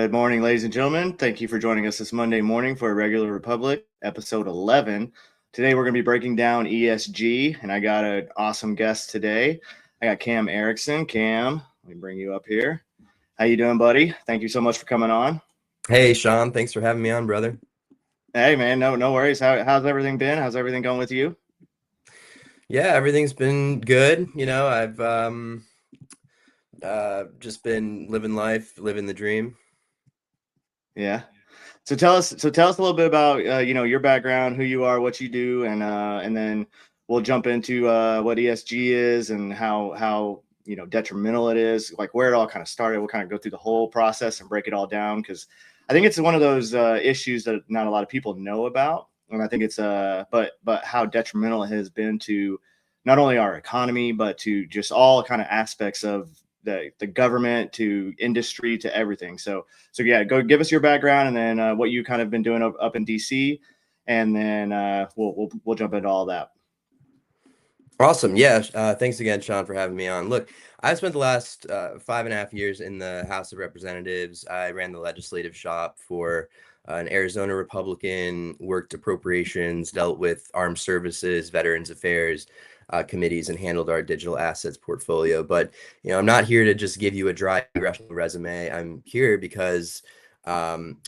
Good morning, ladies and gentlemen. Thank you for joining us this Monday morning for Irregular Republic, episode 11. Today, we're going to be breaking down ESG, and I got an awesome guest today. I got Cam Erickson. Cam, let me bring you up here. How you doing, buddy? Thank you so much for coming on. Hey, Sean, thanks for having me on, brother. Hey, man, no worries. How's everything been? How's everything going with you? Yeah, everything's been good. I've just been living life, living the dream. Yeah. So tell us a little bit about your background, who you are, what you do, and then we'll jump into what ESG is and how detrimental it is, like where it all kind of started. We'll kind of go through the whole process and break it all down because I think it's one of those issues that not a lot of people know about, and I think it's but how detrimental it has been to not only our economy but to just all kind of aspects of the government to industry to everything. So yeah, go give us your background and then what you kind of been doing up in DC, and then we'll jump into all that. Awesome. Yeah. Thanks again, Sean, for having me on. Look, I spent the last 5.5 years in the House of Representatives. I ran the legislative shop for an Arizona Republican, worked appropriations, dealt with armed services, veterans affairs committees, and handled our digital assets portfolio. But, I'm not here to just give you a dry congressional resume. I'm here because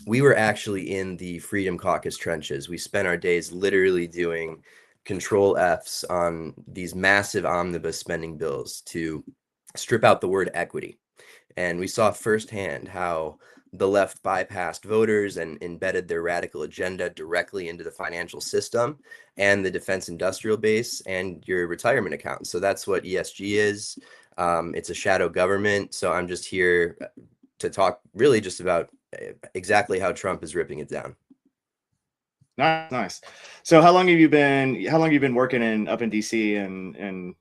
we were actually in the Freedom Caucus trenches. We spent our days literally doing control Fs on these massive omnibus spending bills to strip out the word equity. And we saw firsthand how the left bypassed voters and embedded their radical agenda directly into the financial system and the defense industrial base and your retirement account. So that's what ESG is. It's a shadow government. So I'm just here to talk really just about exactly how Trump is ripping it down. Nice. So how long have you been working up in DC and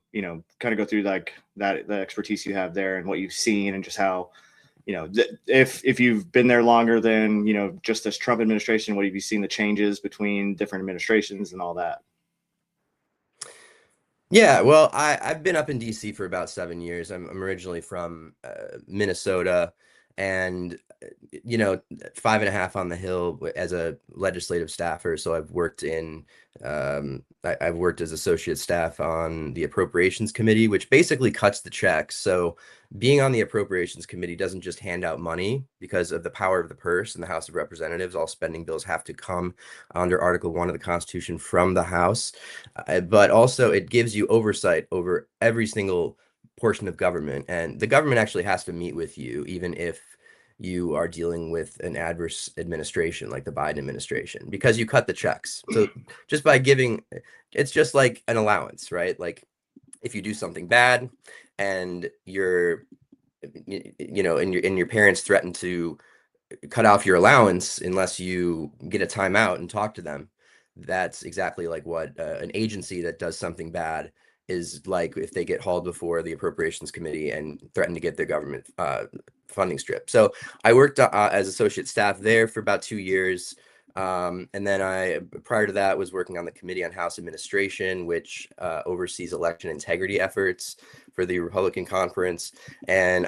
kind of go through like that the expertise you have there and what you've seen and just how if you've been there longer than just this Trump administration, what have you seen the changes between different administrations and all that? Yeah, well, I've been up in DC for about 7 years. I'm originally from Minnesota, and 5.5 on the Hill as a legislative staffer. So I've worked I've worked as associate staff on the Appropriations Committee, which basically cuts the checks. So being on the Appropriations Committee doesn't just hand out money because of the power of the purse in the House of Representatives. All spending bills have to come under Article 1 of the Constitution from the House, but also it gives you oversight over every single portion of government, and the government actually has to meet with you even if you are dealing with an adverse administration like the Biden administration, because you cut the checks. So just by giving, it's just like an allowance, right? Like if you do something bad and and your parents threaten to cut off your allowance unless you get a timeout and talk to them, that's exactly like what an agency that does something bad is like if they get hauled before the Appropriations Committee and threaten to get their government funding stripped. So I worked as associate staff there for about 2 years. And then prior to that, was working on the Committee on House Administration, which oversees election integrity efforts for the Republican Conference. And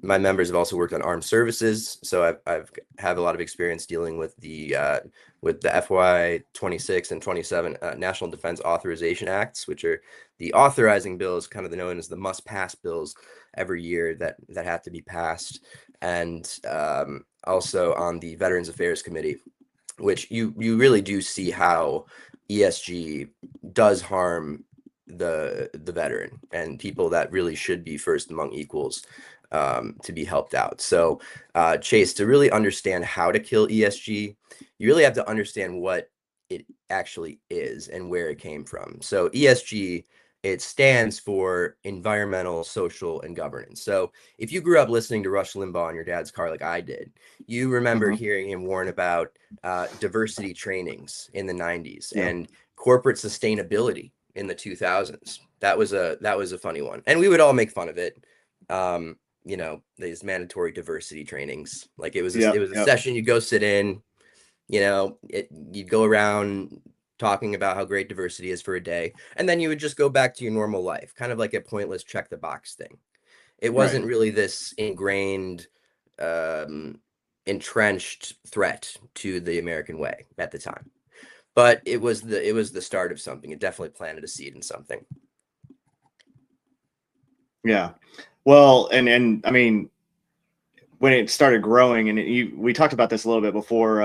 my members have also worked on armed services. So I've have a lot of experience dealing with the FY 26 and 27 National Defense Authorization Acts, which are the authorizing bills, kind of known as the must-pass bills every year that have to be passed. And also on the Veterans Affairs Committee, which you really do see how ESG does harm the veteran and people that really should be first among equals to be helped out. So Chase, to really understand how to kill ESG, you really have to understand what it actually is and where it came from. So ESG, it stands for environmental, social, and governance. So if you grew up listening to Rush Limbaugh in your dad's car like I did, you remember hearing him warn about diversity trainings in the 90s and corporate sustainability in the 2000s. That was a funny one. And we would all make fun of it. These mandatory diversity trainings. Like it was a session you go sit in, you'd go around talking about how great diversity is for a day, and then you would just go back to your normal life, kind of like a pointless check the box thing. It wasn't really this ingrained entrenched threat to the American way at the time. But it was the start of something. It definitely planted a seed in something. Yeah. Well, and I mean, when it started growing, and we talked about this a little bit before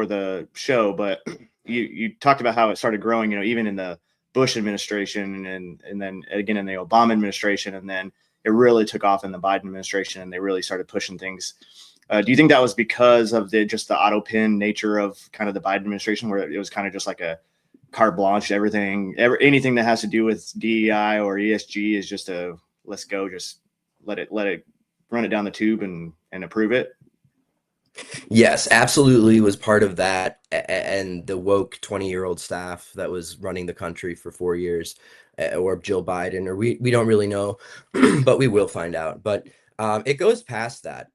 the show, but you talked about how it started growing, even in the Bush administration, and then again in the Obama administration, and then it really took off in the Biden administration, and they really started pushing things. Do you think that was because of just the auto pin nature of kind of the Biden administration, where it was kind of just like a carte blanche, anything that has to do with DEI or ESG is just let's go, just let it run it down the tube and approve it? Yes, absolutely was part of that. And the woke 20-year-old staff that was running the country for 4 years, or Jill Biden, or we don't really know, but we will find out. But it goes past that,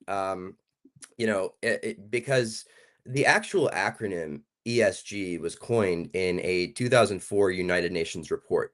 because the actual acronym ESG was coined in a 2004 United Nations report.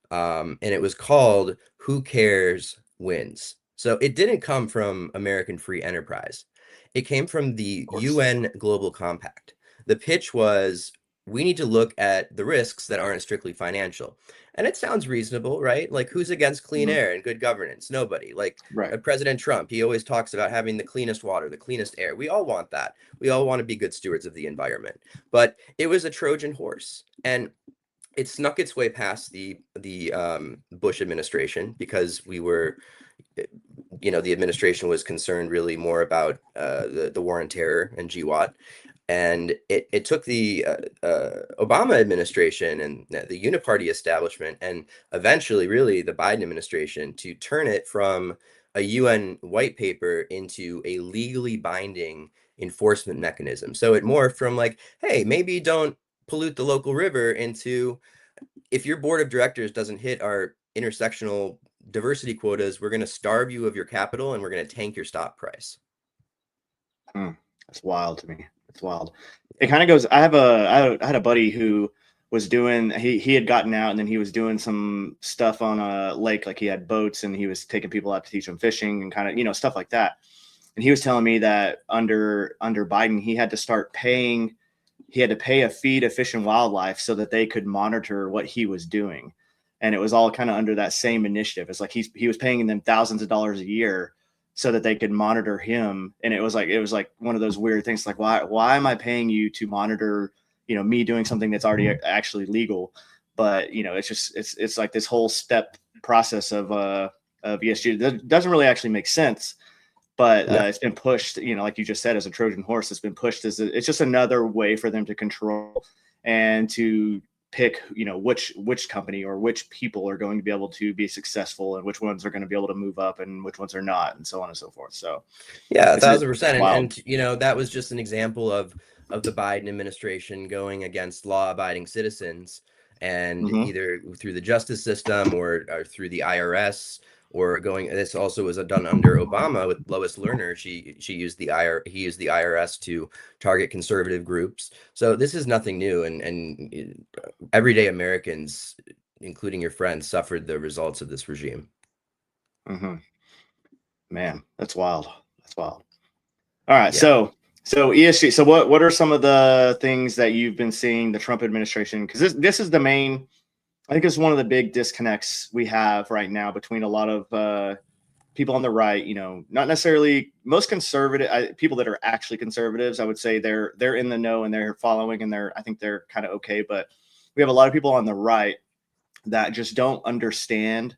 And it was called Who Cares Wins. So it didn't come from American Free Enterprise. It came from the UN Global Compact. The pitch was, we need to look at the risks that aren't strictly financial. And it sounds reasonable, right? Like, who's against clean air and good governance? Nobody. Like, Right. President Trump, he always talks about having the cleanest water, the cleanest air. We all want that. We all want to be good stewards of the environment. But it was a Trojan horse. And it snuck its way past the Bush administration, because we were, the administration was concerned really more about the war on terror and GWAT. And it took the Obama administration and the uniparty establishment, and eventually really the Biden administration, to turn it from a UN white paper into a legally binding enforcement mechanism. So it morphed from like, hey, maybe don't pollute the local river, into, if your board of directors doesn't hit our intersectional diversity quotas, we're going to starve you of your capital and we're going to tank your stock price. That's wild to me. It's wild. It kind of goes. I had a buddy who was doing. He had gotten out, and then he was doing some stuff on a lake. Like, he had boats, and he was taking people out to teach them fishing and kind of stuff like that. And he was telling me that under Biden, he had to pay a fee to Fish and Wildlife so that they could monitor what he was doing. And it was all kind of under that same initiative. It's like he was paying them thousands of dollars a year so that they could monitor him. And it was like one of those weird things, like, why am I paying you to monitor, me doing something that's already actually legal? But, it's like this whole step process of ESG that doesn't really actually make sense. But it's been pushed, like you just said, as a Trojan horse. It's been pushed it's just another way for them to control and to pick, which company or which people are going to be able to be successful, and which ones are going to be able to move up and which ones are not, and so on and so forth. So yeah, 1,000%. And that was just an example of the Biden administration going against law-abiding citizens, and either through the justice system or through the IRS, or this also was done under Obama with Lois Lerner. He used the IRS to target conservative groups. So this is nothing new, and everyday Americans, including your friends, suffered the results of this regime. Man, that's wild. All right. Yeah. So ESG. So what are some of the things that you've been seeing the Trump administration? Because this is the main. I think it's one of the big disconnects we have right now between a lot of people on the right. Not necessarily most conservative people that are actually conservatives. I would say they're in the know and they're following, and I think they're kind of okay. But we have a lot of people on the right that just don't understand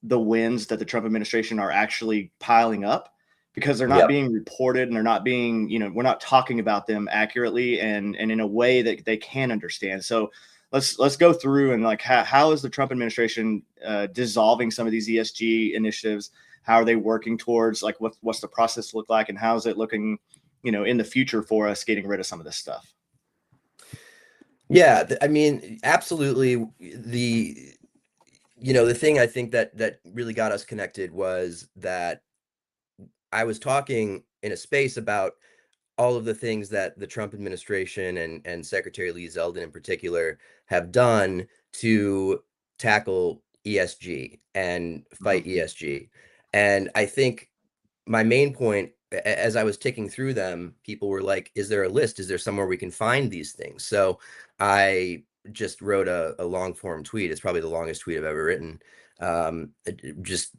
the wins that the Trump administration are actually piling up, because they're not being reported, and they're not being, we're not talking about them accurately and in a way that they can understand. So let's go through and like, how is the Trump administration dissolving some of these ESG initiatives? How are they working towards, like, what's the process look like, and how is it looking, in the future for us getting rid of some of this stuff? Yeah, I mean, absolutely. The thing I think that really got us connected was that I was talking in a space about all of the things that the Trump administration and Secretary Lee Zeldin in particular have done to tackle ESG and fight ESG. And I think my main point as I was ticking through them, people were like, is there a list? Is there somewhere we can find these things? So I just wrote a long form tweet. It's probably the longest tweet I've ever written. Just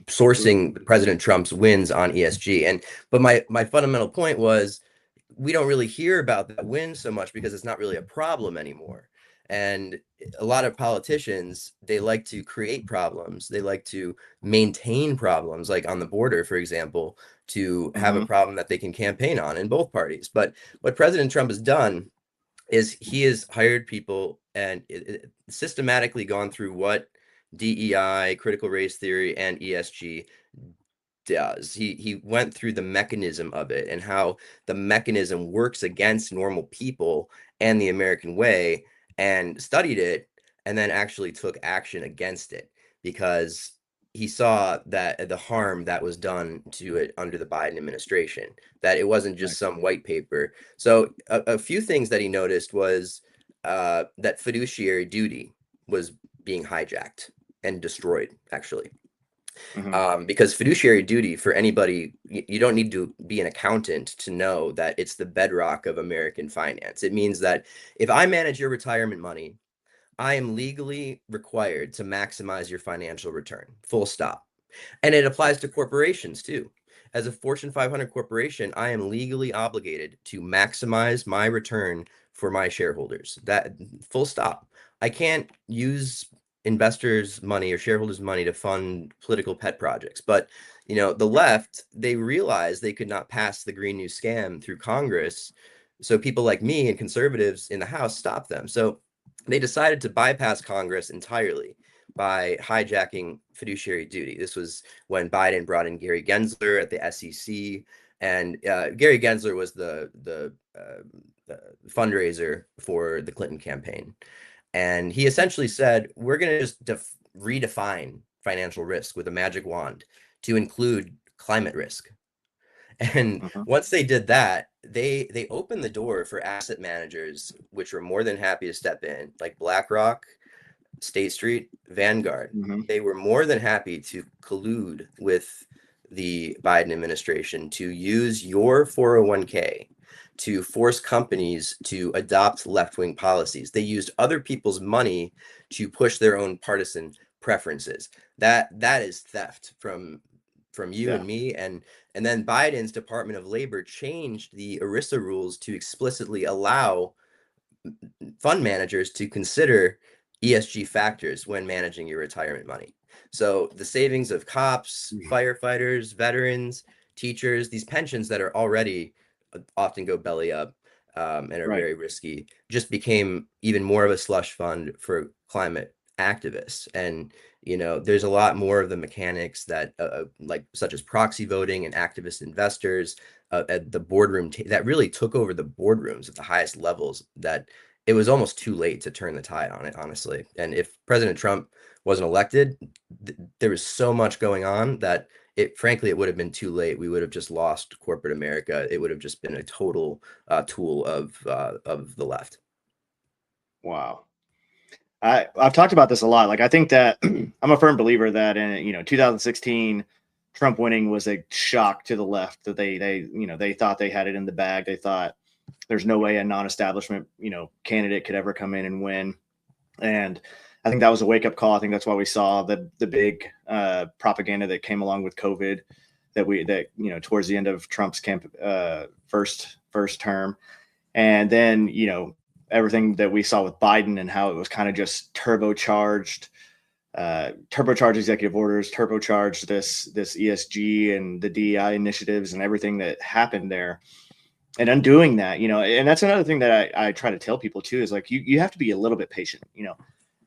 sourcing President Trump's wins on ESG. But my fundamental point was, we don't really hear about that win so much because it's not really a problem anymore. And a lot of politicians, they like to create problems. They like to maintain problems, like on the border, for example, to have a problem that they can campaign on in both parties. But what President Trump has done is he has hired people and systematically gone through what DEI, critical race theory, and ESG does. He went through the mechanism of it and how the mechanism works against normal people and the American way, and studied it, and then actually took action against it, because he saw that the harm that was done to it under the Biden administration, that it wasn't just some white paper. So a few things that he noticed was that fiduciary duty was being hijacked and destroyed, actually. Because fiduciary duty, for anybody, you don't need to be an accountant to know that it's the bedrock of American finance. It means that if I manage your retirement money, I am legally required to maximize your financial return, full stop. And it applies to corporations too. As a Fortune 500 corporation, I am legally obligated to maximize my return for my shareholders. That, full stop. I can't use investors' money or shareholders' money to fund political pet projects. But the left, they realized they could not pass the Green New Scam through Congress. So people like me and conservatives in the House stopped them. So they decided to bypass Congress entirely by hijacking fiduciary duty. This was when Biden brought in Gary Gensler at the SEC, and Gary Gensler was the fundraiser for the Clinton campaign. And he essentially said, we're going to just redefine financial risk with a magic wand to include climate risk. And once they did that, they opened the door for asset managers, which were more than happy to step in, like BlackRock, State Street, Vanguard. They were more than happy to collude with the Biden administration to use your 401k to force companies to adopt left-wing policies. They used other people's money to push their own partisan preferences. That is theft from you and me. And then Biden's Department of Labor changed the ERISA rules to explicitly allow fund managers to consider ESG factors when managing your retirement money. So the savings of cops, firefighters, veterans, teachers, these pensions that are already often go belly up and are very risky, just became even more of a slush fund for climate activists. And there's a lot more of the mechanics that like such as proxy voting and activist investors at the boardroom that really took over the boardrooms at the highest levels, that it was almost too late to turn the tide on it, honestly. And if President Trump wasn't elected, there was so much going on that frankly, it would have been too late. We would have just lost corporate America. It would have just been a total tool of the left. Wow. I've talked about this a lot. Like, I think that I'm a firm believer that in 2016, Trump winning was a shock to the left, that they thought they had it in the bag. They thought there's no way a non-establishment candidate could ever come in and win. And I think that was a wake up call. I think that's why we saw the big propaganda that came along with COVID, that towards the end of Trump's first term. And then, everything that we saw with Biden and how it was kind of just turbocharged executive orders, turbocharged this ESG and the DEI initiatives and everything that happened there. And undoing that, and that's another thing that I try to tell people too, is like, you have to be a little bit patient.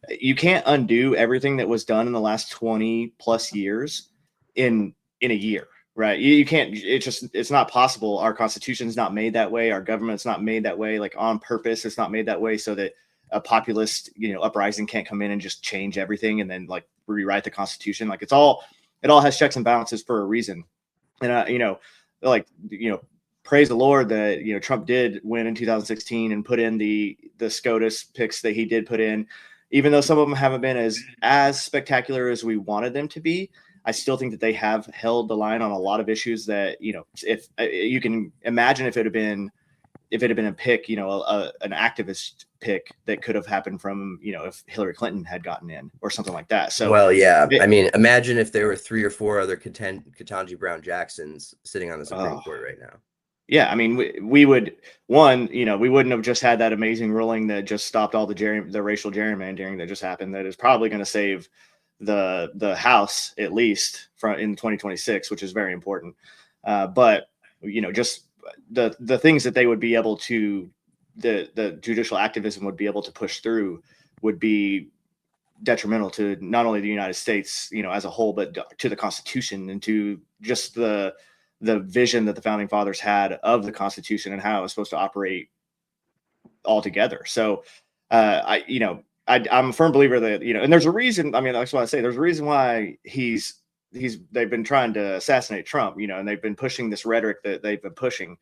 You can't undo everything that was done in the last 20 plus years in a year, right? You can't, it's not possible. Our Constitution's not made that way. Our government's not made that way, like on purpose. It's not made that way so that a populist, uprising can't come in and just change everything and then like rewrite the Constitution. Like it all has checks and balances for a reason. And, praise the Lord that, Trump did win in 2016 and put in the SCOTUS picks that he did put in, even though some of them haven't been as spectacular as we wanted them to be. I still think that they have held the line on a lot of issues that, you know, if you can imagine if it had been a pick, you know, an activist pick that could have happened from, you know, if Hillary Clinton had gotten in or something like that. So, well, yeah, I mean, imagine if there were 3 or 4 other Ketanji Brown Jacksons sitting on the Supreme Court right now. Yeah, I mean, we would, one, you know, we wouldn't have just had that amazing ruling that just stopped all the racial gerrymandering that just happened. That is probably going to save the House at least in 2026, which is very important. But you know, just the things that they would be able to, the judicial activism would be able to push through would be detrimental to not only the United States, you know, as a whole, but to the Constitution and to just the vision that the founding fathers had of the Constitution and how it was supposed to operate altogether. So, I'm a firm believer that, you know, and there's a reason. I mean, that's why I say there's a reason why they've been trying to assassinate Trump, you know, and they've been pushing this rhetoric that they've been pushing.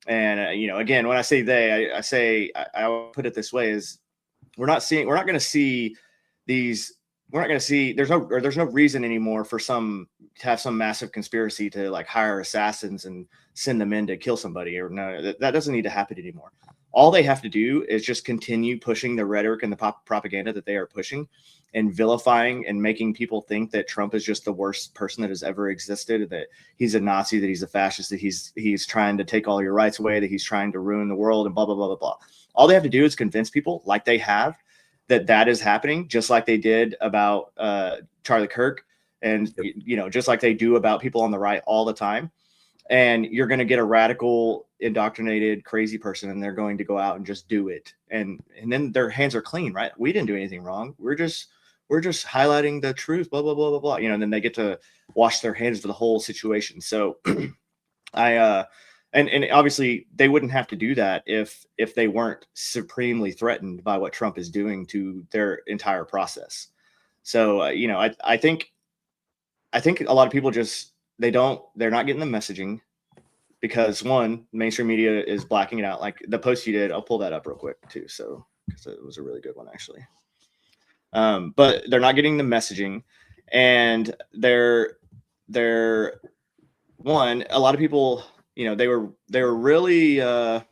And, you know, again, when I say I put it this way is we're not going to see there's no reason anymore for to have some massive conspiracy to like hire assassins and send them in to kill somebody, or no, that doesn't need to happen anymore. All they have to do is just continue pushing the rhetoric and the propaganda that they are pushing and vilifying and making people think that Trump is just the worst person that has ever existed, that he's a Nazi, that he's a fascist, that he's trying to take all your rights away, that he's trying to ruin the world, and blah, blah, blah, blah, blah. All they have to do is convince people, like they have, that is happening, just like they did about Charlie Kirk, and you know, just like they do about people on the right all the time. And you're going to get a radical, indoctrinated, crazy person, and they're going to go out and just do it, and then their hands are clean, right? We didn't do anything wrong. We're just highlighting the truth, blah, blah, blah, blah, blah. You know, and then they get to wash their hands of the whole situation. So, And obviously they wouldn't have to do that if they weren't supremely threatened by what Trump is doing to their entire process. So, you know, I think a lot of people just, they're not getting the messaging because, one, mainstream media is blacking it out. Like the post you did, I'll pull that up real quick too. So, because it was a really good one actually. But they're not getting the messaging, and they're one, a lot of people, you know, they were really oh,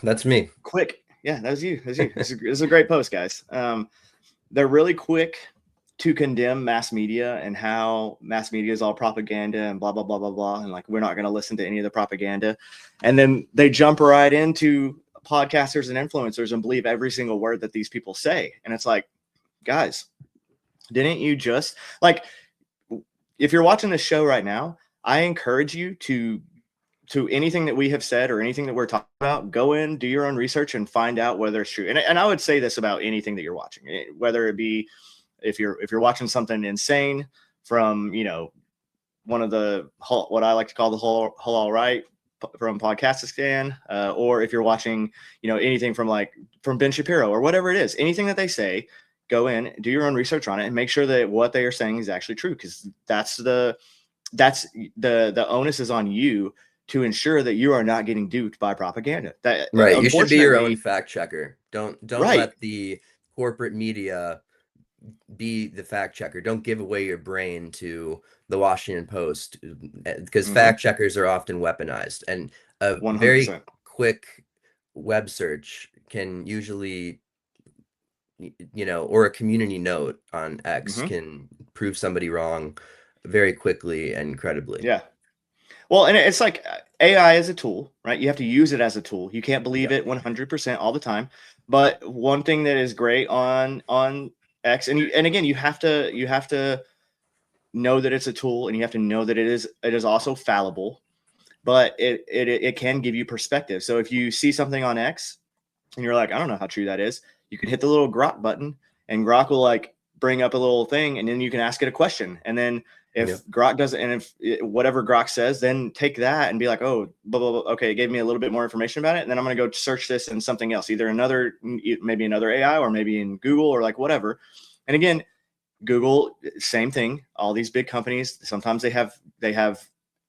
that's me. Quick. Yeah, that was you. This is a great post, guys. They're really quick to condemn mass media and how mass media is all propaganda and blah, blah, blah, blah, blah. And like, we're not going to listen to any of the propaganda. And then they jump right into podcasters and influencers and believe every single word that these people say. And it's like, guys, didn't you just, like, if you're watching this show right now, I encourage you to anything that we have said or anything that we're talking about, go in, do your own research and find out whether it's true. And I would say this about anything that you're watching, whether it be, if you're watching something insane from, you know, one of the, what I like to call the whole all right from Podcastistan, or if you're watching, you know, anything from Ben Shapiro or whatever it is, anything that they say, go in, do your own research on it, and make sure that what they are saying is actually true, because that's the onus is on you to ensure that you are not getting duped by propaganda. That right, you should be your own fact checker. Don't right. Let the corporate media be the fact checker. Don't give away your brain to the Washington Post, because fact checkers are often weaponized, and a 100%. Very quick web search can usually, you know, or a community note on X can prove somebody wrong very quickly and credibly. Yeah. Well, and it's like AI is a tool, right? You have to use it as a tool. You can't believe it 100% all the time. But one thing that is great on X, and again, you have to know that it's a tool, and you have to know that it is also fallible, but it can give you perspective. So if you see something on X and you're like, I don't know how true that is, you can hit the little Grok button, and Grok will like bring up a little thing, and then you can ask it a question. And then if Grok doesn't, and if whatever Grok says, then take that and be like, oh, blah, blah, blah. Okay, it gave me a little bit more information about it. And then I'm going to go search this in something else, maybe another AI, or maybe in Google, or like whatever. And again, Google, same thing. All these big companies, sometimes they have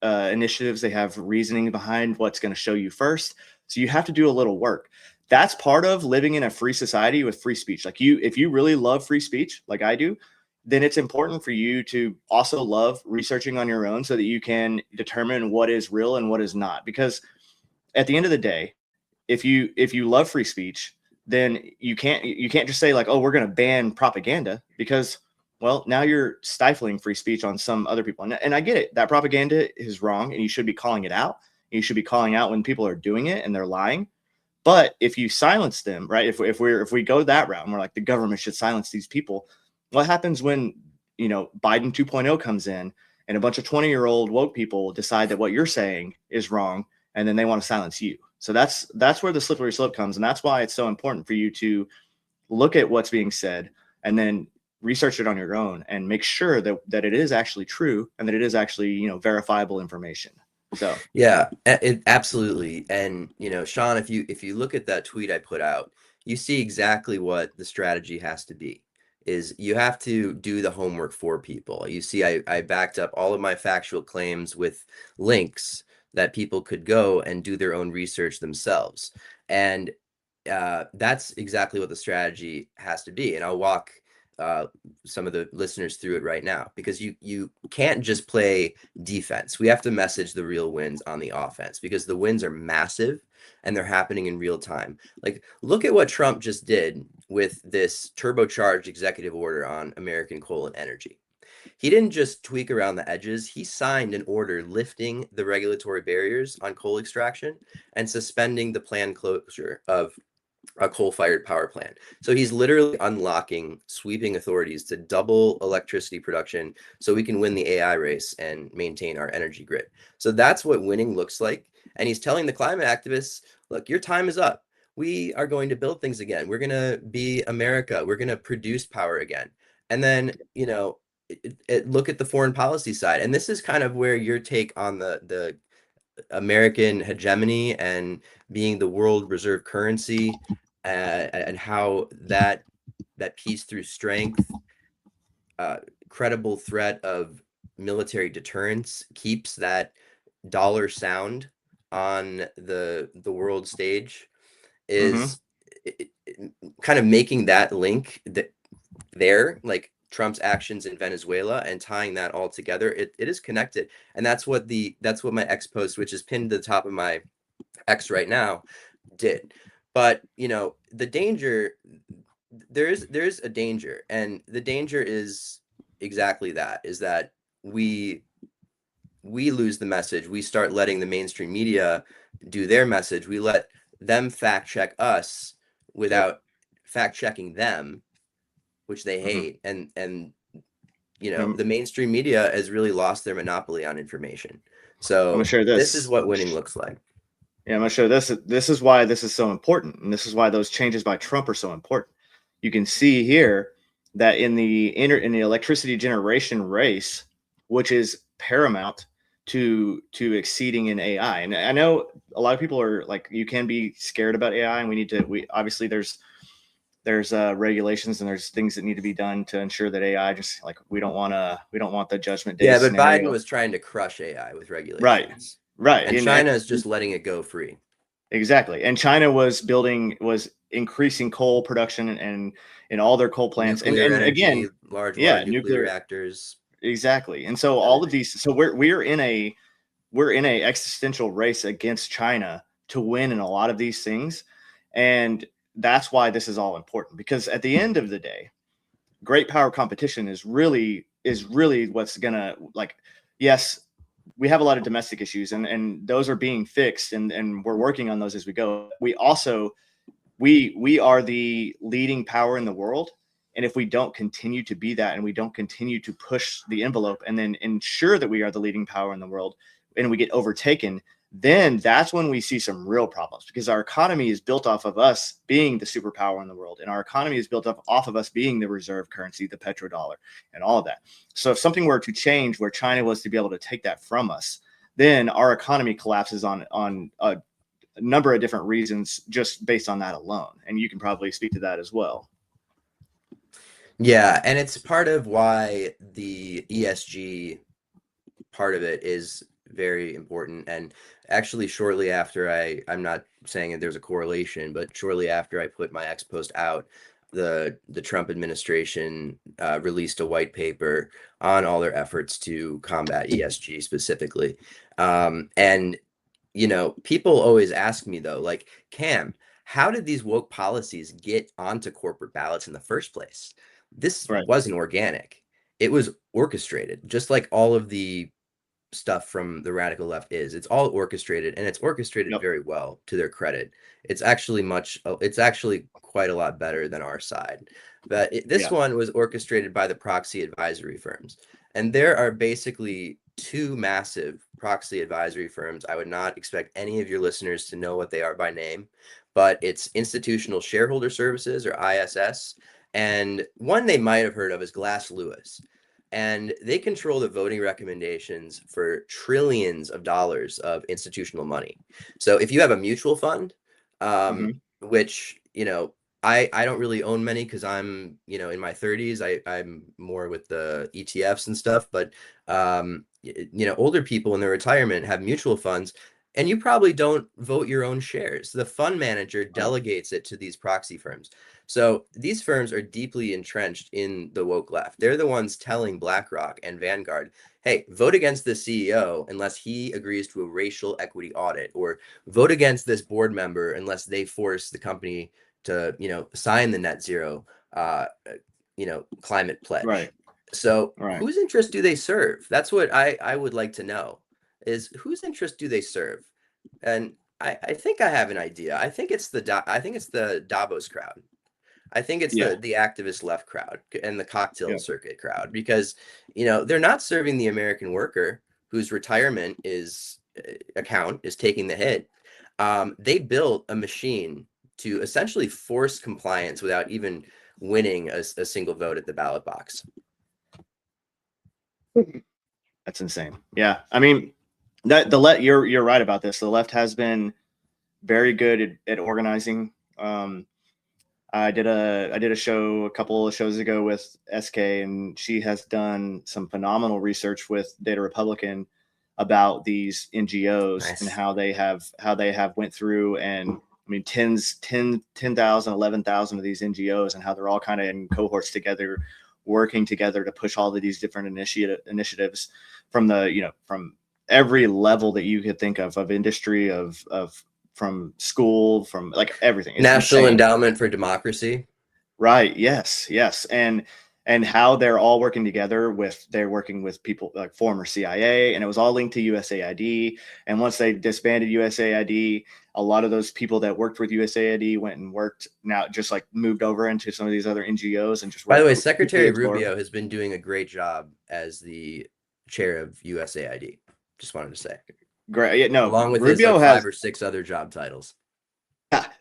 initiatives, they have reasoning behind what's going to show you first. So you have to do a little work. That's part of living in a free society with free speech. Like if you really love free speech, like I do, then it's important for you to also love researching on your own so that you can determine what is real and what is not. Because at the end of the day, if you love free speech, then you can't just say like, oh, we're going to ban propaganda, because, well, now you're stifling free speech on some other people. And I get it, that propaganda is wrong and you should be calling it out. You should be calling out when people are doing it and they're lying. But if you silence them, right? If we go that route and we're like, the government should silence these people, what happens when, Biden 2.0 comes in and a bunch of 20-year-old woke people decide that what you're saying is wrong, and then they want to silence you? So that's where the slippery slope comes, and that's why it's so important for you to look at what's being said and then research it on your own and make sure that it is actually true and that it is actually, verifiable information. So yeah, absolutely. And Sean, if you look at that tweet I put out, you see exactly what the strategy has to be. Is you have to do the homework for people. You see, I backed up all of my factual claims with links that people could go and do their own research themselves. And that's exactly what the strategy has to be. And I'll walk some of the listeners through it right now, because you can't just play defense. We have to message the real wins on the offense, because the wins are massive and they're happening in real time. Like, look at what Trump just did with this turbocharged executive order on American coal and energy. He didn't just tweak around the edges. He signed an order lifting the regulatory barriers on coal extraction and suspending the planned closure of a coal-fired power plant. So he's literally unlocking sweeping authorities to double electricity production so we can win the AI race and maintain our energy grid. So that's what winning looks like. And he's telling the climate activists, look, your time is up. We are going to build things again. We're going to be America. We're going to produce power again. And then, look at the foreign policy side. And this is kind of where your take on the American hegemony and being the world reserve currency, and how that peace through strength, credible threat of military deterrence keeps that dollar sound on the world stage, is kind of making that link there, like Trump's actions in Venezuela, and tying that all together. It is connected. And that's what my X post, which is pinned to the top of my X right now, did. But the danger, there's a danger, and the danger is exactly that, is that we lose the message. We start letting the mainstream media do their message. We let them fact check us without fact checking them, which they hate. And the mainstream media has really lost their monopoly on information. So I'm gonna share this. This is what winning looks like. Yeah, I'm gonna show this. This is why this is so important, and this is why those changes by Trump are so important. You can see here that in the electricity generation race, which is paramount to exceeding in AI. And I know a lot of people are like, you can be scared about AI, and we obviously there's regulations and there's things that need to be done to ensure that AI, just like we don't want the judgment day. Yeah, but scenario. Biden was trying to crush AI with regulations. Right. And China is just letting it go free. Exactly. And China was increasing coal production and in all their coal plants. Nuclear and energy, again, large nuclear reactors. Exactly. And so all of these, so we're in a existential race against China to win in a lot of these things. And that's why this is all important, because at the end of the day, great power competition is really what's gonna, like, yes, we have a lot of domestic issues and those are being fixed and we're working on those as we go. We also, we are the leading power in the world. And if we don't continue to be that, and we don't continue to push the envelope and then ensure that we are the leading power in the world, and we get overtaken, then that's when we see some real problems, because our economy is built off of us being the superpower in the world. And our economy is built up off of us being the reserve currency, the petrodollar, and all of that. So if something were to change where China was to be able to take that from us, then our economy collapses on a number of different reasons just based on that alone. And you can probably speak to that as well. Yeah, and it's part of why the ESG part of it is very important. And actually, shortly after I'm not saying that there's a correlation, but shortly after I put my X post out, the Trump administration released a white paper on all their efforts to combat ESG specifically. And people always ask me though, like, Cam, how did these woke policies get onto corporate ballots in the first place? This Right. wasn't organic. It was orchestrated, just like all of the stuff from the radical left is. It's all orchestrated, and it's orchestrated very well, to their credit. It's actually quite a lot better than our side. But this one was orchestrated by the proxy advisory firms. And there are basically two massive proxy advisory firms. I would not expect any of your listeners to know what they are by name, but it's Institutional Shareholder Services, or ISS, and one they might have heard of is Glass Lewis. And they control the voting recommendations for trillions of dollars of institutional money. So if you have a mutual fund, which, I don't really own many because I'm, in my 30s, I'm more with the ETFs and stuff, but, older people in their retirement have mutual funds, and you probably don't vote your own shares. The fund manager delegates it to these proxy firms. So these firms are deeply entrenched in the woke left. They're the ones telling BlackRock and Vanguard, hey, vote against the CEO unless he agrees to a racial equity audit, or vote against this board member unless they force the company to, sign the net zero, climate pledge. Right. So whose interest do they serve? That's what I would like to know, is whose interest do they serve? And I think I have an idea. I think it's the Davos crowd. I think it's the activist left crowd and the cocktail circuit crowd, because, they're not serving the American worker whose retirement account is taking the hit. They built a machine to essentially force compliance without even winning a single vote at the ballot box. That's insane. Yeah. I mean, you're right about this. The left has been very good at organizing. I did a show a couple of shows ago with SK, and she has done some phenomenal research with Data Republican about these NGOs and how they have went through, and I mean 10,000, 11,000 of these NGOs, and how they're all kind of in cohorts together, working together to push all of these different initiatives from from every level that you could think of industry, from school, from like everything. It's National insane. Endowment for Democracy. Right. Yes. And how they're all working together they're working with people like former CIA, and it was all linked to USAID. And once they disbanded USAID, a lot of those people that worked with USAID went and moved over into some of these other NGOs and just. By the way, Secretary Rubio has been doing a great job as the chair of USAID. Just wanted to say. Great. Yeah, no, along with Rubio his 5 or 6 other job titles.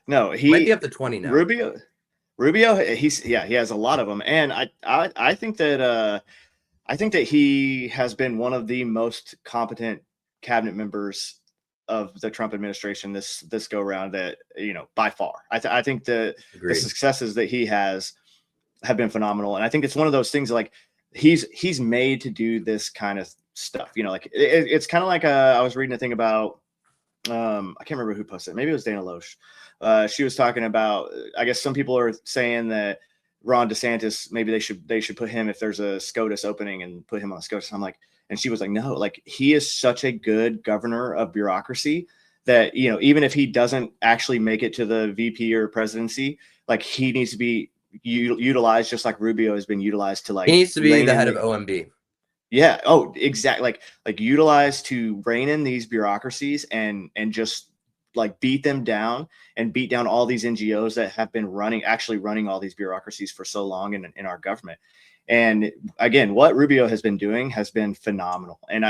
No, he might be up to 20 now. Rubio, he has a lot of them, and I think that he has been one of the most competent cabinet members of the Trump administration this go around, that by far. I think the successes that he has have been phenomenal, and I think it's one of those things like he's made to do this kind of stuff. Like it's kind of like I was reading a thing about I can't remember who posted it. Maybe it was Dana Loesch. She was talking about, I guess some people are saying that Ron DeSantis, maybe they should put him, if there's a SCOTUS opening, and put him on SCOTUS. I'm like, and she was like, no, like he is such a good governor of bureaucracy that, even if he doesn't actually make it to the VP or presidency, like he needs to be utilized just like Rubio has been utilized to, like, he needs to be the head of OMB. Yeah. Oh, exactly. Like utilized to rein in these bureaucracies and just like beat them down, and beat down all these NGOs that have been running all these bureaucracies for so long in our government. And again, what Rubio has been doing has been phenomenal. And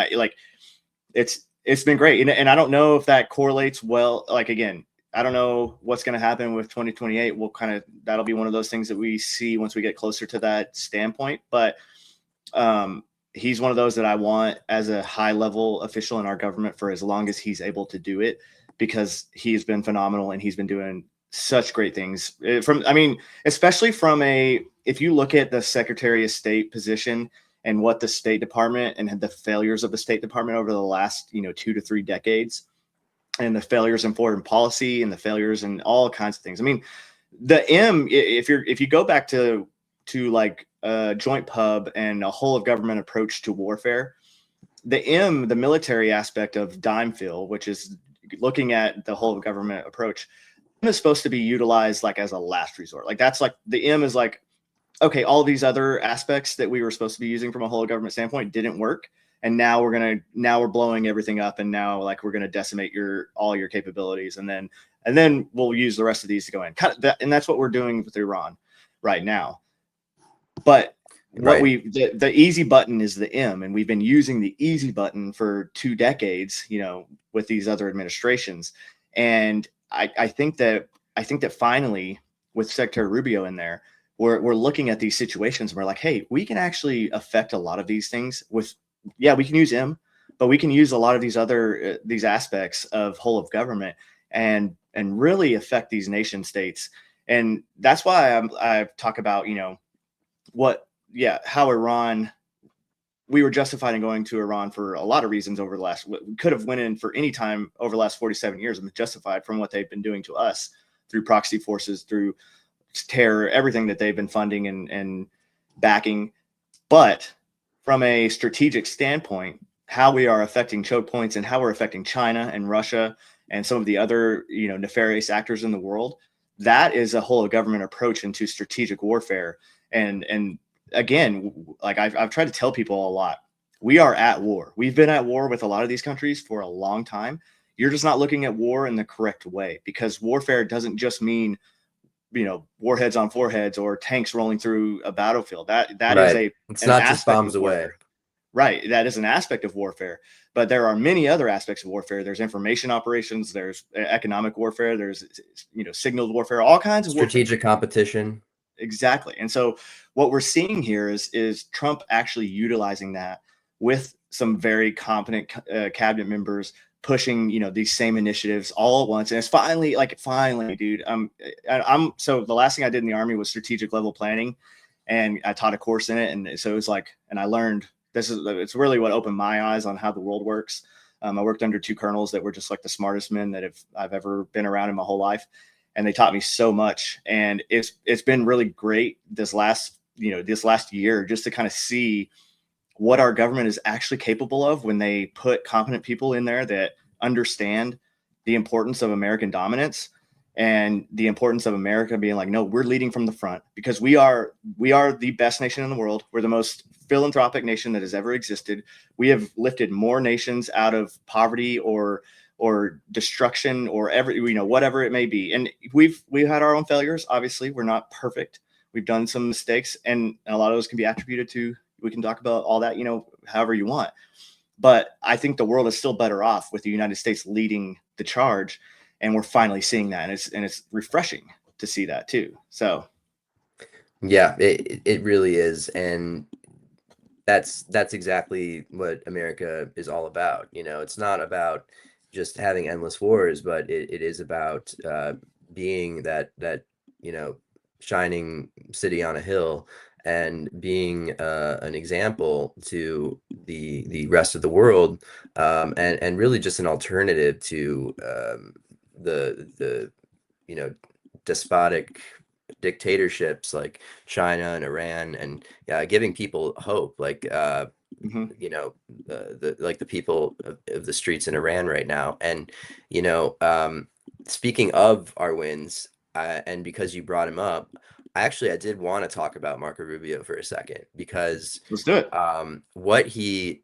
it's been great. And I don't know if that correlates well. Like, again, I don't know what's going to happen with 2028. That'll be one of those things that we see once we get closer to that standpoint. But, he's one of those that I want as a high level official in our government for as long as he's able to do it, because he's been phenomenal and he's been doing such great things especially if you look at the Secretary of State position and what the State Department and the failures of the State Department over the last, 2 to 3 decades, and the failures in foreign policy and the failures in all kinds of things. I mean, The M, if you go back to like a joint pub and a whole of government approach to warfare, the M, the military aspect of dime fill, which is looking at the whole of government approach, is supposed to be utilized like as a last resort. Like that's like the M is like, okay, all these other aspects that we were supposed to be using from a whole of government standpoint didn't work. And now we're blowing everything up. And now like, we're going to decimate all your capabilities. And then we'll use the rest of these to go in. And that's what we're doing with Iran right now. But the easy button is the M, and we've been using the easy button for 2 decades, with these other administrations. And I think that finally, with Secretary Rubio in there, we're looking at these situations and we're like, hey, we can actually affect a lot of these things with, we can use M, but we can use a lot of these other these aspects of whole of government and really affect these nation states. And that's why I talk about, how Iran, we were justified in going to Iran for a lot of reasons over the last, we could have went in for any time over the last 47 years and justified from what they've been doing to us through proxy forces, through terror, everything that they've been funding and backing. But from a strategic standpoint, how we are affecting choke points and how we're affecting China and Russia and some of the other, nefarious actors in the world, that is a whole of government approach into strategic warfare. And again, like I've tried to tell people a lot, we are at war. We've been at war with a lot of these countries for a long time. You're just not looking at war in the correct way, because warfare doesn't just mean, warheads on foreheads or tanks rolling through a battlefield. That is it's not just bombs away. Right. That is an aspect of warfare, but there are many other aspects of warfare. There's information operations, there's economic warfare, there's, signaled warfare, all kinds of strategic competition. Exactly. And so what we're seeing here is Trump actually utilizing that with some very competent cabinet members pushing, these same initiatives all at once. And it's finally, dude, so the last thing I did in the Army was strategic level planning, and I taught a course in it. And so it was like, and I learned, it's really what opened my eyes on how the world works. I worked under 2 colonels that were just like the smartest men that I've ever been around in my whole life. And they taught me so much. And it's been really great this last year, just to kind of see what our government is actually capable of when they put competent people in there that understand the importance of American dominance and the importance of America being like, no, we're leading from the front, because we are the best nation in the world. We're the most philanthropic nation that has ever existed. We have lifted more nations out of poverty or destruction or whatever it may be. And we've had our own failures. Obviously, we're not perfect. We've done some mistakes, and a lot of those can be attributed to, we can talk about all that, however you want. But I think the world is still better off with the United States leading the charge. And we're finally seeing that. And it's refreshing to see that too. So. Yeah, it really is. And that's exactly what America is all about. It's not about just having endless wars, but it is about being that shining city on a hill, and being an example to the rest of the world, and really just an alternative to the despotic dictatorships like China and Iran, and giving people hope, like the people of the streets in Iran right now. And speaking of our wins, and because you brought him up, I did want to talk about Marco Rubio for a second, because Let's do it. What he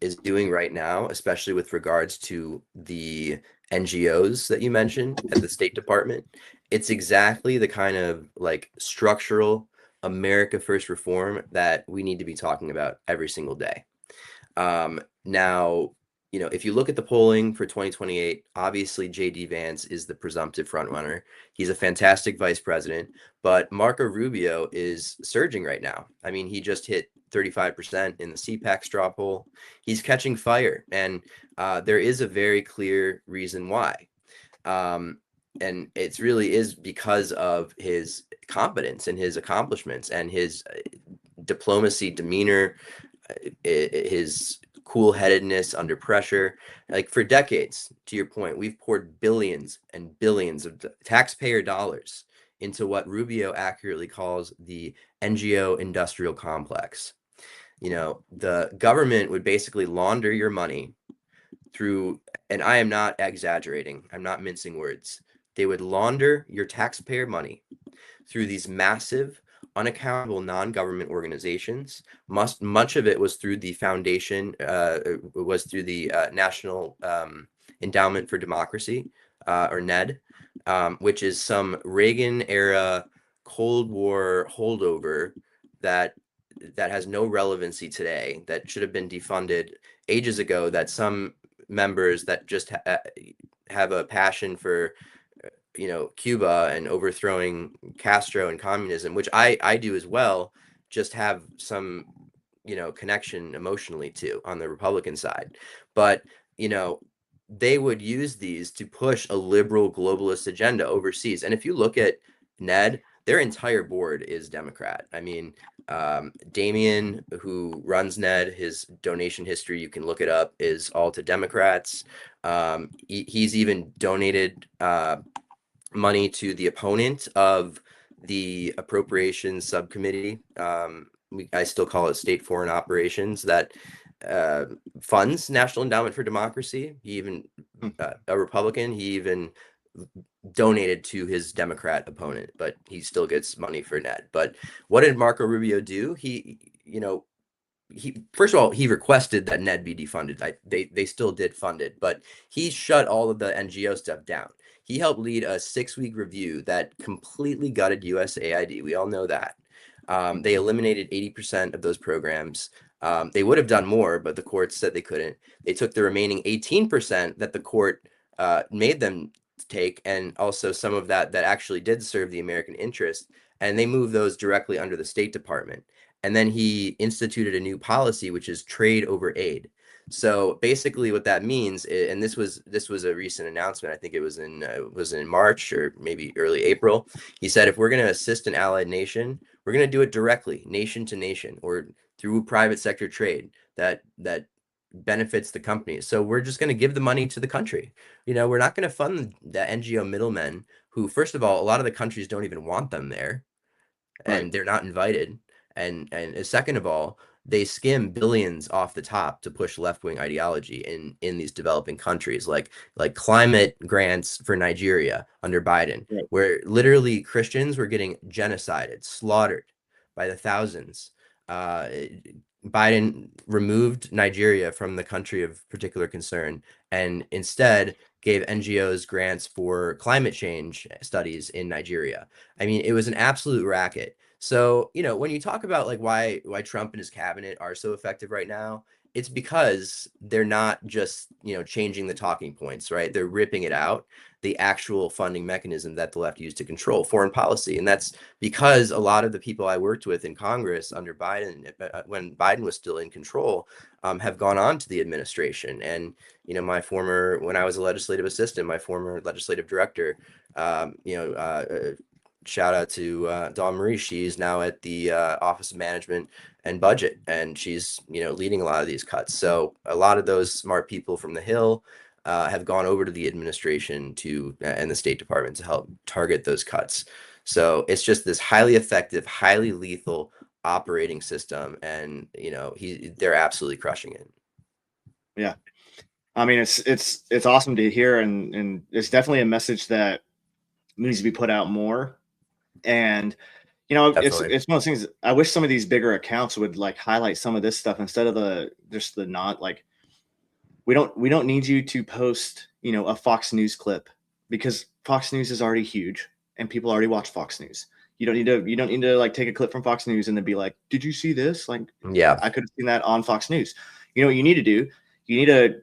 is doing right now, especially with regards to the NGOs that you mentioned at the State Department, it's exactly the kind of like structural America First reform that we need to be talking about every single day. Now, if you look at the polling for 2028, obviously JD Vance is the presumptive frontrunner. He's a fantastic vice president, but Marco Rubio is surging right now. I mean, he just hit 35% in the CPAC straw poll. He's catching fire, and there is a very clear reason why. And it really is because of his competence and his accomplishments and his diplomacy, demeanor, his cool-headedness under pressure. Like, for decades, to your point, we've poured billions and billions of taxpayer dollars into what Rubio accurately calls the NGO industrial complex. You know, the government would basically launder your money through, and I am not exaggerating, I'm not mincing words. They would launder your taxpayer money through these massive, unaccountable non-government organizations. Much of it was through the foundation, was through the National Endowment for Democracy, or NED, which is some Reagan-era Cold War holdover that has no relevancy today, that should have been defunded ages ago, that some members that just have a passion for Cuba and overthrowing Castro and communism, which I do as well, just have some connection emotionally to on the Republican side. But they would use these to push a liberal globalist agenda overseas. And if you look at NED, their entire board is Democrat. I mean, Damien, who runs NED, his donation history, you can look it up, is all to Democrats. He's even donated money to the opponent of the Appropriations Subcommittee. I still call it State Foreign Operations, that funds National Endowment for Democracy. He even, a Republican, he even donated to his Democrat opponent, but he still gets money for NED. But what did Marco Rubio do? He first of all, he requested that NED be defunded. They still did fund it, but he shut all of the NGO stuff down. He helped lead a 6-week review that completely gutted USAID. We all know that. They eliminated 80% of those programs. They would have done more, but the court said they couldn't. They took the remaining 18% that the court made them take, and also some of that actually did serve the American interest, and they moved those directly under the State Department. And then he instituted a new policy, which is trade over aid. So basically what that means, and this was a recent announcement, I think it was in March or maybe early April. He said, if we're going to assist an allied nation, we're going to do it directly, nation to nation, or through private sector trade that benefits the companies. So we're just going to give the money to the country. We're not going to fund the NGO middlemen who, first of all, a lot of the countries don't even want them there, and Right. they're not invited. And second of all, they skim billions off the top to push left-wing ideology in these developing countries, like climate grants for Nigeria under Biden, Right. where literally Christians were getting genocided, slaughtered by the thousands. Biden removed Nigeria from the country of particular concern and instead gave NGOs grants for climate change studies in Nigeria. I mean, it was an absolute racket. So, when you talk about like why Trump and his cabinet are so effective right now, it's because they're not just, changing the talking points, right? They're ripping it out, the actual funding mechanism that the left used to control foreign policy. And that's because a lot of the people I worked with in Congress under Biden, when Biden was still in control, have gone on to the administration. And, when I was a legislative assistant, my former legislative director, shout out to Dawn Marie. She's now at the Office of Management and Budget, and she's leading a lot of these cuts. So a lot of those smart people from the Hill have gone over to the administration and the State Department to help target those cuts. So it's just this highly effective, highly lethal operating system, and they're absolutely crushing it. Yeah, I mean it's awesome to hear, and it's definitely a message that needs to be put out more. And it's one of those things. I wish some of these bigger accounts would like highlight some of this stuff instead of the not like, we don't need you to post a Fox News clip, because Fox News is already huge and people already watch Fox News. You don't need to like take a clip from Fox News and then be like, did you see this? Like, yeah, I could have seen that on Fox News. What you need to do, you need to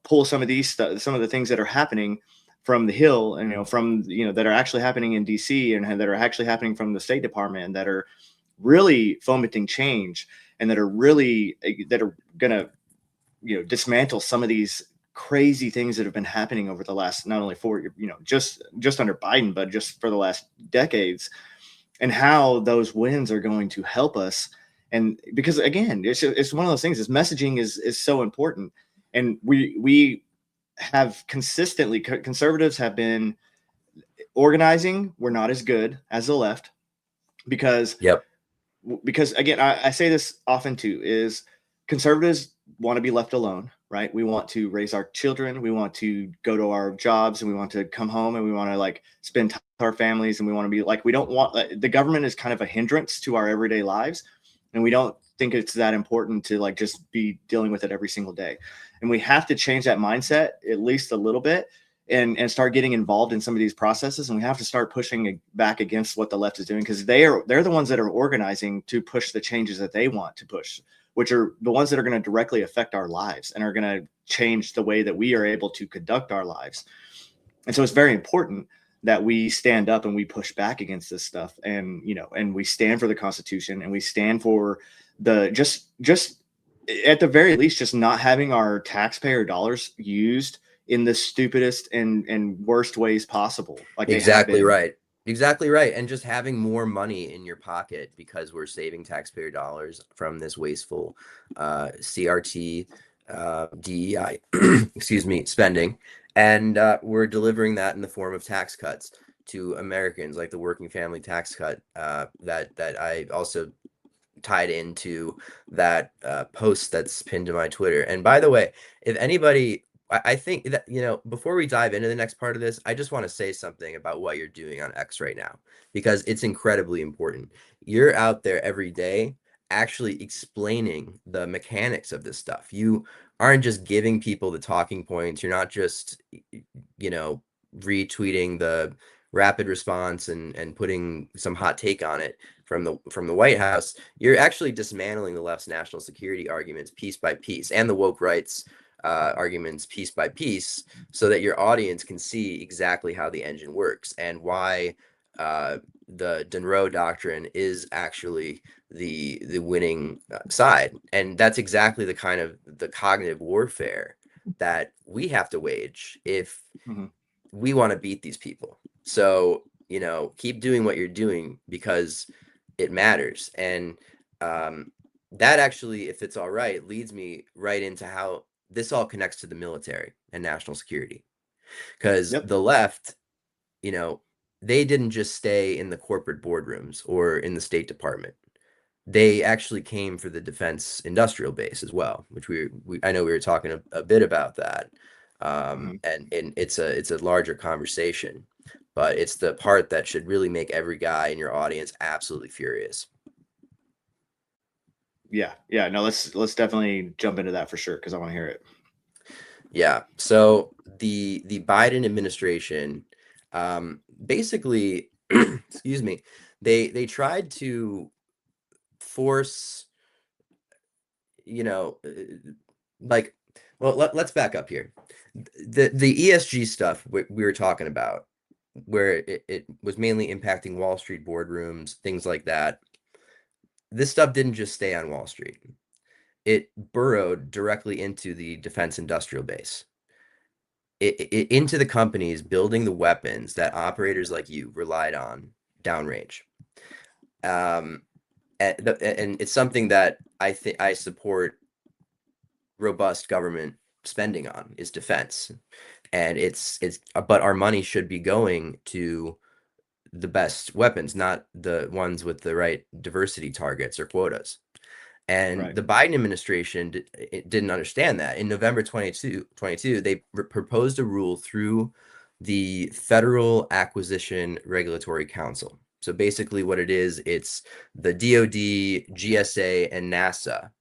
pull some of the things that are happening from the Hill, and from that are actually happening in DC, and that are actually happening from the State Department, and that are really fomenting change, and that are gonna dismantle some of these crazy things that have been happening over the last, not only just under Biden, but just for the last decades, and how those wins are going to help us. And because again, it's one of those things. This messaging is so important, and we have consistently, conservatives have been organizing, we're not as good as the left because Yep. again, I say this often too, is conservatives want to be left alone, right? We want to raise our children, we want to go to our jobs, and we want to come home, and we want to like spend time with our families, and we want to be like, we don't want the government is kind of a hindrance to our everyday lives, and we don't think it's that important to like just be dealing with it every single day. And we have to change that mindset at least a little bit, and start getting involved in some of these processes. And we have to start pushing back against what the left is doing, because they're the ones that are organizing to push the changes that they want to push, which are the ones that are going to directly affect our lives and are going to change the way that we are able to conduct our lives. And so it's very important that we stand up and we push back against this stuff, and and we stand for the Constitution, and we stand for the just at the very least just not having our taxpayer dollars used in the stupidest and worst ways possible. Like Exactly right. Exactly right. And just having more money in your pocket because we're saving taxpayer dollars from this wasteful CRT, DEI, excuse me, spending. And we're delivering that in the form of tax cuts to Americans, like the working family tax cut that I also tied into that post that's pinned to my Twitter. And by the way, if anybody, I think that, before we dive into the next part of this, I just want to say something about what you're doing on X right now, because it's incredibly important. You're out there every day actually explaining the mechanics of this stuff. You aren't just giving people the talking points. You're not just, retweeting the rapid response and putting some hot take on it from the White House. You're actually dismantling the left's national security arguments piece by piece, and the woke rights arguments piece by piece, so that your audience can see exactly how the engine works and why the Dunroe doctrine is actually the winning side. And that's exactly the kind of the cognitive warfare that we have to wage if we want to beat these people. So, keep doing what you're doing because it matters. And that actually, if it's all right, leads me right into how this all connects to the military and national security. Because the left, they didn't just stay in the corporate boardrooms or in the State Department. They actually came for the defense industrial base as well, which I know we were talking a bit about that. And it's a larger conversation, but it's the part that should really make every guy in your audience absolutely furious. Yeah. No, let's definitely jump into that for sure, because I want to hear it. Yeah. So the Biden administration, basically, excuse me, they tried to force, let's back up here. The ESG stuff we were talking about, where it was mainly impacting Wall Street boardrooms, things like that. This stuff didn't just stay on Wall Street. It burrowed directly into the defense industrial base, into the companies building the weapons that operators like you relied on downrange. And it's something that I think I support robust government spending on, is defense. And but our money should be going to the best weapons, not the ones with the right diversity targets or quotas. And the Biden administration didn't understand that. In November 2022, they proposed a rule through the Federal Acquisition Regulatory Council. So basically what it is, it's the DoD, GSA, and NASA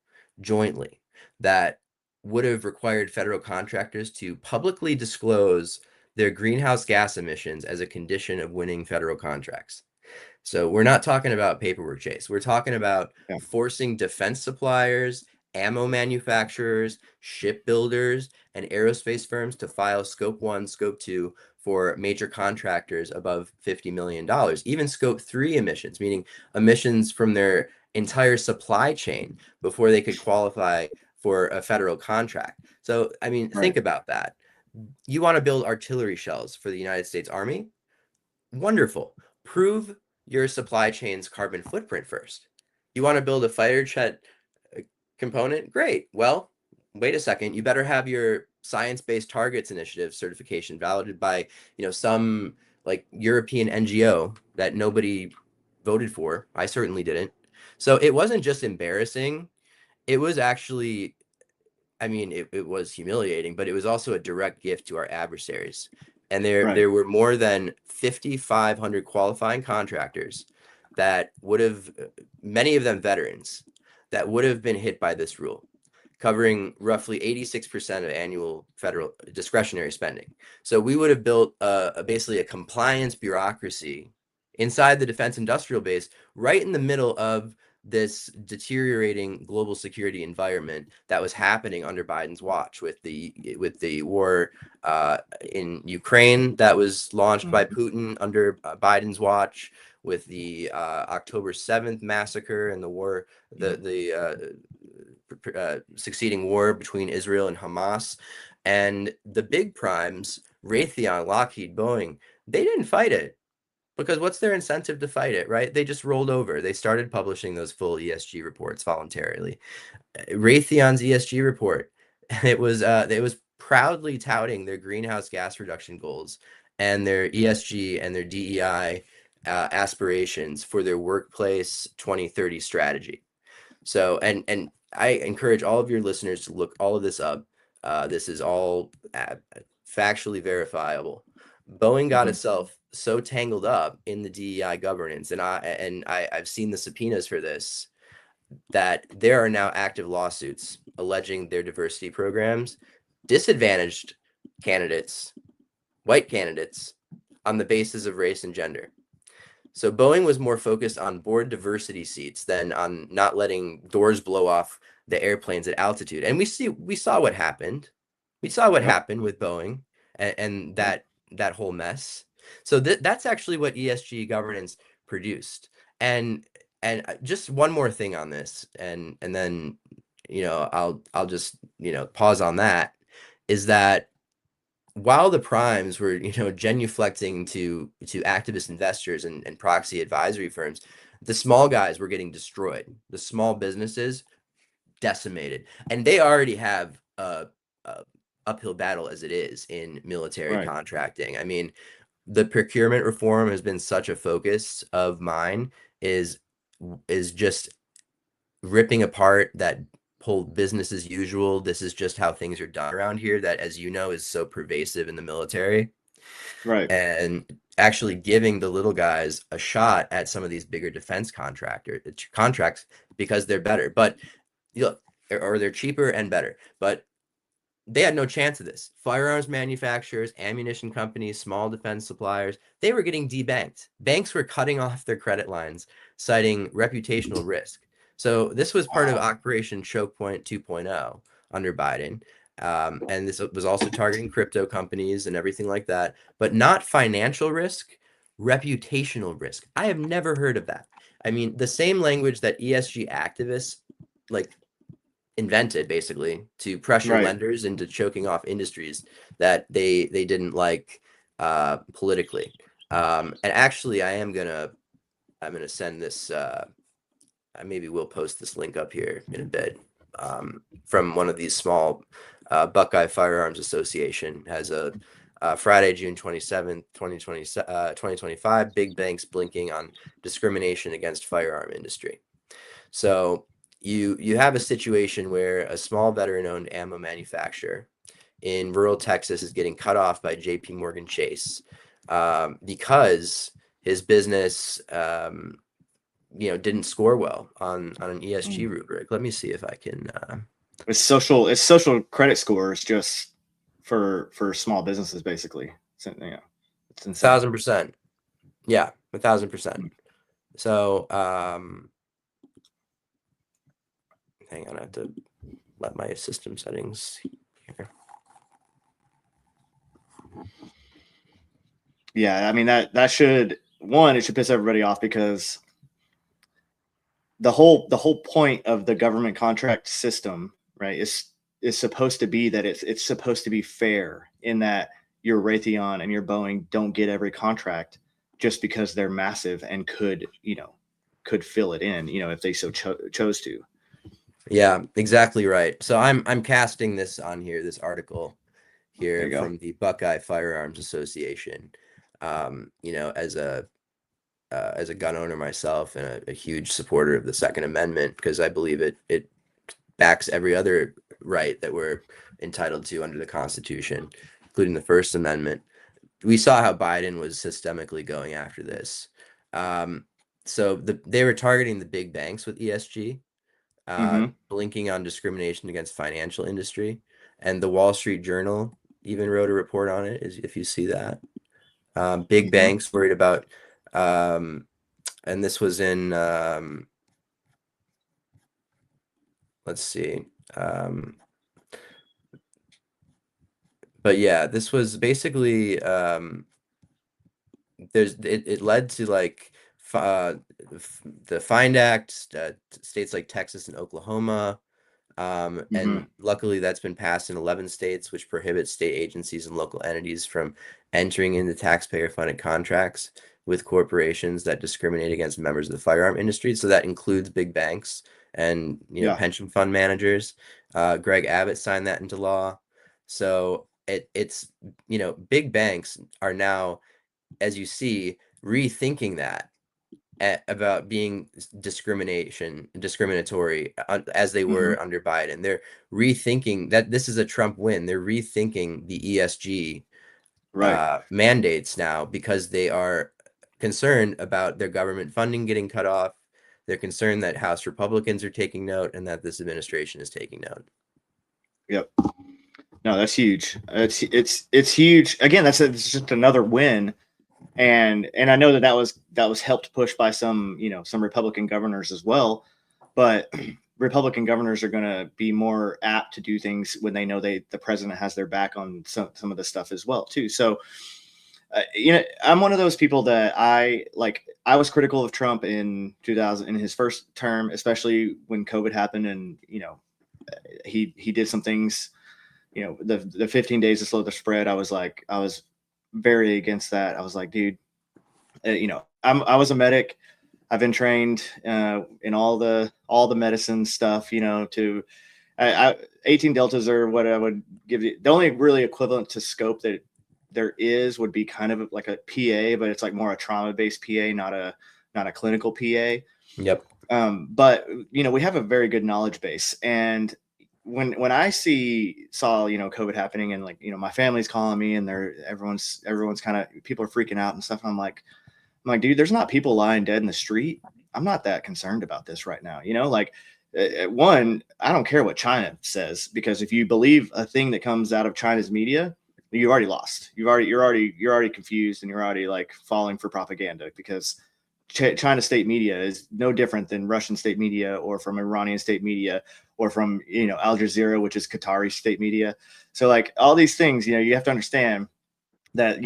jointly that would have required federal contractors to publicly disclose their greenhouse gas emissions as a condition of winning federal contracts. So we're not talking about paperwork chase. We're talking about forcing defense suppliers, ammo manufacturers, shipbuilders, and aerospace firms to file Scope 1, Scope 2 for major contractors above $50 million. Even Scope 3 emissions, meaning emissions from their entire supply chain, before they could qualify for a federal contract. So, I mean, think about that. You want to build artillery shells for the United States Army? Wonderful. Prove your supply chain's carbon footprint first. You want to build a fighter jet component? Great. Well, wait a second. You better have your science-based targets initiative certification validated by, some like European NGO that nobody voted for. I certainly didn't. So it wasn't just embarrassing. It was actually, I mean, it was humiliating, but it was also a direct gift to our adversaries. And Right. there were more than 5,500 qualifying contractors that would have, many of them veterans, that would have been hit by this rule, covering roughly 86% of annual federal discretionary spending. So we would have built basically a compliance bureaucracy inside the defense industrial base, right in the middle of this deteriorating global security environment that was happening under Biden's watch, with the war in Ukraine that was launched by Putin under Biden's watch, with the October 7th massacre and the war, the succeeding war between Israel and Hamas. And the big primes, Raytheon, Lockheed, Boeing, they didn't fight it. Because what's their incentive to fight it, right? They just rolled over. They started publishing those full ESG reports voluntarily. Raytheon's ESG report, it was proudly touting their greenhouse gas reduction goals and their ESG and their DEI aspirations for their workplace 2030 strategy. So, and I encourage all of your listeners to look all of this up. This is all factually verifiable. Boeing got itself so tangled up in the DEI governance, and I've seen the subpoenas for this, that there are now active lawsuits alleging their diversity programs disadvantaged candidates, white candidates, on the basis of race and gender. So Boeing was more focused on board diversity seats than on not letting doors blow off the airplanes at altitude. And we saw what happened. We saw what happened with Boeing and that whole mess. So that's actually what ESG governance produced. And just one more thing on this, and then I'll just pause on that, is that while the primes were genuflecting to activist investors and proxy advisory firms, the small guys were getting destroyed. The small businesses decimated, and they already have a uphill battle as it is in military contracting. I mean, the procurement reform has been such a focus of mine, is just ripping apart that whole business as usual. This is just how things are done around here, that, as you know, is so pervasive in the military. Right. And actually giving the little guys a shot at some of these bigger defense contracts, because they're better, but or they're cheaper and better, but they had no chance of this. Firearms manufacturers, ammunition companies, small defense suppliers, they were getting debanked. Banks were cutting off their credit lines, citing reputational risk. So this was part of Operation Choke Point 2.0 under Biden. And this was also targeting crypto companies and everything like that, but not financial risk, reputational risk. I have never heard of that. I mean, the same language that ESG activists invented, basically, to pressure lenders into choking off industries that they didn't like politically. And actually, I'm gonna send this. Maybe we'll post this link up here in a bit, from one of these small Buckeye Firearms Association, has a Friday, June 27th, 2025, big banks blinking on discrimination against firearm industry. So you have a situation where a small veteran-owned ammo manufacturer in rural Texas is getting cut off by JP Morgan Chase because his business didn't score well on an ESG rubric. Let me see if I can. It's social credit scores just for small businesses, basically. So, it's insane. 1,000%. Yeah, 1,000%. So hang on, I have to let my system settings here. Yeah, I mean that should it should piss everybody off, because the whole point of the government contract system, right, is supposed to be that it's supposed to be fair, in that your Raytheon and your Boeing don't get every contract just because they're massive and could fill it in, if they so chose to. Yeah, exactly right. So I'm casting this on here, this article here from the Buckeye Firearms Association. You know, as a gun owner myself and a huge supporter of the Second Amendment, because I believe it backs every other right that we're entitled to under the Constitution, including the First Amendment. We saw how Biden was systemically going after this. So they were targeting the big banks with ESG, Mm-hmm. blinking on discrimination against financial industry, and the Wall Street Journal even wrote a report on it. If you see that, big Mm-hmm. banks worried about, and this was in, let's see, but yeah, this was basically, it led to like the Find Act, states like Texas and Oklahoma. Mm-hmm. And luckily that's been passed in 11 states, which prohibits state agencies and local entities from entering into taxpayer-funded contracts with corporations that discriminate against members of the firearm industry. So that includes big banks and, you know, Yeah. pension fund managers. Greg Abbott signed that into law. So it's, you know, big banks are now, as you see, rethinking that about being discriminatory as they Mm-hmm. were under Biden. They're rethinking that this is a Trump win. They're rethinking the ESG Right. mandates now because they are concerned about their government funding getting cut off. They're concerned that House Republicans are taking note and that this administration is taking note. Yep. No, that's huge. It's huge. Again, it's just another win, and I know that was helped push by some some Republican governors as well, but Republican governors are going to be more apt to do things when they know the president has their back on some of the stuff as well too. So I'm one of those people that I was critical of Trump in 2000 in his first term, especially when COVID happened, and he did some things. The 15 days to slow the spread. I was very against that. I was like, dude, I was a medic. I've been trained in all the medicine stuff. 18 deltas are what I would give you. The only really equivalent to scope that there would be kind of like a PA, but it's like more a trauma based PA, not a clinical PA. Yep. But we have a very good knowledge base, and when I saw COVID happening, and my family's calling me, and everyone's kind of, people are freaking out and stuff. And I'm like, dude, there's not people lying dead in the street. I'm not that concerned about this right now. One, I don't care what China says, because if you believe a thing that comes out of China's media, you already lost. You're already confused, and you're already like falling for propaganda, because China state media is no different than Russian state media, or from Iranian state media, or from Al Jazeera, which is Qatari state media. So like all these things, you have to understand that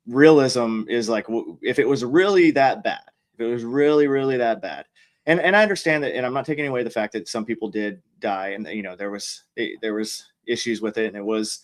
realism is like, if it was really that bad, if it was really really that bad, and I understand that, and I'm not taking away the fact that some people did die, and there was issues with it, and it was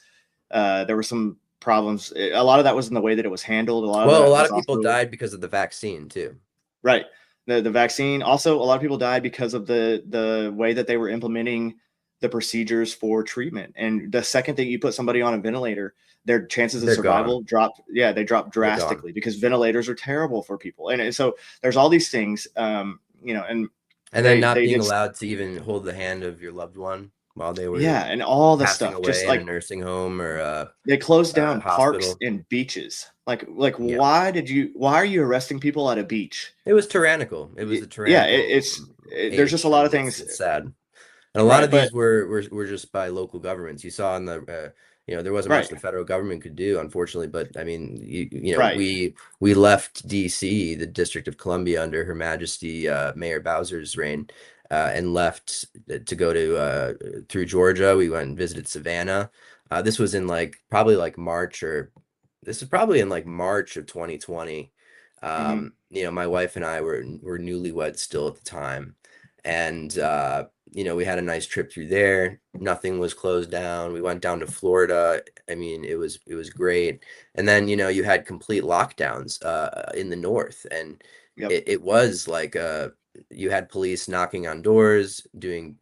there were some problems. A lot of that was in the way that it was handled. A lot of Well, a that lot was of people also died because of the vaccine too. right. The vaccine. Also, a lot of people died because of the way that they were implementing the procedures for treatment. And the second that you put somebody on a ventilator, their chances of survival dropped. Yeah, they dropped drastically, because ventilators are terrible for people. And so there's all these things, and then not being allowed to even hold the hand of your loved one while they were and all the passing stuff, away just in like a nursing home or they closed down parks hospital. and beaches. Like Yeah. why are you arresting people at a beach? It was tyrannical. It was a Yeah, tyrannical there's just a lot of things. It's sad. And a lot of these were just by local governments. You saw in the there wasn't much the federal government could do, unfortunately. But I mean, we left D.C., the District of Columbia, under Her Majesty Mayor Bowser's reign, and left to go to through Georgia. We went and visited Savannah. This was in probably March, or this is probably in March of 2020. My wife and I were newlyweds still at the time, and we had a nice trip through there. Nothing was closed down. We went down to Florida. I mean, it was great. And then you had complete lockdowns in the north, and it was like you had police knocking on doors, doing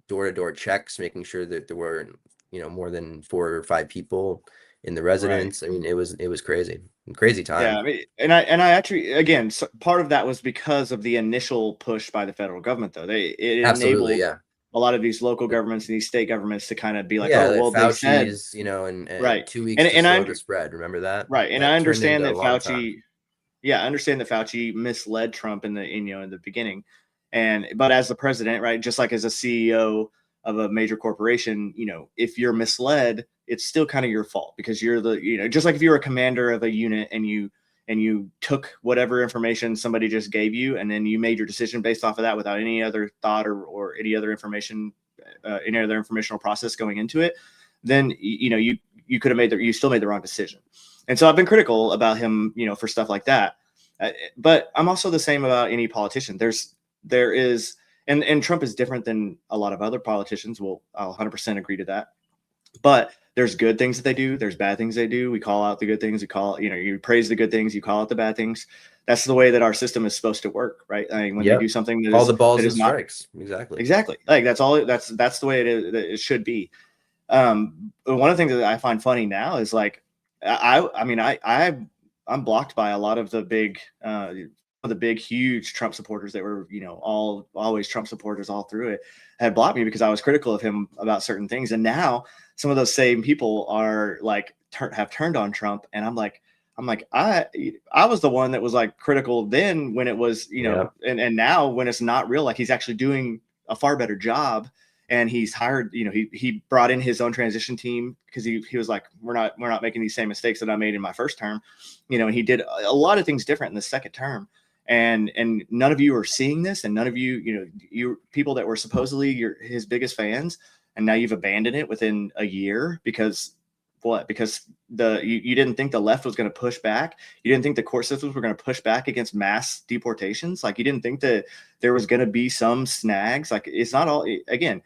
door-to-door checks, making sure that there were more than 4 or 5 people in the Right. residence. I mean, it was crazy Yeah, time. I mean, and I actually, again, so part of that was because of the initial push by the federal government, though. It Absolutely, enabled yeah. a lot of these local governments and these state governments to kind of be like, Yeah, oh, like well, they said Fauci's, you know, and right, 2 weeks and to and I slow under, the spread. Remember that? right, and I That turned understand into a that long time. Fauci, yeah, I understand that Fauci misled Trump in the beginning, but as the president, right, just like as a CEO of a major corporation, if you're misled, it's still kind of your fault because you're just like if you're a commander of a unit and you took whatever information somebody just gave you and then you made your decision based off of that without any other thought or any other information, any other informational process going into it, then you could have you still made the wrong decision. And so I've been critical about him, for stuff like that. But I'm also the same about any politician. There is, and Trump is different than a lot of other politicians. Well, I'll 100% agree to that. But there's good things that they do. There's bad things they do. We call out the good things. You praise the good things. You call out the bad things. That's the way that our system is supposed to work, right? I mean, when we do Yep. something All the balls that and is not strikes. Exactly. exactly like that's all. That's the way it should be. One of the things that I find funny now is like, I mean, I'm blocked by a lot of the big, huge Trump supporters that were, always Trump supporters all through it, had blocked me because I was critical of him about certain things. And now some of those same people are like, have turned on Trump. And I'm like, I was the one that was like critical then when it was, Yeah. and now when it's not real, like he's actually doing a far better job. And he's hired, he brought in his own transition team because he was like, we're not making these same mistakes that I made in my first term, and he did a lot of things different in the second term. And none of you are seeing this, and none of you, you people that were supposedly his biggest fans, and now you've abandoned it within a year because what? Because you didn't think the left was going to push back. You didn't think the court systems were going to push back against mass deportations. Like you didn't think that there was going to be some snags. Like it's not all, again,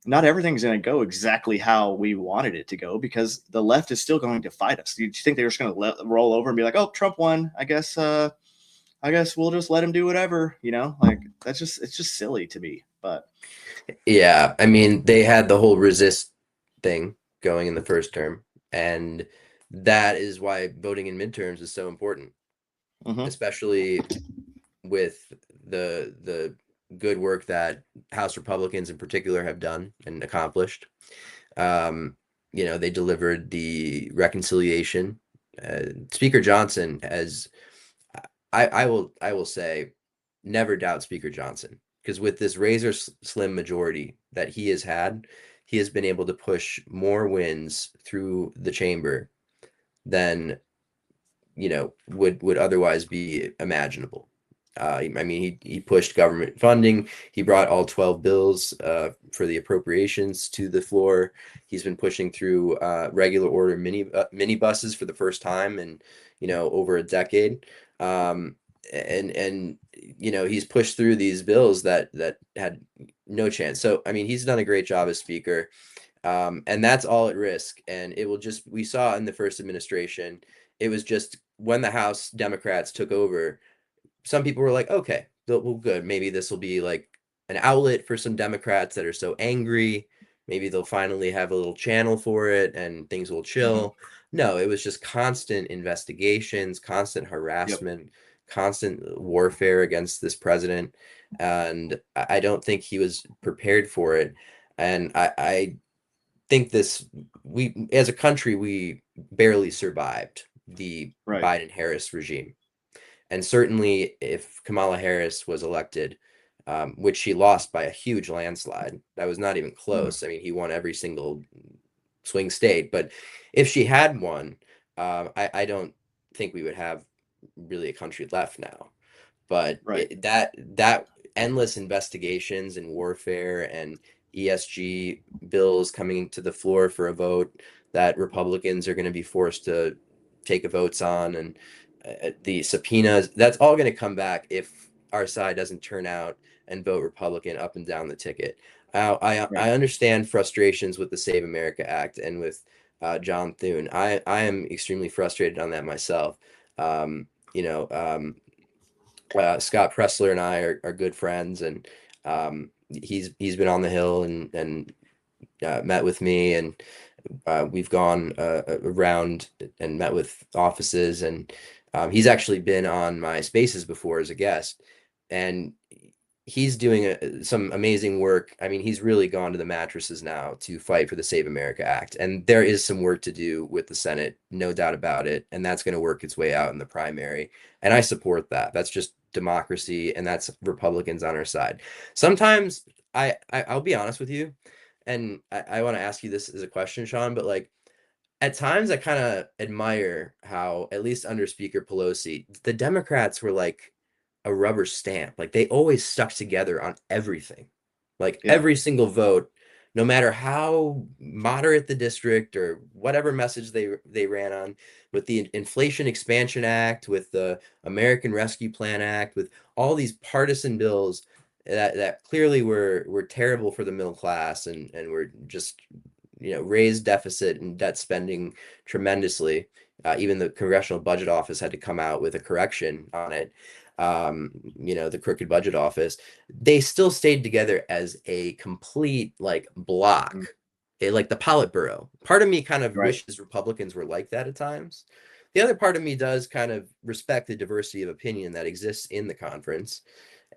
not everything's going to go exactly how we wanted it to go because the left is still going to fight us. You think they're just going to roll over and be like, "Oh, Trump won. I guess we'll just let him do whatever." Like it's just silly to me. But Yeah. I mean, they had the whole resist thing going in the first term, and that is why voting in midterms is so important, mhm. especially with the good work that House Republicans in particular have done and accomplished. Um, they delivered the reconciliation. Speaker Johnson has, I will say, never doubt Speaker Johnson because with this razor slim majority that he has had, he has been able to push more wins through the chamber than would otherwise be imaginable. I mean, he pushed government funding. He brought all 12 bills for the appropriations to the floor. He's been pushing through regular order mini buses for the first time in over a decade. Um, and he's pushed through these bills that had no chance. So I mean, he's done a great job as speaker. And that's all at risk. And it will just, we saw in the first administration, it was just when the House Democrats took over, some people were like, okay, well, good. Maybe this will be like an outlet for some Democrats that are so angry. Maybe they'll finally have a little channel for it and things will Mhm. chill. No, it was just constant investigations, constant Yep. harassment, constant warfare against this president. And I don't think he was prepared for it. And I think we as a country we barely survived the Right. Biden Harris regime. And certainly if Kamala Harris was elected, which she lost by a huge landslide, that was not even Mhm. close. I mean, he won every single swing state, but if she had won, I don't think we would have really a country left now. But Right. that endless investigations and warfare and ESG bills coming to the floor for a vote that Republicans are going to be forced to take a votes on, and the subpoenas, that's all going to come back if our side doesn't turn out and vote Republican up and down the ticket. I Right. understand frustrations with the Save America Act and with John Thune. I am extremely frustrated on that myself. Um, you know, Scott Pressler and I are good friends, and he's been on the Hill and met with me, and we've gone around and met with offices, and he's actually been on my spaces before as a guest, and he's doing some amazing work. I mean, he's really gone to the mattresses now to fight for the Save America Act. And there is some work to do with the Senate, no doubt about it. And that's going to work its way out in the primary. And I support that. That's just democracy, and that's Republicans on our side. Sometimes I'll be honest with you, and I want to ask you this as a question, Sean, but like at times I kind of admire how, at least under Speaker Pelosi, the Democrats were like a rubber stamp. Like they always stuck together on everything. Like Yeah. every single vote, no matter how moderate the district or whatever message they ran on, with the Inflation Expansion Act, with the American Rescue Plan Act, with all these partisan bills that clearly were terrible for the middle class, and were just, raised deficit and debt spending tremendously. Even the Congressional Budget Office had to come out with a correction on it. The Crooked Budget Office, they still stayed together as a complete like block, like the Politburo. Part of me kind of wishes Republicans were like that at times. The other part of me does kind of respect the diversity of opinion that exists in the conference.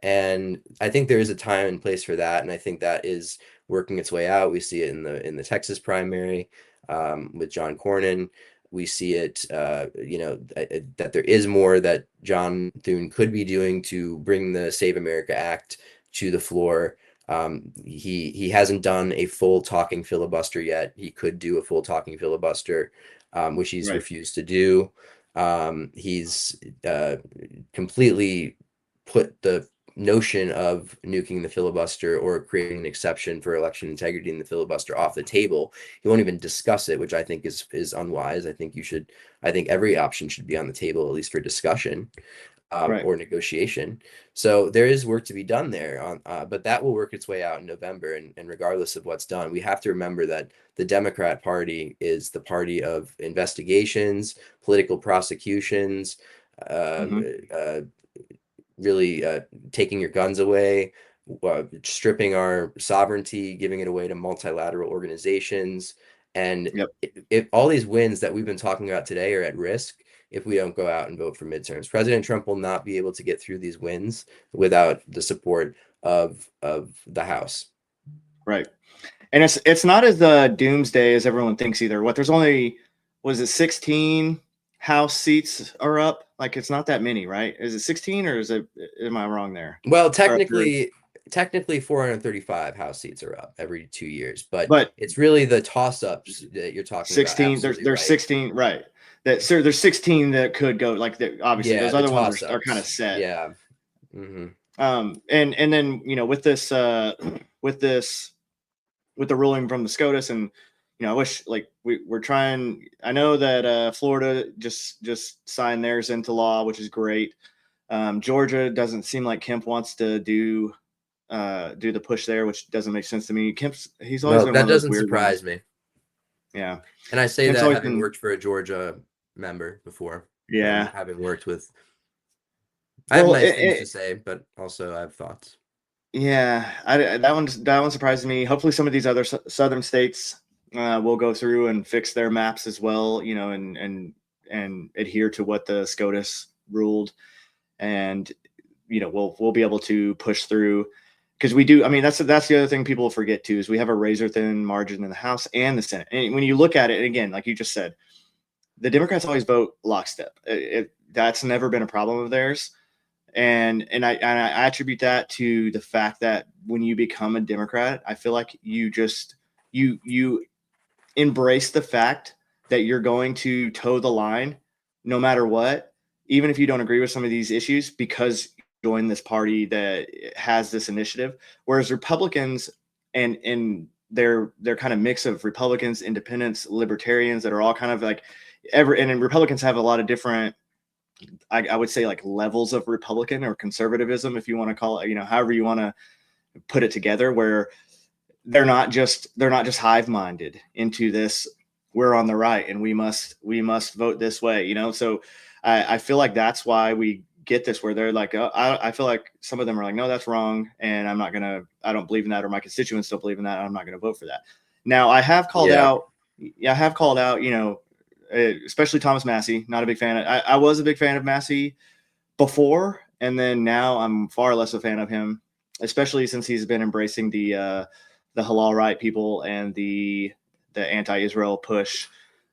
And I think there is a time and place for that, and I think that is working its way out. We see it in the Texas primary with John Cornyn. We see it, that there is more that John Thune could be doing to bring the Save America Act to the floor. He hasn't done a full talking filibuster yet. He could do a full talking filibuster, which he's refused to do. He's completely put the notion of nuking the filibuster or creating an exception for election integrity in the filibuster off the table. He won't even discuss it, which I think is unwise. I think every option should be on the table, at least for discussion or negotiation. So there is work to be done there, but that will work its way out in November. And regardless of what's done, we have to remember that the Democrat Party is the party of investigations, political prosecutions, really taking your guns away, stripping our sovereignty, giving it away to multilateral organizations. And if all these wins that we've been talking about today are at risk if we don't go out and vote for midterms. President Trump will not be able to get through these wins without the support of the House. Right. And it's not as doomsday as everyone thinks either. There's only, 16 House seats are up? Like, it's not that many, right? Is it 16 or am I wrong there? Well, technically 435 House seats are up every 2 years, but it's really the toss-ups that you're talking 16, about. There's 16, right? There's 16 that could go, like, obviously those other ones are kind of set. Yeah. Mm-hmm. And then, with this with the ruling from the SCOTUS, and I wish, like, we're trying. I know that Florida just signed theirs into law, which is great. Georgia doesn't seem like Kemp wants to do the push there, which doesn't make sense to me. He's always been that one of those doesn't weird surprise ones. me. Yeah, and I say that having worked for a Georgia member before. Yeah, having worked with. I have nice things to say, but also I have thoughts. Yeah, that one surprises me. Hopefully, some of these other southern states will go through and fix their maps as well, and adhere to what the SCOTUS ruled, and we'll be able to push through, because we do. I mean, that's the other thing people forget too, is we have a razor thin margin in the House and the Senate. And when you look at it again, like you just said, the Democrats always vote lockstep. That's never been a problem of theirs. And I attribute that to the fact that when you become a Democrat, I feel like you embrace the fact that you're going to toe the line no matter what, even if you don't agree with some of these issues, because you join this party that has this initiative. Whereas Republicans and their kind of mix of Republicans, independents, libertarians that are all kind of like and Republicans have a lot of different, I would say, like, levels of Republican or conservatism, if you want to call it, however you want to put it together, where they're not just hive-minded into this, we're on the right and we must vote this way, So I feel like that's why we get this, where they're like, I feel like some of them are like, no, that's wrong, and I don't believe in that, or my constituents don't believe in that, I'm not going to vote for that. Now, I have called out yeah, I have called out, especially Thomas Massey. Not a big fan. I was a big fan of Massey before, and then now I'm far less a fan of him, especially since he's been embracing the halal right people and the anti-Israel push.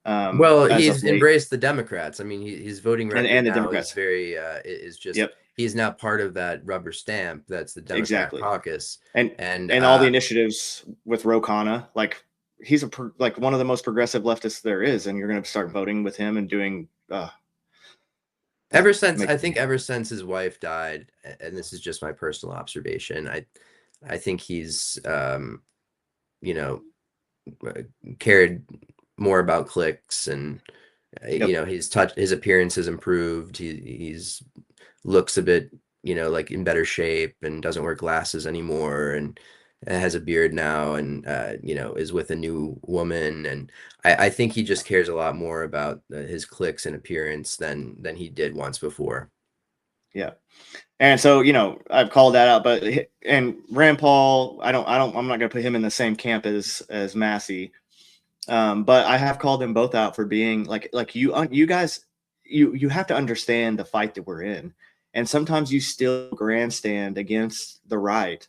Well, As of he's late, embraced the Democrats. I mean, his voting record and the now is Democrats. very is just Yep, he's now part of that rubber stamp that's the Democrat exactly. caucus. And And all the initiatives with Ro Khanna, like he's like one of the most progressive leftists there is, and you're going to start voting with him and doing. ever since Makes I me think ever since his wife died, and this is just my personal observation, I think he's you know cared more about clicks, and Yep. his appearance has improved. He's looks a bit, like in better shape, and doesn't wear glasses anymore, and has a beard now, and is with a new woman. And I think he just cares a lot more about his clicks and appearance than he did once before. Yeah. And so, I've called that out, but and Rand Paul, I'm not going to put him in the same camp as Massey. But I have called them both out for being like you guys, you have to understand the fight that we're in. And sometimes you still grandstand against the right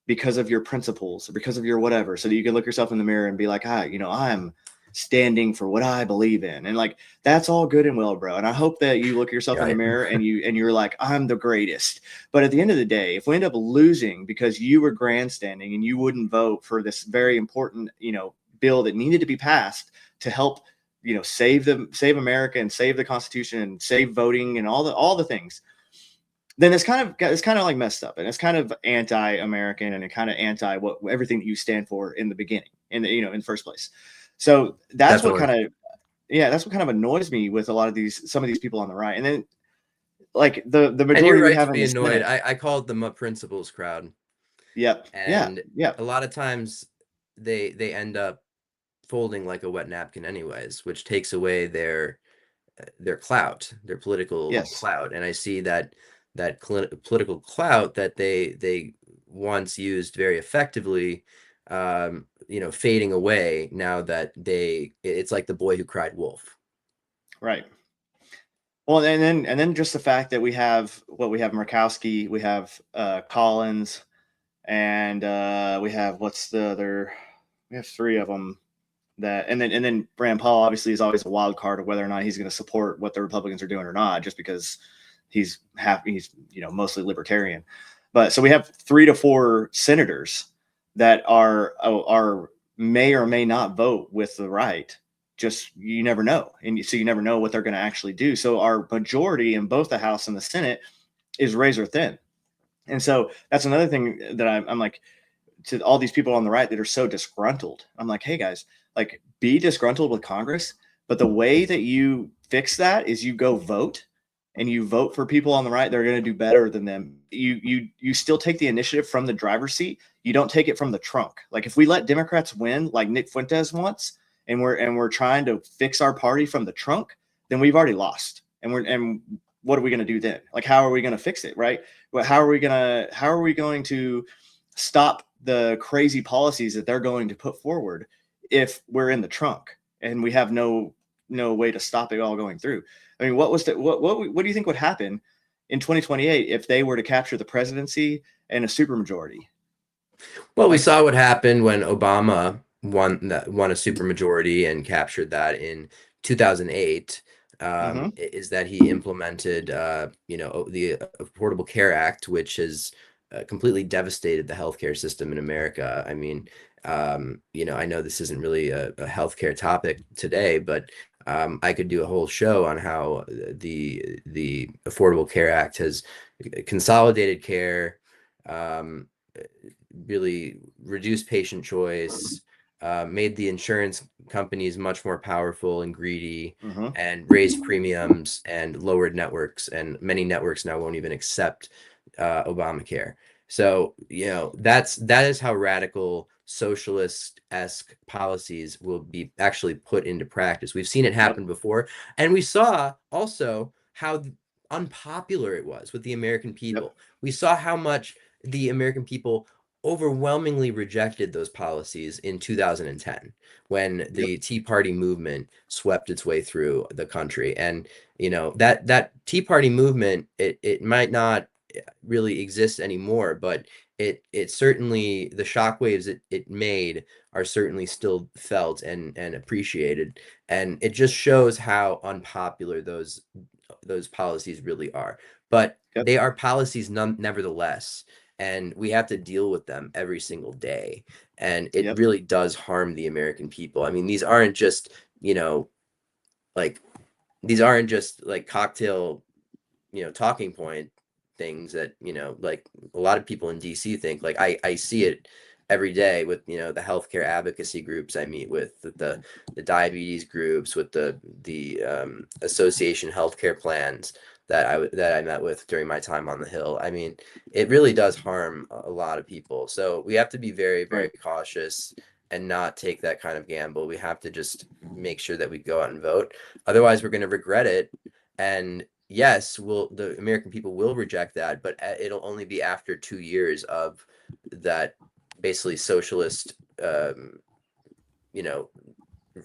because of your principles or because of your whatever, so that you can look yourself in the mirror and be like, I'm standing for what I believe in. And like, that's all good and well, bro. And I hope that you look yourself in the Right. mirror and you're like, I'm the greatest. But at the end of the day, if we end up losing because you were grandstanding and you wouldn't vote for this very important, bill that needed to be passed to help, save America and save the Constitution and save voting and all the things, then it's kind of like messed up, and it's kind of anti-American, and it kind of anti what everything that you stand for in the beginning, in the first place. So that's what Definitely. that's what kind of annoys me with a lot of some of these people on the right. And then like the And you're majority we right to have in be the annoyed. Senate. I called them a principles crowd. Yep. Yeah. And Yeah. a lot of times they end up folding like a wet napkin anyways, which takes away their clout, their political Yes. clout. And I see that political clout that they once used very effectively, fading away now that it's like the boy who cried wolf. Right. Well, and then just the fact that we have Murkowski, we have Collins, and we have what's the other? We have three of them. And then Rand Paul obviously is always a wild card of whether or not he's going to support what the Republicans are doing or not, just because he's mostly libertarian. But so we have 3 to 4 senators that are may or may not vote with the right. Just you never know, and so you never know what they're going to actually do. So our majority in both the House and the Senate is razor thin, and so that's another thing that I'm like, to all these people on the right that are so disgruntled. I'm like, hey guys, like, be disgruntled with Congress, but the way that you fix that is you go vote, and you vote for people on the right that are going to do better than them. You still take the initiative from the driver's seat. You don't take it from the trunk. Like, if we let Democrats win, like Nick Fuentes wants, and we're trying to fix our party from the trunk, then we've already lost. And what are we going to do then? Like, how are we going to fix it, right? How are we going to stop the crazy policies that they're going to put forward if we're in the trunk and we have no way to stop it all going through? I mean, what do you think would happen in 2028 if they were to capture the presidency and a supermajority? Well, we saw what happened when Obama won a supermajority and captured that in 2008. Is that he implemented, the Affordable Care Act, which has completely devastated the healthcare system in America. I mean, I know this isn't really a healthcare topic today, but I could do a whole show on how the Affordable Care Act has consolidated care, really reduced patient choice, made the insurance companies much more powerful and greedy, and raised premiums and lowered networks. And many networks now won't even accept Obamacare. So, that is how radical socialist-esque policies will be actually put into practice. We've seen it happen before. And we saw also how unpopular it was with the American people. We saw how much the American people overwhelmingly rejected those policies in 2010 when Yep. the Tea Party movement swept its way through the country. And that Tea Party movement, it might not really exist anymore, but it certainly, the shockwaves it made are certainly still felt and appreciated. And it just shows how unpopular those policies really are. But Yep. they are policies nevertheless, and we have to deal with them every single day. And it Yep. really does harm the American people. I mean, these aren't just, like cocktail, talking point things that, like a lot of people in DC think. Like I see it every day with, the healthcare advocacy groups I meet with, the diabetes groups, with the association healthcare plans that I met with during my time on the Hill. I mean, it really does harm a lot of people. So we have to be very, very Right. cautious and not take that kind of gamble. We have to just make sure that we go out and vote. Otherwise, we're going to regret it. And yes, the American people will reject that, but it'll only be after 2 years of that basically socialist, you know,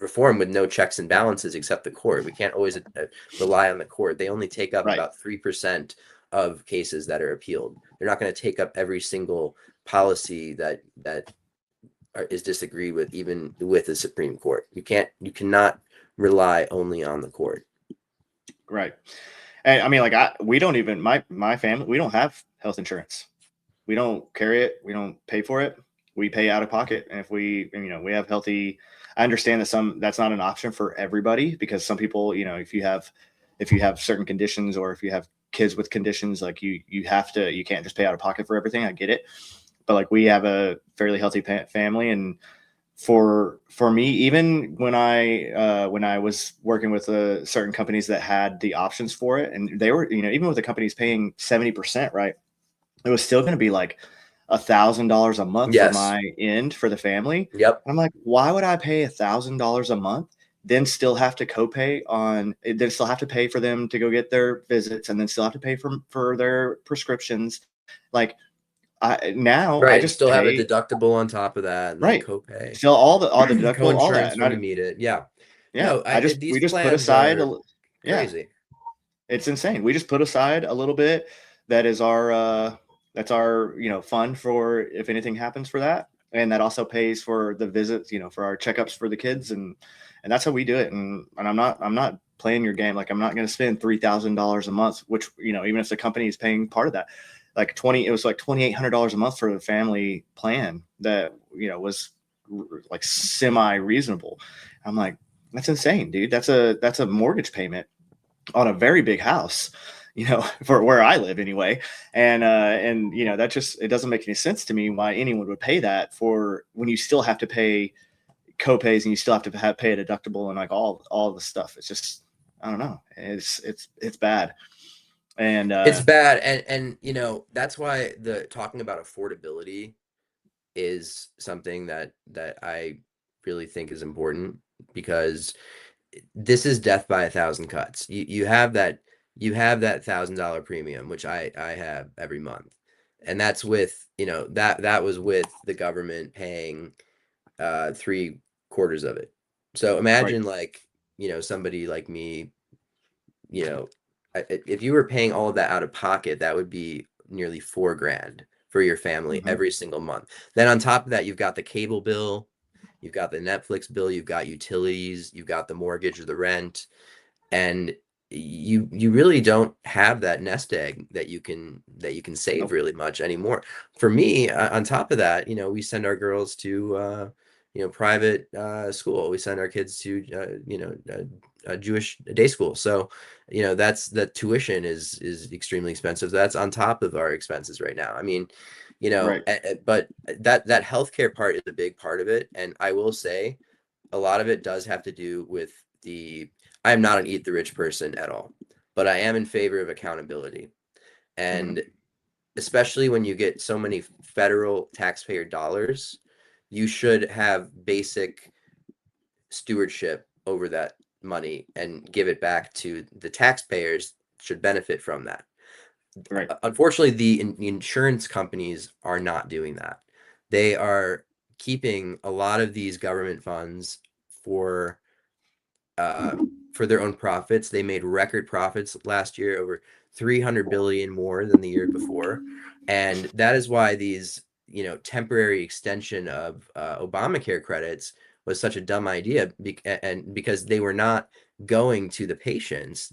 reform with no checks and balances except the court. We can't always rely on the court. They only take up Right. about 3% of cases that are appealed. They're not going to take up every single policy that is disagreed with, even with the Supreme Court. You cannot rely only on the court. Right. And I mean, like we don't even, my family, we don't have health insurance. We don't carry it. We don't pay for it. We pay out of pocket. And if we have healthy, I understand that that's not an option for everybody, because some people, if you have certain conditions, or if you have kids with conditions, like you can't just pay out of pocket for everything. I get it. But like, we have a fairly healthy family. And for me, even when I was working with certain companies that had the options for it, and they were, even with the companies paying 70%, right, it was still going to be like $1,000 a month for Yes. my end for the family. Yep. And I'm like, why would I pay $1,000 a month, then still have to then still have to pay for them to go get their visits, and then still have to pay for their prescriptions? Like, I Right, and just still have a pay. deductible on top of that, and then Right. copay, Still all the deductible, all that. co-insurance And when you need it. Yeah. yeah, No, we these just put plans aside are yeah, crazy. it's insane. We just put aside a little bit that is that's our, fund for if anything happens for that. And that also pays for the visits, for our checkups for the kids, and that's how we do it. And I'm not playing your game. Like, I'm not going to spend $3,000 a month, which, even if the company is paying part of that, it was like $2,800 a month for the family plan that, was like semi reasonable. I'm like, that's insane, dude. That's a mortgage payment on a very big house, for where I live anyway. And that just, it doesn't make any sense to me why anyone would pay that for, when you still have to pay copays, and you still have to pay a deductible, and like all the stuff. It's just, I don't know. It's bad. And It's bad, and that's why the talking about affordability is something that I really think is important, because this is death by a thousand cuts. You have that $1,000 premium, which I have every month, and that's with, that was with the government paying 3/4 of it. So right. imagine, like, somebody like me, if you were paying all of that out of pocket, that would be nearly $4,000 for your family Mm-hmm. every single month. Then on top of that, you've got the cable bill, you've got the Netflix bill, you've got utilities, you've got the mortgage or the rent, and you really don't have that nest egg that you can save Nope. really much anymore. For me, on top of that, we send our girls to private school. We send our kids to a Jewish day school. So that tuition is extremely expensive. That's on top of our expenses right now. I mean, Right. but that healthcare part is a big part of it. And I will say, a lot of it does have to do with I am not an eat the rich person at all, but I am in favor of accountability. And especially when you get so many federal taxpayer dollars, you should have basic stewardship over that money and give it back to the taxpayers, should benefit from that. Right. Unfortunately, the insurance companies are not doing that. they are keeping a lot of these government funds for their own profits. They made record profits last year, over 300 billion more than the year before. And that is why these, temporary extension of Obamacare credits was such a dumb idea, and because they were not going to the patients,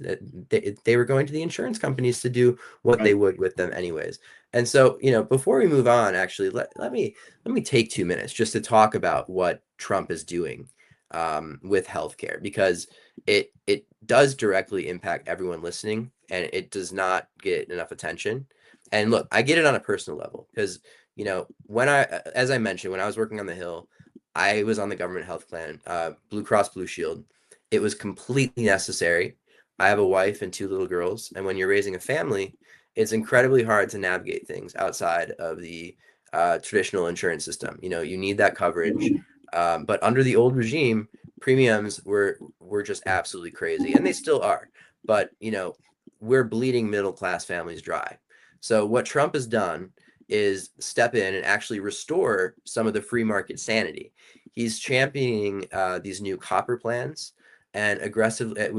they were going to the insurance companies to do what they would with them anyways. And so, before we move on, actually, let me take 2 minutes just to talk about what Trump is doing with healthcare, because it does directly impact everyone listening, and it does not get enough attention. And look, I get it on a personal level because, as I mentioned, when I was working on the Hill, I was on the government health plan, Blue Cross Blue Shield. It was completely necessary. I have a wife and 2 little girls, and when you're raising a family, it's incredibly hard to navigate things outside of the traditional insurance system. You need that coverage. But under the old regime, premiums were just absolutely crazy, and they still are. But we're bleeding middle class families dry. So what Trump has done is step in and actually restore some of the free market sanity. He's championing these new copper plans and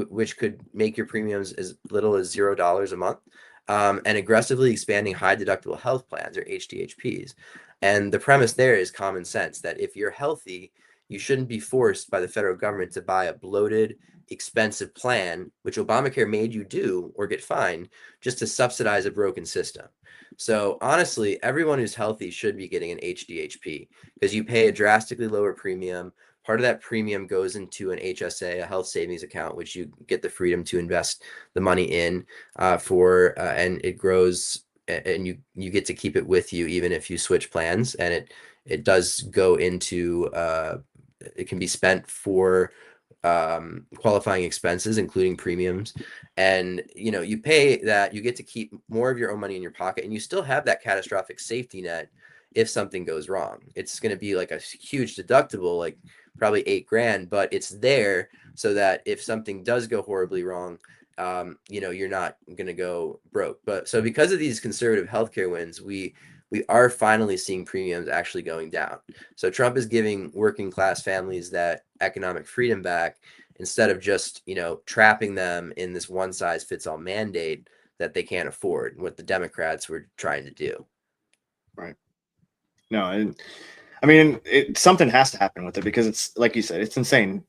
which could make your premiums as little as $0 a month, and aggressively expanding high deductible health plans, or HDHPs. And the premise there is common sense, that if you're healthy, you shouldn't be forced by the federal government to buy a bloated, expensive plan, which Obamacare made you do or get fined, just to subsidize a broken system. So honestly, everyone who's healthy should be getting an HDHP, because you pay a drastically lower premium. Part of that premium goes into an HSA, a health savings account, which you get the freedom to invest the money in and it grows, and you get to keep it with you even if you switch plans. And it does go into it can be spent for qualifying expenses, including premiums. And you pay that, you get to keep more of your own money in your pocket, and you still have that catastrophic safety net if something goes wrong. It's going to be like a huge deductible, like probably $8,000, but it's there so that if something does go horribly wrong, you're not going to go broke. But so because of these conservative healthcare wins, we are finally seeing premiums actually going down. So Trump is giving working class families that economic freedom back, instead of just, trapping them in this one size fits all mandate that they can't afford, what the Democrats were trying to do. Right. No, I mean, something has to happen with it, because it's, like you said, it's insane.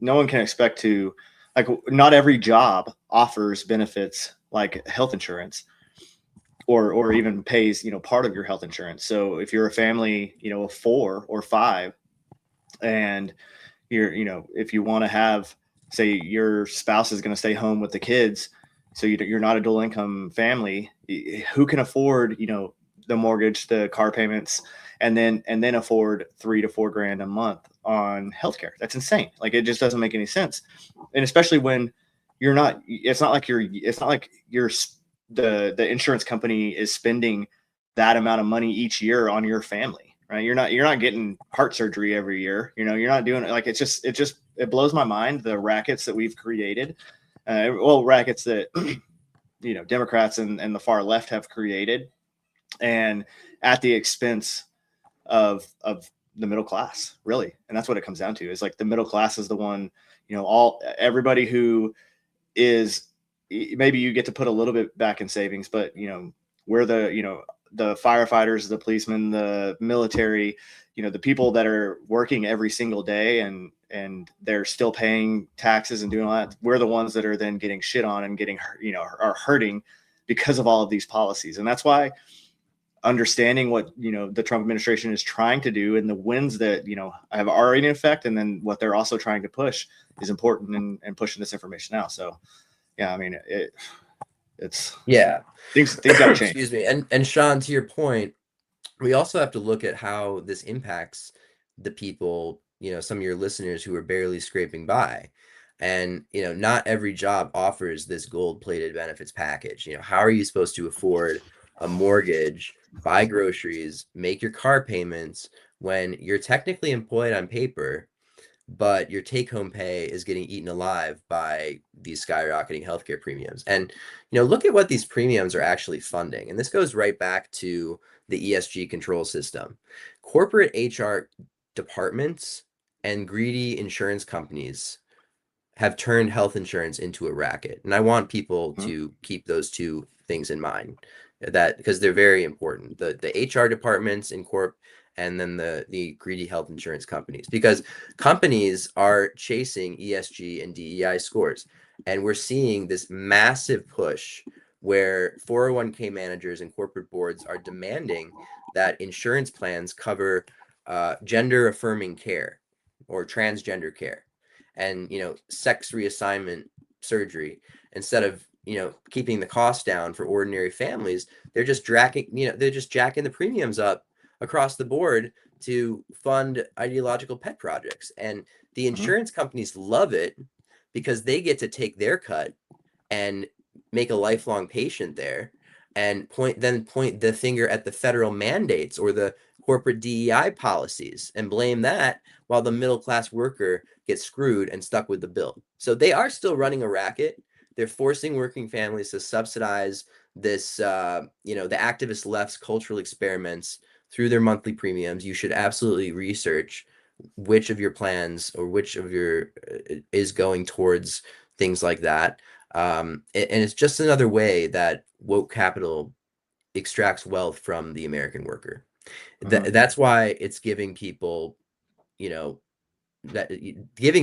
No one can expect to, like, not every job offers benefits like health insurance, or even pays, part of your health insurance. So if you're a family, of 4 or 5, and you're, if you want to have, say, your spouse is going to stay home with the kids, so you're not a dual income family, who can afford, the mortgage, the car payments, and then afford $3,000 to $4,000 a month on healthcare? That's insane. Like, it just doesn't make any sense. And especially when it's not like the insurance company is spending that amount of money each year on your family, right? You're not getting heart surgery every year. You're not doing it. Like, it blows my mind, the rackets that we've created. Rackets that, Democrats and the far left have created, and at the expense of the middle class, really. And that's what it comes down to, is like the middle class is the one, everybody who is, maybe you get to put a little bit back in savings, but we're the firefighters, the policemen, the military, the people that are working every single day, and they're still paying taxes and doing all that. We're the ones that are then getting shit on and are hurting because of all of these policies. And that's why understanding what, the Trump administration is trying to do, and the wins that, have already in effect, and then what they're also trying to push, is important in pushing this information out. So, yeah, I mean, it's things got to change. Excuse me. And Sean, to your point, we also have to look at how this impacts the people, some of your listeners who are barely scraping by. And, not every job offers this gold-plated benefits package. How are you supposed to afford a mortgage, buy groceries, make your car payments when you're technically employed on paper, but your take-home pay is getting eaten alive by these skyrocketing healthcare premiums. And look at what these premiums are actually funding. And this goes right back to the ESG control system. Corporate HR departments and greedy insurance companies have turned health insurance into a racket. And I want people to keep those two things in mind, that because they're very important. The HR departments in corp, and then the greedy health insurance companies, because companies are chasing ESG and DEI scores. And we're seeing this massive push where 401k managers and corporate boards are demanding that insurance plans cover gender affirming care or transgender care and sex reassignment surgery, instead of keeping the cost down for ordinary families. They're just jacking the premiums up across the board to fund ideological pet projects. And the insurance companies love it because they get to take their cut and make a lifelong patient there, and point the finger at the federal mandates or the corporate DEI policies and blame that, while the middle class worker gets screwed and stuck with the bill. So they are still running a racket. They're forcing working families to subsidize this, the activist left's cultural experiments through their monthly premiums. You should absolutely research which of your plans or which of your is going towards things like that. And it's just another way that woke capital extracts wealth from the American worker. That's why it's giving people, giving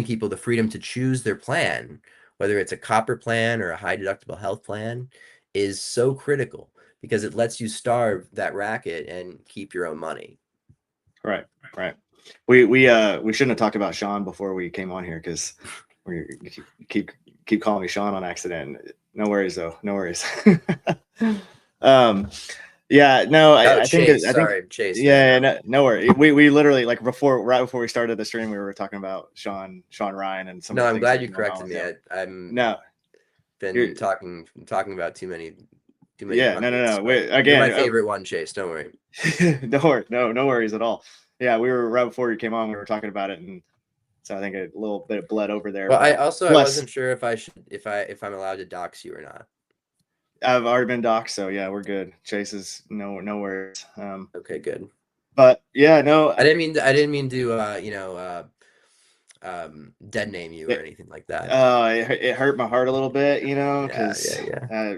people the freedom to choose their plan, whether it's a copper plan or a high deductible health plan, is so critical, because it lets you starve that racket and keep your own money. Right. We shouldn't have talked about Sean before we came on here, because we keep calling me Sean on accident. No worries though. No worries. Yeah, no, I think Chase. Yeah, no worries. We literally, like, right before we started the stream, we were talking about Sean Ryan and some. No, I'm glad you corrected me. I'm been talking about too many. Yeah, no. Again, you're my favorite one, Chase. Don't worry. No worries at all. Yeah, we were right before you came on. We were talking about it, and so I think a little bit of blood over there. Well, I wasn't sure if I'm allowed to dox you or not. I've already been doxed, so yeah, we're good. Chase is no worries. Okay, good. But yeah, no, I didn't mean to dead name you or anything like that. It hurt my heart a little bit, because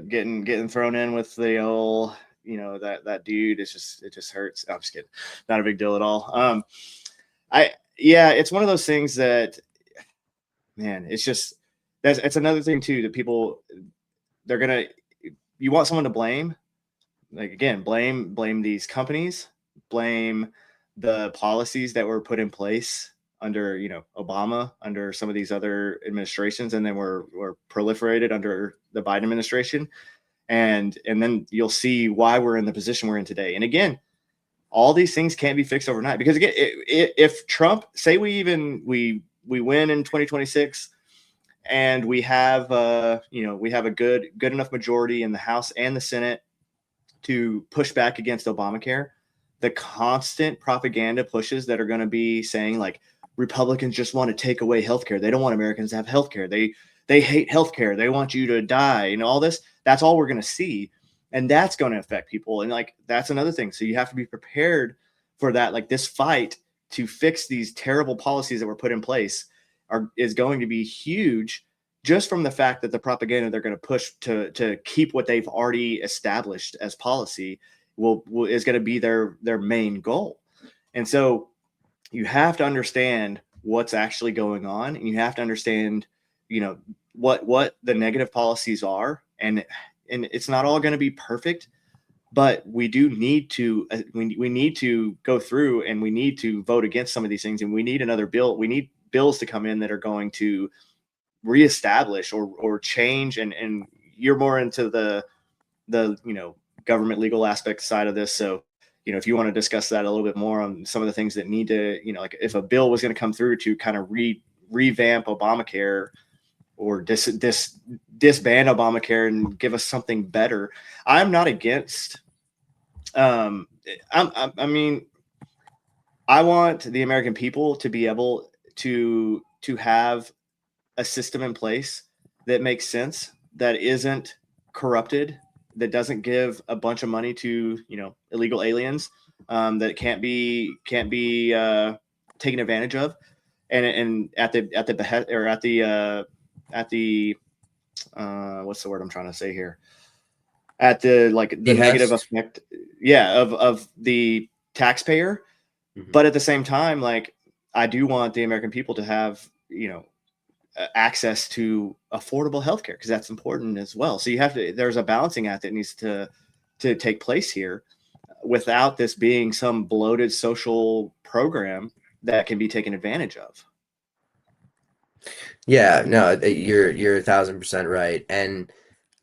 getting thrown in with the old, that dude, it just hurts. I'm just kidding, not a big deal at all. It's one of those things that, man, it's another thing too, that people, you want someone to blame, like, again, blame these companies, blame the policies that were put in place under, Obama, under some of these other administrations, and then were proliferated under the Biden administration. And then you'll see why we're in the position we're in today. And again, all these things can't be fixed overnight, because again, if Trump, say we win in 2026, and we have a good enough majority in the House and the Senate to push back against Obamacare, the constant propaganda pushes that are going to be saying, like, Republicans just want to take away healthcare. They don't want Americans to have healthcare. They hate healthcare. They want you to die, and all this. That's all we're going to see, and that's going to affect people. And, like, that's another thing. So you have to be prepared for that. Like, this fight to fix these terrible policies that were put in place is going to be huge, just from the fact that the propaganda they're going to push to keep what they've already established as policy is going to be their main goal. And so you have to understand what's actually going on, and you have to understand, what the negative policies are, and it's not all going to be perfect, but we do need to we need to go through, and we need to vote against some of these things, and we need another bill. We need bills to come in that are going to reestablish or change, and you're more into the government legal aspect side of this, so if you want to discuss that a little bit more on some of the things that need to, like, if a bill was going to come through to kind of revamp Obamacare, or disband Obamacare and give us something better, I'm not against. I mean, I want the American people to be able to have a system in place that makes sense, that isn't corrupted, that doesn't give a bunch of money to, you know, illegal aliens, that can't be taken advantage of, and at the behest, or at the what's the word I'm trying to say here? At the, like, the negative effect, of the taxpayer. Mm-hmm. But at the same time, like, I do want the American people to have, you know, access to affordable healthcare, because that's important as well. So there's a balancing act that needs to take place here, without this being some bloated social program that can be taken advantage of. Yeah, no, you're 1,000% right. And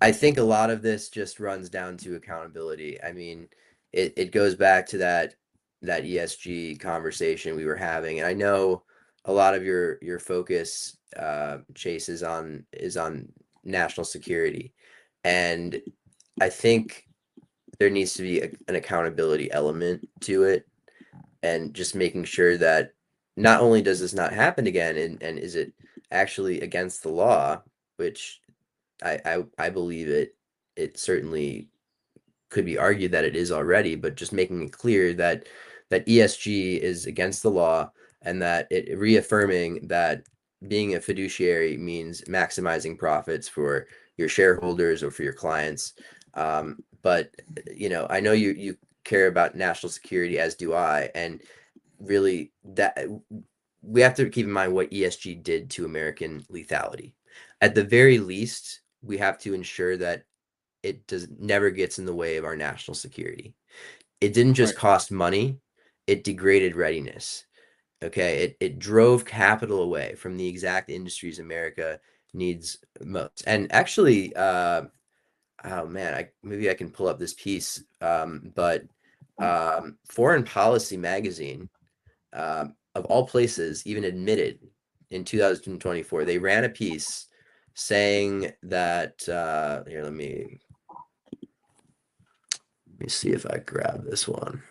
I think a lot of this just runs down to accountability. I mean, it goes back to that ESG conversation we were having. And I know a lot of your focus, Chase, is on national security. And I think there needs to be an accountability element to it, and just making sure that not only does this not happen again, and is it actually against the law, which I believe it certainly could be argued that it is already, but just making it clear that ESG is against the law, and that it reaffirming that being a fiduciary means maximizing profits for your shareholders or for your clients. But you know, I know you care about national security, as do I, and really that we have to keep in mind what ESG did to American lethality. At the very least, we have to ensure that it never gets in the way of our national security. It didn't just cost money, it degraded readiness. Okay, it drove capital away from the exact industries America needs most. And actually, oh man, maybe I can pull up this piece, but Foreign Policy magazine, of all places, even admitted in 2024, they ran a piece saying that here, let me see if I grab this one.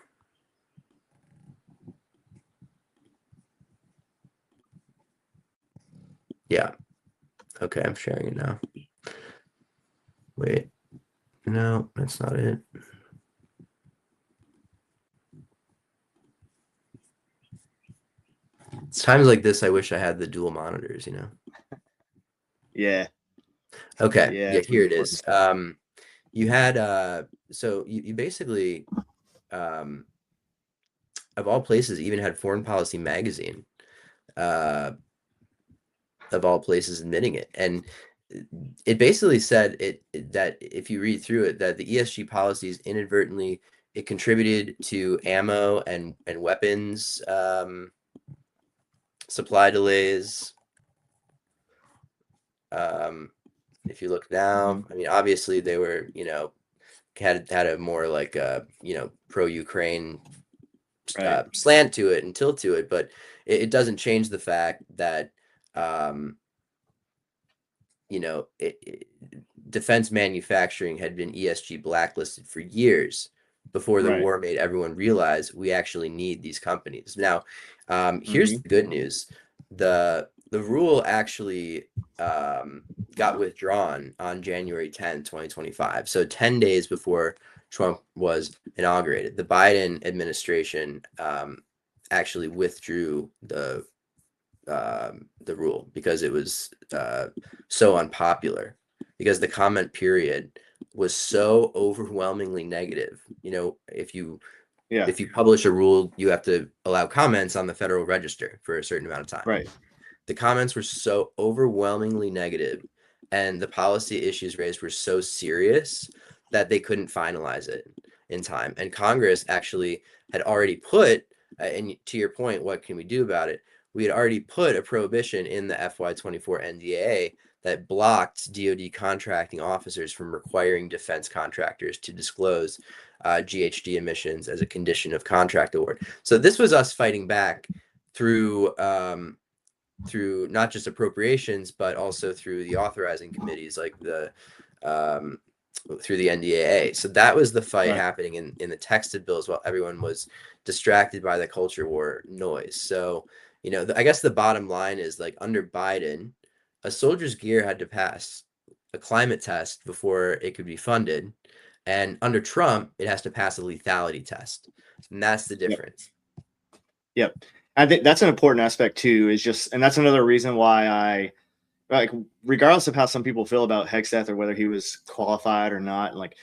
Yeah. Okay, I'm sharing it now. Wait. No, that's not it. It's times like this I wish I had the dual monitors, you know? Yeah. Okay. Yeah, Yeah, here it is. You had so you basically of all places even had Foreign Policy magazine of all places admitting it. And it basically said that if you read through it, that the ESG policies inadvertently it contributed to ammo and weapons supply delays. If you look now, I mean, obviously they were, you know, had a more like you know, pro-Ukraine slant to it and tilt to it, but it doesn't change the fact that you know, defense manufacturing had been ESG blacklisted for years before the war made everyone realize we actually need these companies. Now, here's the good news. The rule actually got withdrawn on January 10th, 2025. So 10 days before Trump was inaugurated, the Biden administration actually withdrew the rule because it was so unpopular, because the comment period was so overwhelmingly negative. You know, if you publish a rule, you have to allow comments on the Federal Register for a certain amount of time. Right. The comments were so overwhelmingly negative, and the policy issues raised were so serious that they couldn't finalize it in time. And Congress actually had already put, and to your point, what can we do about it? We had already put a prohibition in the FY24 NDAA that blocked DoD contracting officers from requiring defense contractors to disclose GHG emissions as a condition of contract award. So this was us fighting back through not just appropriations, but also through the authorizing committees, like through the NDAA. So that was the fight happening in the texted bills while everyone was distracted by the culture war noise. So I guess the bottom line is like under Biden, a soldier's gear had to pass a climate test before it could be funded. And under Trump, it has to pass a lethality test. And that's the Yep. difference. Yep. I think that's an important aspect too, and that's another reason why like, regardless of how some people feel about Hegseth or whether he was qualified or not, like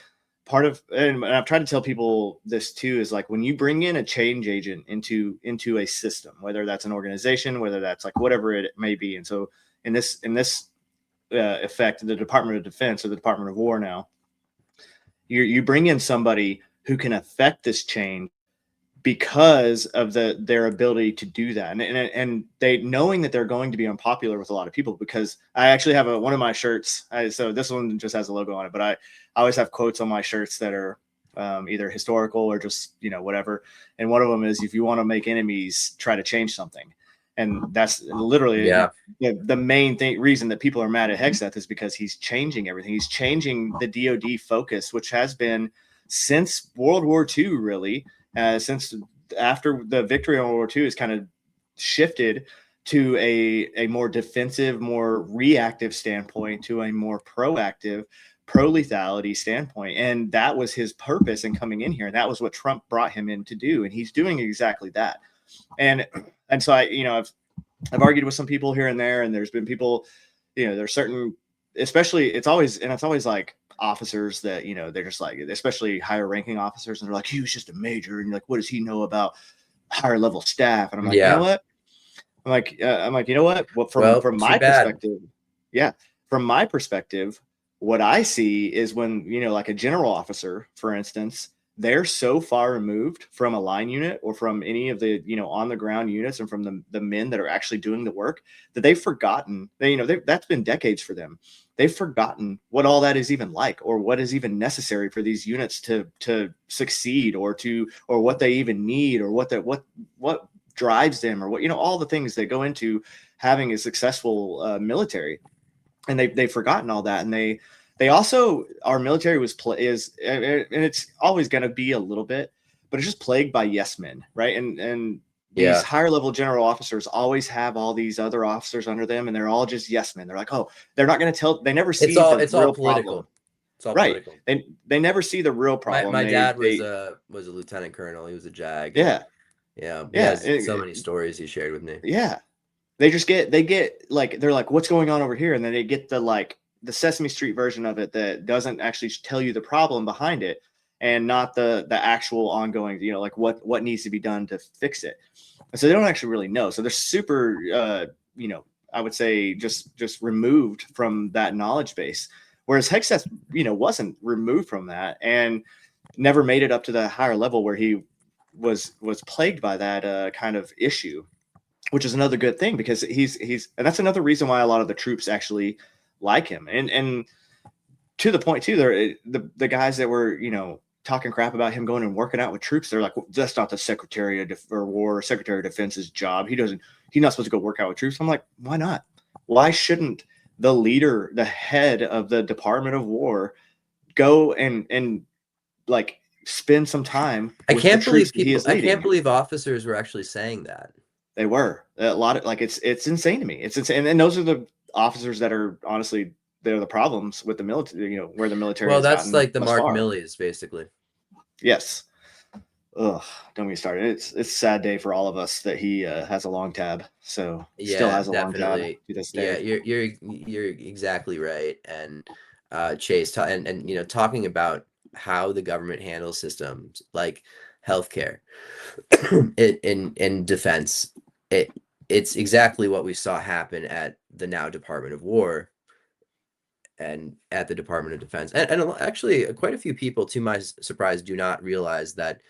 and I've tried to tell people this too, is like when you bring in a change agent into a system, whether that's an organization, whether that's like whatever it may be. And so in this effect, the Department of Defense or the Department of War now, you bring in somebody who can affect this change because of their ability to do that, and they knowing that they're going to be unpopular with a lot of people. Because I actually have one of my shirts, so this one just has a logo on it, but I always have quotes on my shirts that are either historical or just whatever. And one of them is, if you want to make enemies, try to change something. And that's literally the main reason that people are mad at Hegseth is because he's changing everything. He's changing the DoD focus, which has been since World War II, really. Since after the victory on World War II, has kind of shifted to a more defensive, more reactive standpoint, to a more proactive, pro-lethality standpoint. And that was his purpose in coming in here. And that was what Trump brought him in to do. And he's doing exactly that. And so I've argued with some people here and there, and there's been people, there's certain, especially it's always like officers that they're just like, especially higher ranking officers, and they're like, he was just a major, and you're like, what does he know about higher level staff? And I'm like, you know what? I'm like, you know what? Well, from my perspective, from my perspective, what I see is when like a general officer, for instance, they're so far removed from a line unit or from any of the on the ground units and from the men that are actually doing the work, that they've forgotten. That's been decades for them. They've forgotten what all that is even like, or what is even necessary for these units to succeed, or what they even need, or what drives them, or what all the things that go into having a successful military. And they've forgotten all that. And they also, our military is, and it's always going to be a little bit, but it's just plagued by yes men, right? And these higher level general officers always have all these other officers under them, and they're all just yes men. They're like, oh, they're not going to tell. They never see it's all political. Problem. It's all right. political. They never see the real problem. My dad was a lieutenant colonel. He was a JAG. Yeah. He has so many stories he shared with me. Yeah. They get like, they're like, what's going on over here? And then they get the Sesame Street version of it that doesn't actually tell you the problem behind it, and not the actual ongoing, like what needs to be done to fix it. And so they don't actually really know. So they're super, I would say just removed from that knowledge base. Whereas Hegseth, wasn't removed from that, and never made it up to the higher level where he was plagued by that kind of issue, which is another good thing, because he's and that's another reason why a lot of the troops actually like him. And to the point too, the guys that were talking crap about him going and working out with troops, they're like, well, that's not the Secretary of War or Secretary of Defense's job. He's not supposed to go work out with troops. I'm like, why not? Why shouldn't the leader, the head of the Department of War, go and like spend some time? I can't believe officers were actually saying that. They were a lot of, like, it's insane to me. It's insane. And those are the officers that are honestly, they're the problems with the military, where the military. Well, that's like the Mark Millies, basically. Yes. Ugh, don't get me started. It's a sad day for all of us that he has a long tab. So still has a long tab to this day. Yeah, you're exactly right. And Chase, and talking about how the government handles systems like healthcare, in defense, it's exactly what we saw happen at the now Department of War and at the Department of Defense. And actually, quite a few people, to my surprise, do not realize that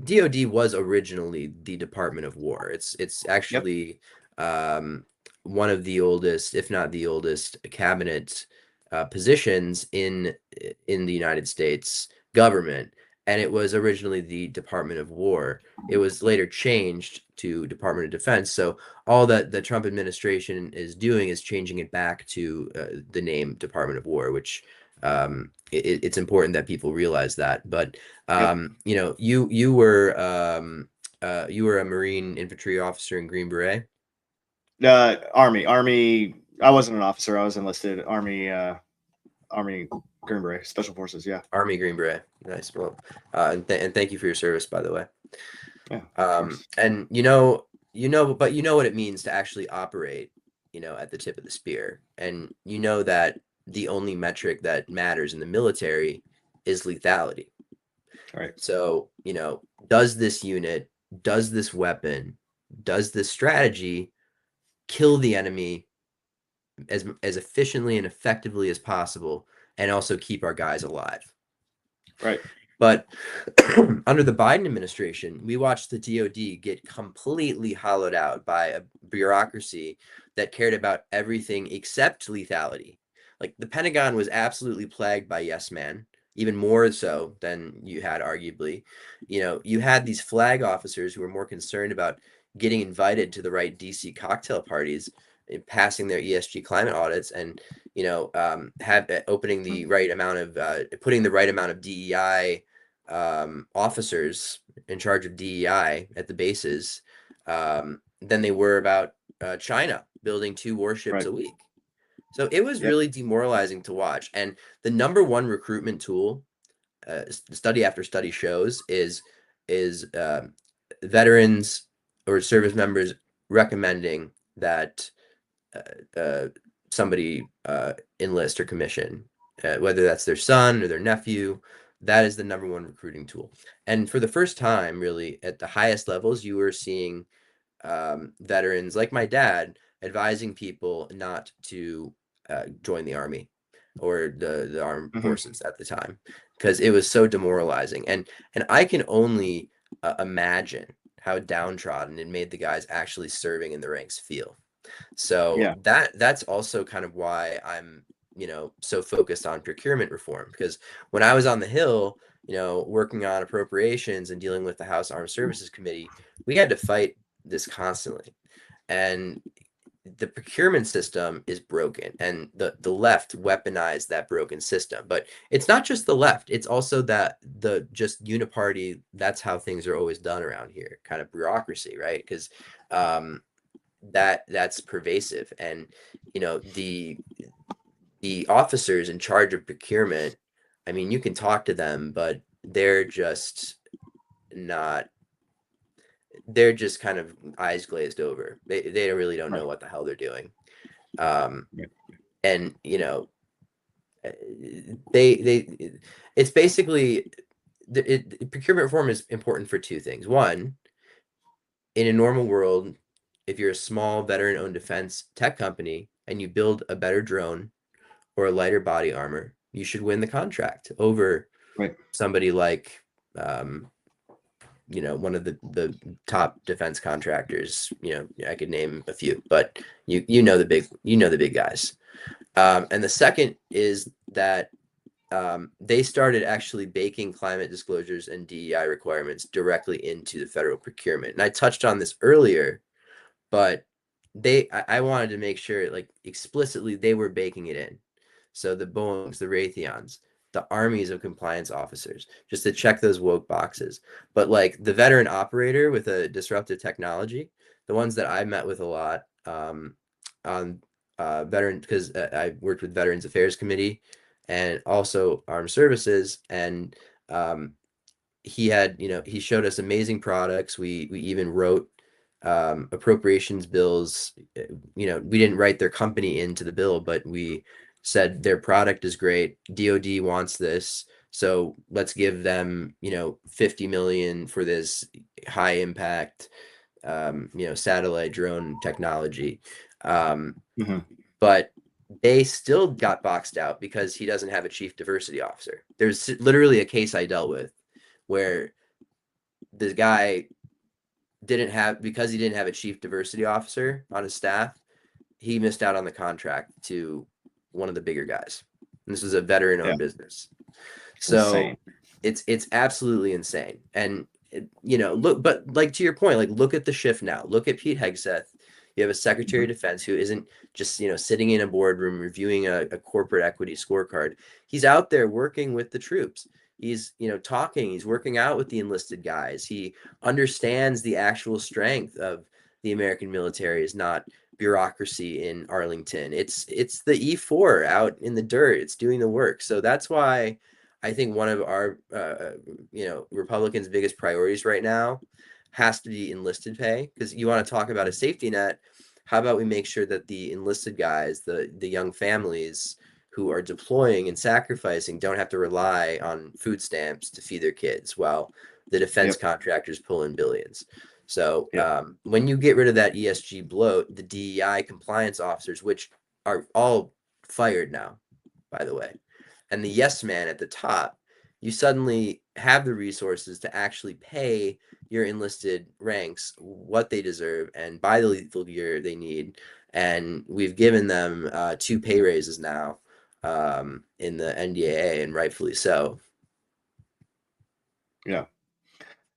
DoD was originally the Department of War. It's actually one of the oldest, if not the oldest, cabinet positions in the United States government. And it was originally the Department of War. It was later changed to Department of Defense. So all that the Trump administration is doing is changing it back to the name Department of War, which it's important that people realize that. But you were a Marine infantry officer in Green Beret. Army. I wasn't an officer. I was enlisted. Army Green Beret, Special Forces. Yeah. Army Green Beret. Nice. Well, and thank you for your service, by the way. Yeah. And but you know what it means to actually operate, at the tip of the spear. And you know that the only metric that matters in the military is lethality. Right. So, does this unit, does this weapon, does this strategy kill the enemy as efficiently and effectively as possible, and also keep our guys alive? Right. But under the Biden administration, we watched the DoD get completely hollowed out by a bureaucracy that cared about everything except lethality. Like, the Pentagon was absolutely plagued by yes man, even more so than you had arguably. You had these flag officers who were more concerned about getting invited to the right DC cocktail parties, and passing their ESG climate audits, and opening the right amount of putting the right amount of DEI officers in charge of DEI at the bases, than they were about China building 2 warships a week. So it was really demoralizing to watch. And the number one recruitment tool, study after study shows, is veterans or service members recommending that somebody enlist or commission, whether that's their son or their nephew. That is the number one recruiting tool. And for the first time, really, at the highest levels, you were seeing veterans like my dad advising people not to join the Army or the armed forces at the time, because it was so demoralizing. And I can only imagine how downtrodden it made the guys actually serving in the ranks feel. So that's also kind of why I'm, so focused on procurement reform, because when I was on the Hill, working on appropriations and dealing with the House Armed Services Committee, we had to fight this constantly. And the procurement system is broken, and the left weaponized that broken system. But it's not just the left, it's also that the just uniparty, that's how things are always done around here, kind of bureaucracy, right? Because that's pervasive. And the officers in charge of procurement, I mean, you can talk to them, but they're just kind of eyes glazed over. They really don't know what the hell they're doing. And it's basically procurement reform is important for 2 things. One, in a normal world, if you're a small veteran-owned defense tech company and you build a better drone or a lighter body armor, you should win the contract over somebody like one of the top defense contractors. I could name a few, but you know the big guys. And the second is that they started actually baking climate disclosures and DEI requirements directly into the federal procurement. And I touched on this earlier, but I wanted to make sure, like, explicitly they were baking it in. So the Boeings, the Raytheons, the armies of compliance officers, just to check those woke boxes. But like the veteran operator with a disruptive technology, the ones that I met with a lot on veteran, because I worked with Veterans Affairs Committee and also Armed Services, and he had, he showed us amazing products. We even wrote appropriations bills. We didn't write their company into the bill, but we said their product is great. DoD wants this, so let's give them, $50 million for this high impact, satellite drone technology. But they still got boxed out because he doesn't have a chief diversity officer. There's literally a case I dealt with where this guy because he didn't have a chief diversity officer on his staff, he missed out on the contract to one of the bigger guys. And this was a veteran-owned business. So it's absolutely insane. And look, but like, to your point, like, look at the shift now. Look at Pete Hegseth. You have a Secretary of Defense who isn't just, sitting in a boardroom reviewing a corporate equity scorecard. He's out there working with the troops. He's, talking, he's working out with the enlisted guys. He understands the actual strength of the American military is not bureaucracy in Arlington. It's the E4 out in the dirt. It's doing the work. So that's why I think one of our Republicans' biggest priorities right now has to be enlisted pay, because you want to talk about a safety net. How about we make sure that the enlisted guys, the young families who are deploying and sacrificing, don't have to rely on food stamps to feed their kids while the defense contractors pull in billions. So when you get rid of that ESG bloat, the DEI compliance officers, which are all fired now, by the way, and the yes man at the top, you suddenly have the resources to actually pay your enlisted ranks what they deserve and buy the lethal gear they need. And we've given them 2 pay raises now in the NDAA, and rightfully so. Yeah.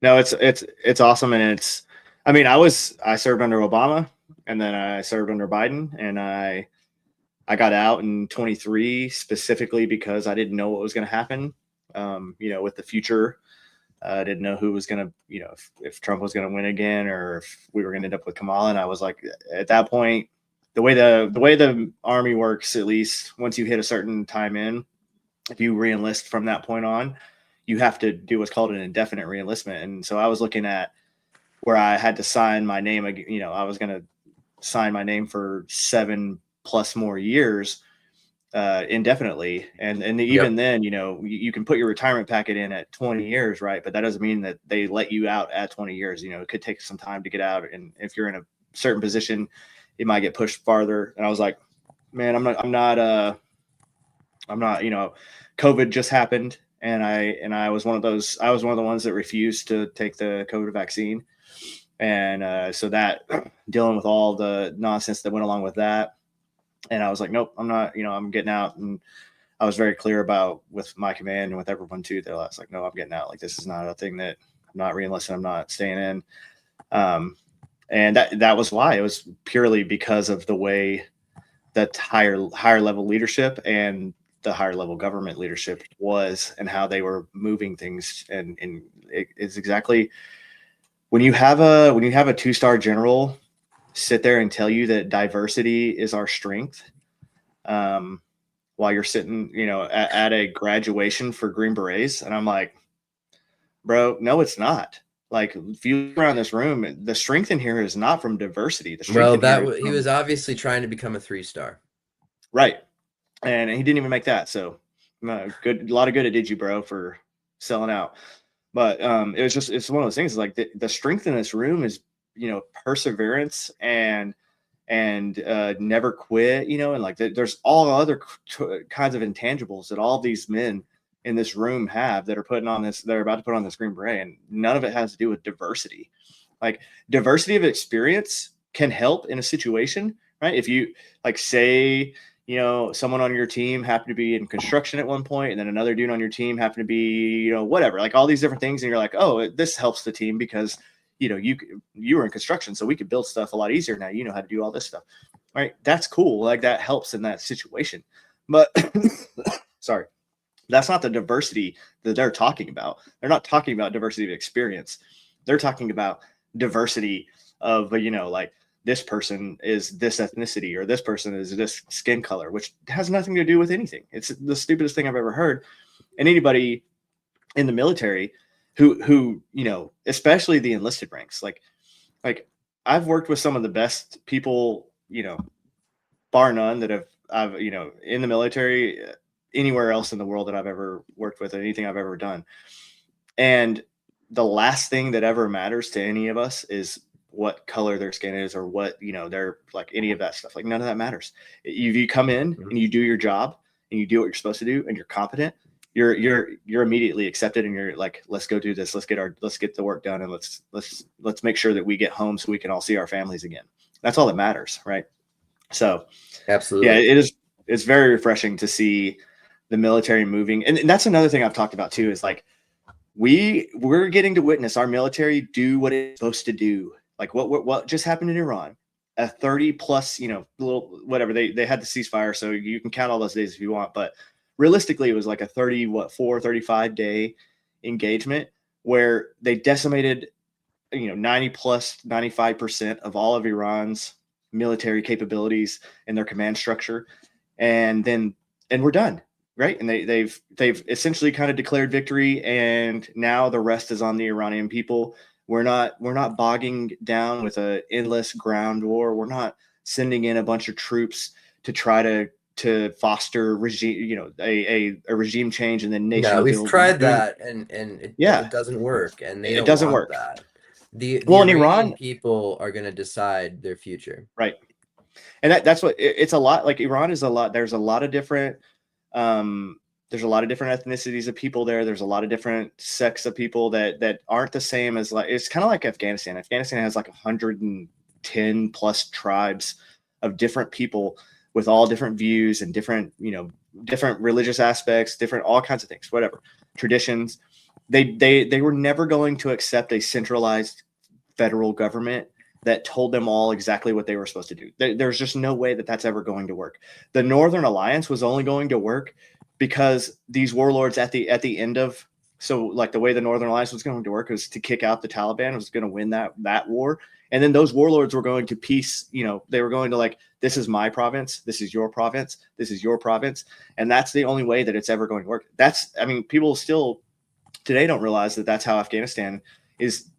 No, it's awesome. And I mean, I served under Obama, and then I served under Biden, and I got out in 23 specifically because I didn't know what was going to happen, with the future. I didn't know who was going to, if Trump was going to win again, or if we were going to end up with Kamala. And I was like, at that point, the way the Army works, at least once you hit a certain time in, if you reenlist from that point on, you have to do what's called an indefinite reenlistment. And so I was looking at where I had to sign my name. I was going to sign my name for 7+ more years indefinitely. And even then, you can put your retirement packet in at 20 years, right? But that doesn't mean that they let you out at 20 years. It could take some time to get out. And if you're in a certain position, it might get pushed farther. And I was like, man, I'm not, COVID just happened. And I was one of the ones that refused to take the COVID vaccine. And so that, dealing with all the nonsense that went along with that. And I was like, nope, I'm not, I'm getting out. And I was very clear about with my command and with everyone too. I was like, no, I'm getting out. Like, this is not a thing that I'm not reenlisting. I'm not staying in. And that was why. It was purely because of the way that higher level leadership and the higher level government leadership was, and how they were moving things. And it's exactly when you have a 2-star general sit there and tell you that diversity is our strength, while you're sitting, at a graduation for Green Berets. And I'm like, bro, no, it's not. Like, if you look around this room, the strength in here is not from diversity. He was obviously trying to become a 3-star. Right. And he didn't even make that. So good, a lot of good it did you, bro, for selling out. But it's one of those things, like the strength in this room is, perseverance and never quit, and like there's all other kinds of intangibles that all these men in this room have that are they're about to put on this Green Beret, and none of it has to do with diversity. Like, diversity of experience can help in a situation, right? If you say, someone on your team happened to be in construction at one point, and then another dude on your team happened to be, whatever, like all these different things. And you're like, oh, this helps the team because, you were in construction, so we could build stuff a lot easier now. You know how to do all this stuff, right? That's cool. Like, that helps in that situation. But sorry, that's not the diversity that they're talking about. They're not talking about diversity of experience. They're talking about diversity of, like, this person is this ethnicity, or this person is this skin color, which has nothing to do with anything. It's the stupidest thing I've ever heard. And anybody in the military who especially the enlisted ranks, like I've worked with some of the best people, bar none, that I've in the military, anywhere else in the world that I've ever worked with, anything I've ever done. And the last thing that ever matters to any of us is what color their skin is, or what, they're like, any of that stuff. Like, none of that matters. If you come in and you do your job and you do what you're supposed to do and you're competent, you're immediately accepted, and you're like, let's go do this. Let's get the work done. And let's make sure that we get home so we can all see our families again. That's all that matters. Right. So absolutely. Yeah, it's very refreshing to see the military moving. And that's another thing I've talked about too, is like, we're getting to witness our military do what it's supposed to do. Like what just happened in Iran, a 30+, little whatever, they had the ceasefire, so you can count all those days if you want, but realistically it was like a 35 day engagement where they decimated 90 plus 95% of all of Iran's military capabilities and their command structure, and we're done, right? And they've essentially kind of declared victory, and now the rest is on the Iranian people. We're not bogging down with an endless ground war. We're not sending in a bunch of troops to try to foster regime, a regime change and then nation No, we've building. tried that, and Yeah, it doesn't work, and they it don't doesn't want work. that. The Well, in Iranian Iran, people are going to decide their future. right? And that's what it's a lot like. Iran is a lot. There's a lot of different there's a lot of different ethnicities of people there. There's a lot of different sects of people that aren't the same as, like, it's kind of like Afghanistan. Afghanistan has like 110 plus tribes of different people with all different views and different different religious aspects, different all kinds of things, whatever traditions. They were never going to accept a centralized federal government that told them all exactly what they were supposed to do. There's just no way that that's ever going to work. The Northern Alliance was only going to work because these warlords at the end of, so like the way the Northern Alliance was going to work was to kick out the Taliban, was going to win that war. And then those warlords were going to peace, they were going to, like, this is my province, this is your province, this is your province. And that's the only way that it's ever going to work. People still today don't realize that that's how Afghanistan is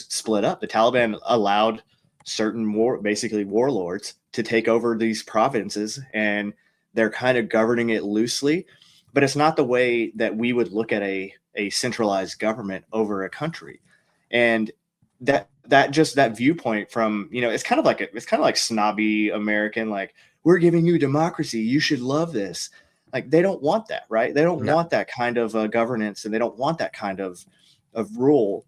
split up. The Taliban allowed certain warlords to take over these provinces, and they're kind of governing it loosely, but it's not the way that we would look at a centralized government over a country. And that viewpoint from, it's kind of like snobby American, like, we're giving you democracy, you should love this. Like, they don't want that, right? They don't want that kind of governance, and they don't want that kind of rule.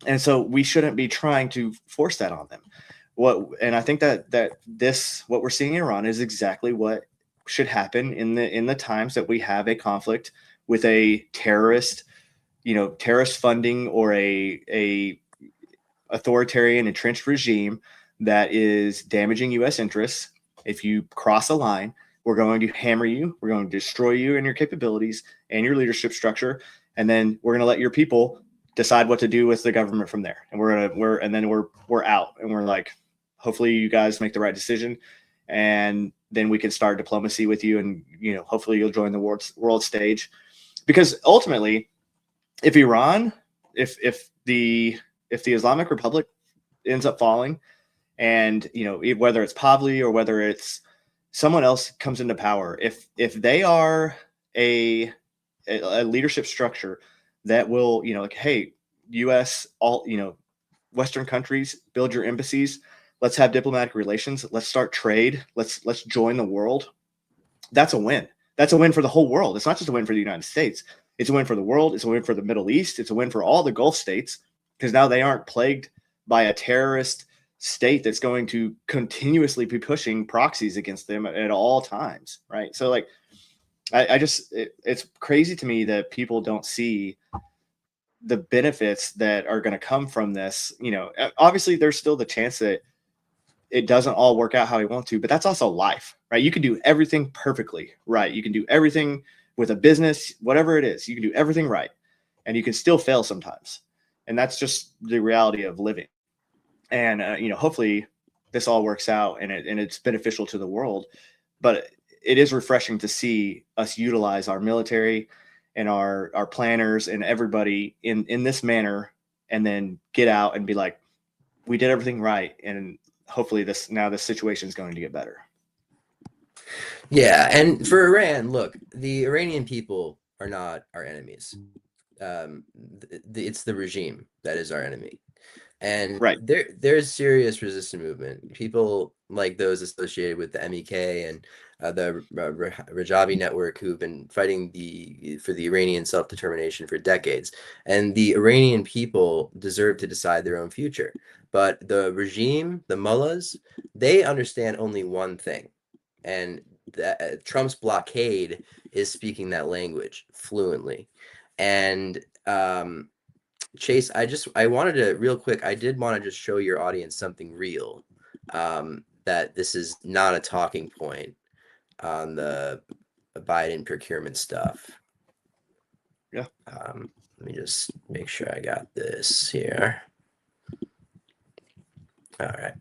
And so we shouldn't be trying to force that on them. And I think that what we're seeing in Iran is exactly what should happen in the times that we have a conflict with a terrorist funding or a authoritarian entrenched regime that is damaging U.S. interests. If you cross a line, we're going to hammer you. We're going to destroy you and your capabilities and your leadership structure, and then we're going to let your people decide what to do with the government from there. And we're out, and we're like, hopefully you guys make the right decision, and then we can start diplomacy with you, and hopefully you'll join the world stage. Because ultimately, if the Islamic Republic ends up falling, and whether it's Pavli or whether it's someone else comes into power, if they are a leadership structure that will, like, hey, U.S., all, Western countries, build your embassies, let's have diplomatic relations, let's start trade, let's join the world. That's a win. That's a win for the whole world. It's not just a win for the United States. It's a win for the world. It's a win for the Middle East. It's a win for all the Gulf states, because now they aren't plagued by a terrorist state that's going to continuously be pushing proxies against them at all times, right? So, like, it's crazy to me that people don't see the benefits that are going to come from this. Obviously there's still the chance that it doesn't all work out how you want to, but that's also life, right? You can do everything perfectly right. You can do everything with a business, whatever it is, you can do everything right, and you can still fail sometimes. And that's just the reality of living. And, hopefully this all works out and it's beneficial to the world, but it is refreshing to see us utilize our military and our planners and everybody in this manner, and then get out and be like, we did everything right. And hopefully this situation is going to get better. Yeah. And for Iran, look, the Iranian people are not our enemies. It's the regime that is our enemy. And right. there's serious resistance movement. People like those associated with the MEK and the Rajavi network, who've been fighting for the Iranian self-determination for decades. And the Iranian people deserve to decide their own future. But the regime, the mullahs, they understand only one thing. And Trump's blockade is speaking that language fluently. And Chase, I wanted to real quick, I did want to just show your audience something real, that this is not a talking point on the Biden procurement stuff. Yeah. Let me just make sure I got this here. All right.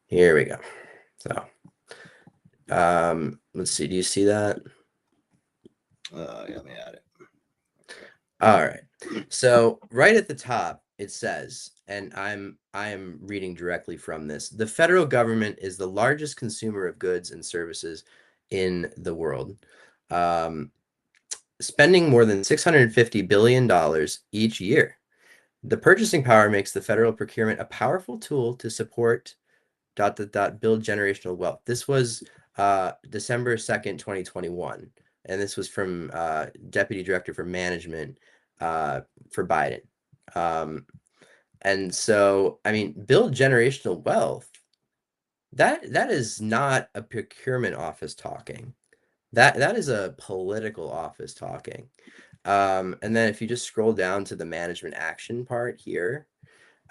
Here we go. So, let's see. Do you see that? Yeah, let me add it. All right. So right at the top, it says, and I am reading directly from this: the federal government is the largest consumer of goods and services in the world, spending more than $650 billion each year. The purchasing power makes the federal procurement a powerful tool to support ... build generational wealth. This was December 2nd, 2021. And this was from Deputy Director for Management for Biden. And so, I mean, build generational wealth, that is not a procurement office talking. That is a political office talking. And then if you just scroll down to the management action part here,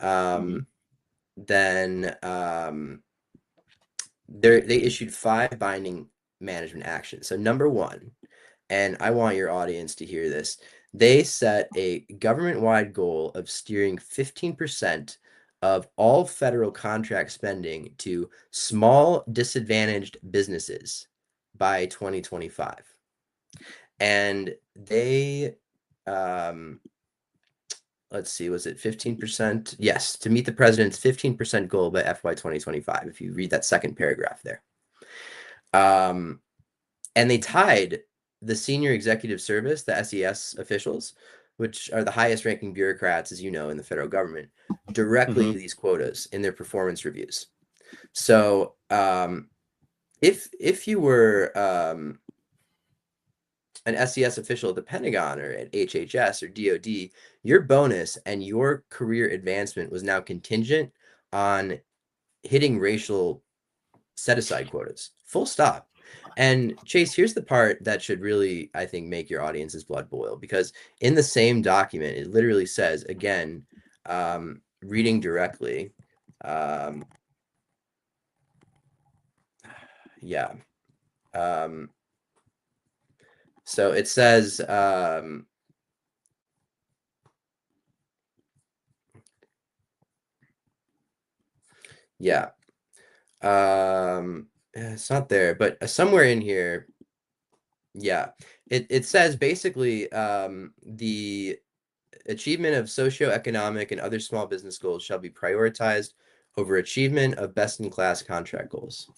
then they issued 5 binding management actions. So number 1, and I want your audience to hear this, they set a government-wide goal of steering 15% of all federal contract spending to small disadvantaged businesses by 2025. And they let's see, was it 15%? Yes, to meet the president's 15% goal by FY 2025, if you read that second paragraph there. And they tied the senior executive service, the SES officials, which are the highest ranking bureaucrats, as you know, in the federal government, directly to these quotas in their performance reviews. So if you were an SES official at the Pentagon or at HHS or DOD, your bonus and your career advancement was now contingent on hitting racial set-aside quotas. Full stop. And Chase, here's the part that should really, I think, make your audience's blood boil, because in the same document, it literally says, again, reading directly, yeah. So it says, yeah, it's not there, but somewhere in here, yeah, it says basically the achievement of socioeconomic and other small business goals shall be prioritized over achievement of best-in-class contract goals.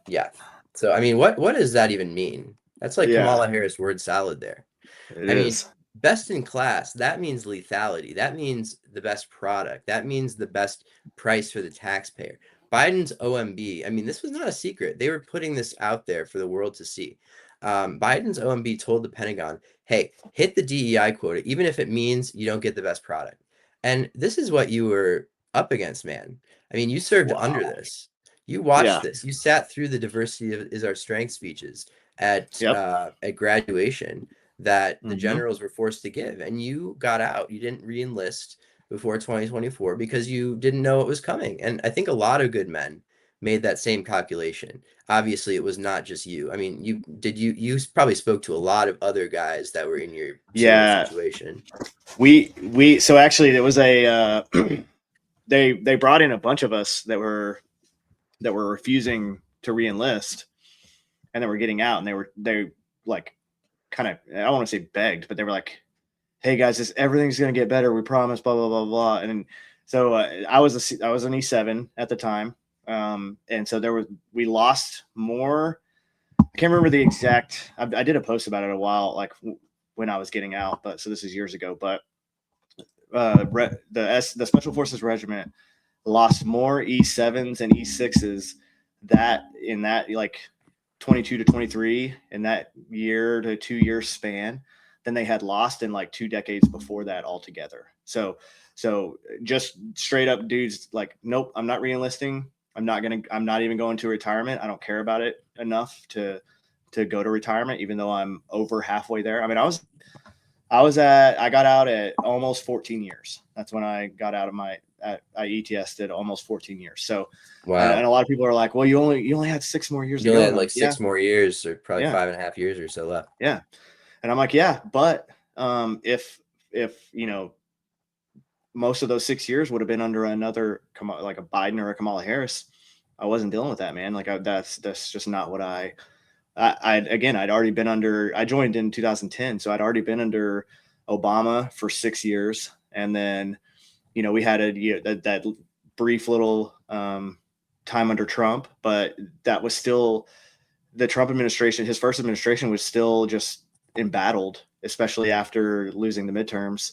Yeah. So, I mean, what does that even mean? That's like Kamala Harris word salad there. It is. Mean, best in class, that means lethality. That means the best product. That means the best price for the taxpayer. Biden's OMB, I mean, this was not a secret. They were putting this out there for the world to see. Biden's OMB told the Pentagon, hey, hit the DEI quota, even if it means you don't get the best product. And this is what you were up against, man. I mean, you served under this. You watched this. You sat through the diversity is our strength speeches at graduation that the generals were forced to give, and you got out. You didn't re-enlist before 2024 because you didn't know it was coming. And I think a lot of good men made that same calculation. Obviously, it was not just you. I mean, you probably spoke to a lot of other guys that were in your situation. So actually there was a they brought in a bunch of us that were refusing to re-enlist and that were getting out, and they like kind of, I don't want to say begged, but they were like, hey guys, everything's going to get better. We promise, blah, blah, blah, blah. And so I was an E7 at the time. And so we lost more. I can't remember the exact, I did a post about it a while, like when I was getting out, but so this is years ago, but the Special Forces Regiment lost more E7s and E6s in that like 22 to 23 in that year to 2 year span than they had lost in like 2 decades before that altogether. So just straight up dudes like, nope, I'm not re-enlisting. I'm not even going to retirement. I don't care about it enough to go to retirement, even though I'm over halfway there. I mean, I got out at almost 14 years. That's when I got out of I ETS did almost 14 years. So, wow. And a lot of people are like, well, you only had 6 more years. You only had like 6 more years, or probably 5.5 years or so left. Yeah. And I'm like, yeah, but if most of those 6 years would have been under another like a Biden or a Kamala Harris. I wasn't dealing with that, man. Like that's just not what I'd already been under. I joined in 2010, so I'd already been under Obama for 6 years, and then we had that brief little time under Trump, but that was still the Trump administration. His first administration was still just embattled, especially after losing the midterms.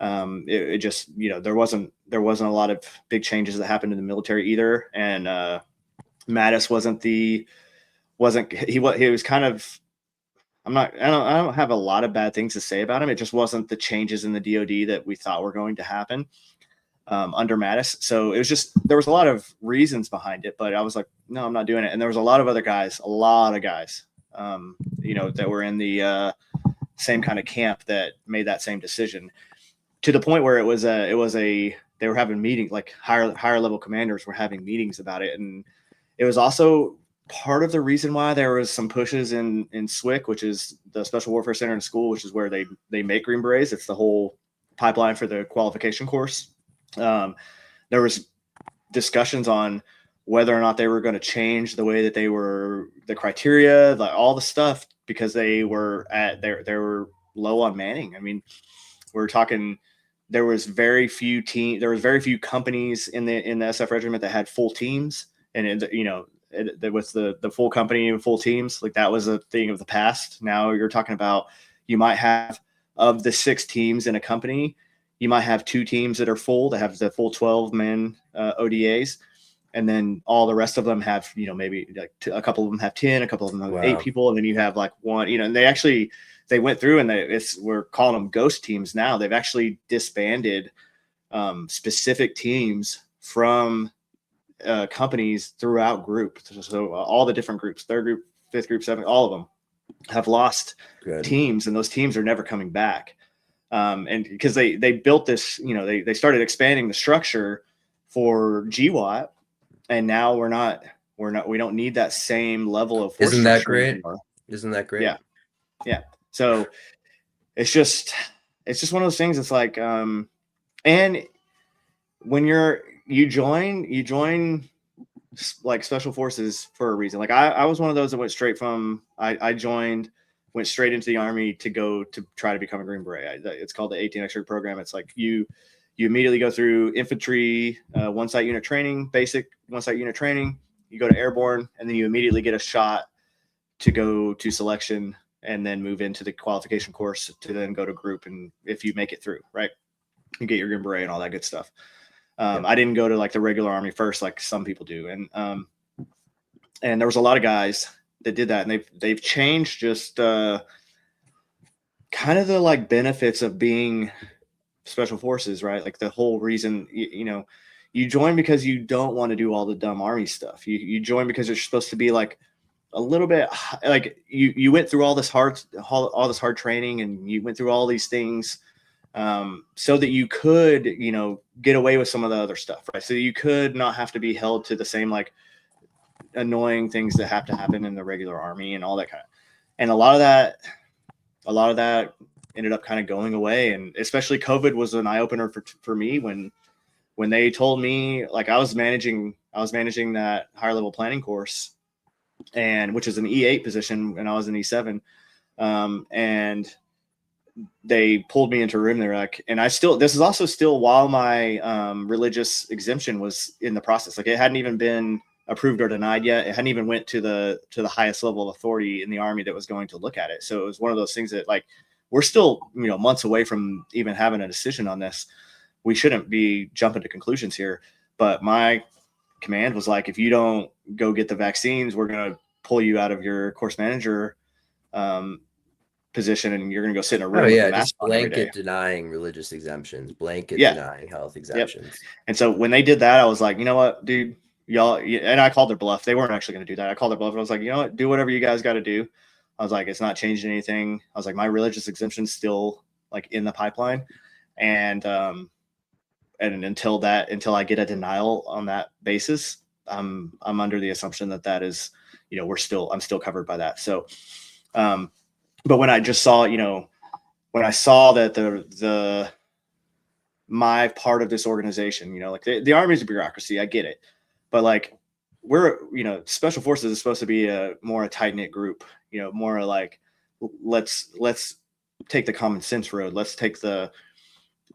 It just, there wasn't a lot of big changes that happened in the military either. And Mattis he was kind of, I don't have a lot of bad things to say about him. It just wasn't the changes in the DoD that we thought were going to happen under Mattis. So it was just, there was a lot of reasons behind it, but I was like, no, I'm not doing it. And there was a lot of guys, that were in the same kind of camp that made that same decision, to the point where they were having meetings, like higher level commanders were having meetings about it. And it was also part of the reason why there was some pushes in SWCC, which is the Special Warfare Center and School, which is where they make Green Berets. It's the whole pipeline for the qualification course. There was discussions on whether or not they were going to change the way that they were, the criteria, all the stuff, because they were low on manning. I mean, we're talking, there was very few companies in the SF regiment that had full teams, and there was the full company and full teams. Like, that was a thing of the past. Now you're talking about, you might have, of the 6 teams in a company, you might have 2 teams that are full, that have the full 12-man ODAs. And then all the rest of them have, maybe like a couple of them have 10, a couple of them have 8 people. And then you have like one, and they went through, and we're calling them ghost teams now. They've actually disbanded specific teams from companies throughout group. So all the different groups, 3rd group, 5th group, 7th, all of them have lost teams, and those teams are never coming back. And because they built this, they started expanding the structure for GWAT, and now we don't need that same level of force. Isn't that great? Anymore. Isn't that great? Yeah. Yeah. So it's just one of those things. It's like, and when you join like special forces for a reason. Like I was one of those that went straight from, went straight into the Army to go to try to become a Green Beret. It's called the 18 Extra program. It's like you immediately go through infantry, 1-site unit training, basic 1-site unit training. You go to airborne, and then you immediately get a shot to go to selection, and then move into the qualification course to then go to group. And if you make it through, right, you get your Green Beret and all that good stuff. I didn't go to like the regular Army first, like some people do. And there was a lot of guys that did that, and they've changed just kind of the like benefits of being special forces, right? Like the whole reason, you join because you don't want to do all the dumb Army stuff. You join because you're supposed to be like a little bit like you went through all this hard training, and you went through all these things so that you could, get away with some of the other stuff, right? So you could not have to be held to the same like annoying things that have to happen in the regular Army and all that kind of. And a lot of that ended up kind of going away, and especially COVID was an eye opener for me when they told me, like, I was managing that higher level planning course, and which is an E8 position, and I was an E7, and they pulled me into a room. They were like, and this is also still while my religious exemption was in the process. Like, it hadn't even been approved or denied yet. It hadn't even went to the highest level of authority in the Army that was going to look at it. So it was one of those things that, like, we're still, months away from even having a decision on this. We shouldn't be jumping to conclusions here. But my command was like, if you don't go get the vaccines, we're going to pull you out of your course manager position, and you're going to go sit in a room. Oh yeah, just blanket denying religious exemptions, denying health exemptions. Yep. And so when they did that, I was like, you know what, dude, y'all, and I called their bluff. They weren't actually going to do that. I called their bluff, and I was like, you know what, do whatever you guys got to do. I was like, it's not changing anything. I was like, my religious exemption's still like in the pipeline. And until I get a denial on that basis, I'm under the assumption that is, I'm still covered by that. So, but when I just saw, when I saw that my part of this organization, you know, like the Army's a bureaucracy, I get it, but like we're, you know, special forces is supposed to be a tight knit group, you know, more like let's take the common sense road, let's take the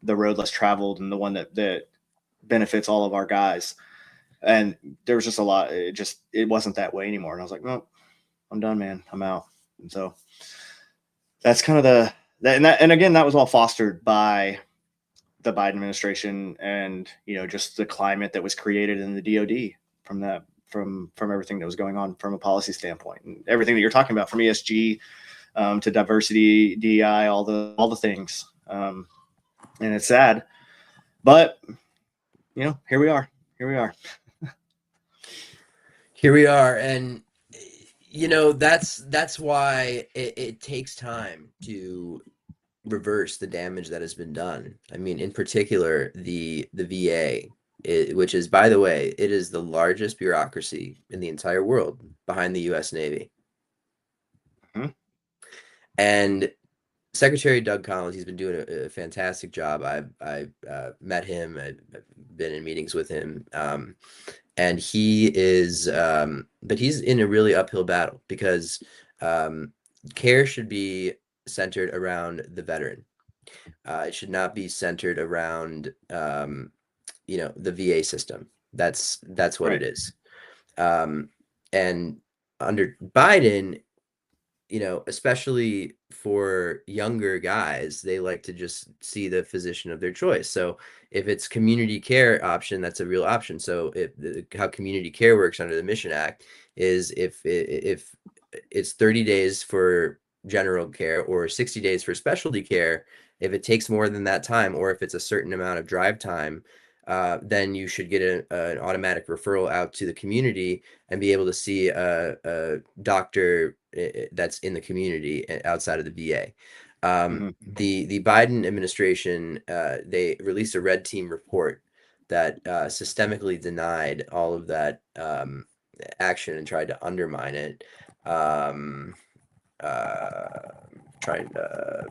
road less traveled and the one that benefits all of our guys. And there was just a lot. It wasn't that way anymore. And I was like, no, I'm done, man. I'm out. And so that's kind of and again, that was all fostered by the Biden administration and, you know, just the climate that was created in the DoD from everything that was going on from a policy standpoint and everything that you're talking about, from ESG to diversity, DEI, all the things. And it's sad, but you know, here we are. And you know, that's why it takes time to reverse the damage that has been done. I mean, in particular, the VA, which is, by the way, it is the largest bureaucracy in the entire world behind the U.S. Navy. Mm-hmm. And Secretary Doug Collins, he's been doing a fantastic job. I've met him. I've been in meetings with him. And he is, but he's in a really uphill battle because care should be centered around the veteran. It should not be centered around, you know, the VA system. That's what Right. it is. And under Biden, you know, especially for younger guys, they like to just see the physician of their choice. So if it's community care option, that's a real option. So how community care works under the Mission Act is if it's 30 days for general care or 60 days for specialty care, if it takes more than that time, or if it's a certain amount of drive time, then you should get an automatic referral out to the community and be able to see a doctor that's in the community outside of the VA. The Biden administration, they released a red team report that systemically denied all of that action and tried to undermine it. Trying to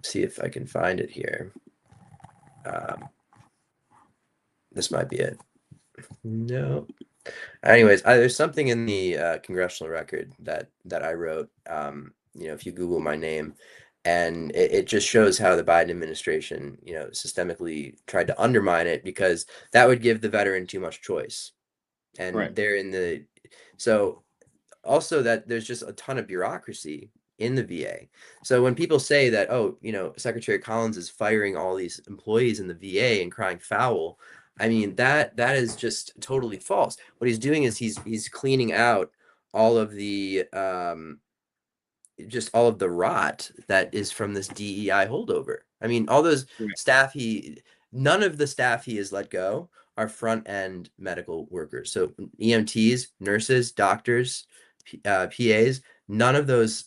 see if I can find it here. This might be it. No. Anyways, there's something in the congressional record that I wrote. You know, if you Google my name, and it just shows how the Biden administration, you know, systemically tried to undermine it because that would give the veteran too much choice. And Right. they're in the, so also that there's just a ton of bureaucracy in the VA. So when people say that, oh, you know, Secretary Collins is firing all these employees in the VA and crying foul, I mean, that is just totally false. What he's doing is he's cleaning out all of the just all of the rot that is from this DEI holdover. I mean, all those staff none of the staff he has let go are front end medical workers. So EMTs, nurses, doctors, PAs, none of those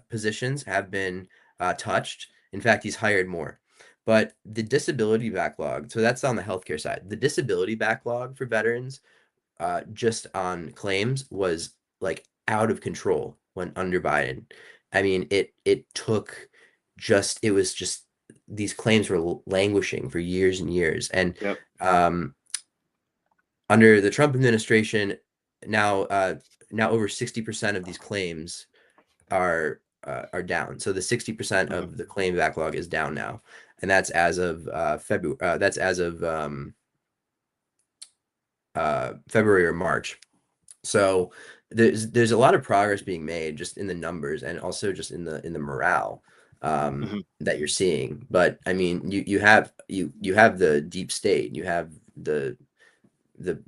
positions have been touched. In fact, he's hired more. But the disability backlog, so that's on the healthcare side. The disability backlog for veterans, just on claims, was like out of control when under Biden. I mean, it was just these claims were languishing for years and years. And Yep. Under the Trump administration, now over 60% of these claims are down. So the 60% of the claim backlog is down now, and that's as of February. That's as of February or March. So there's a lot of progress being made just in the numbers and also just in the morale that you're seeing. But I mean, you have the deep state, you have the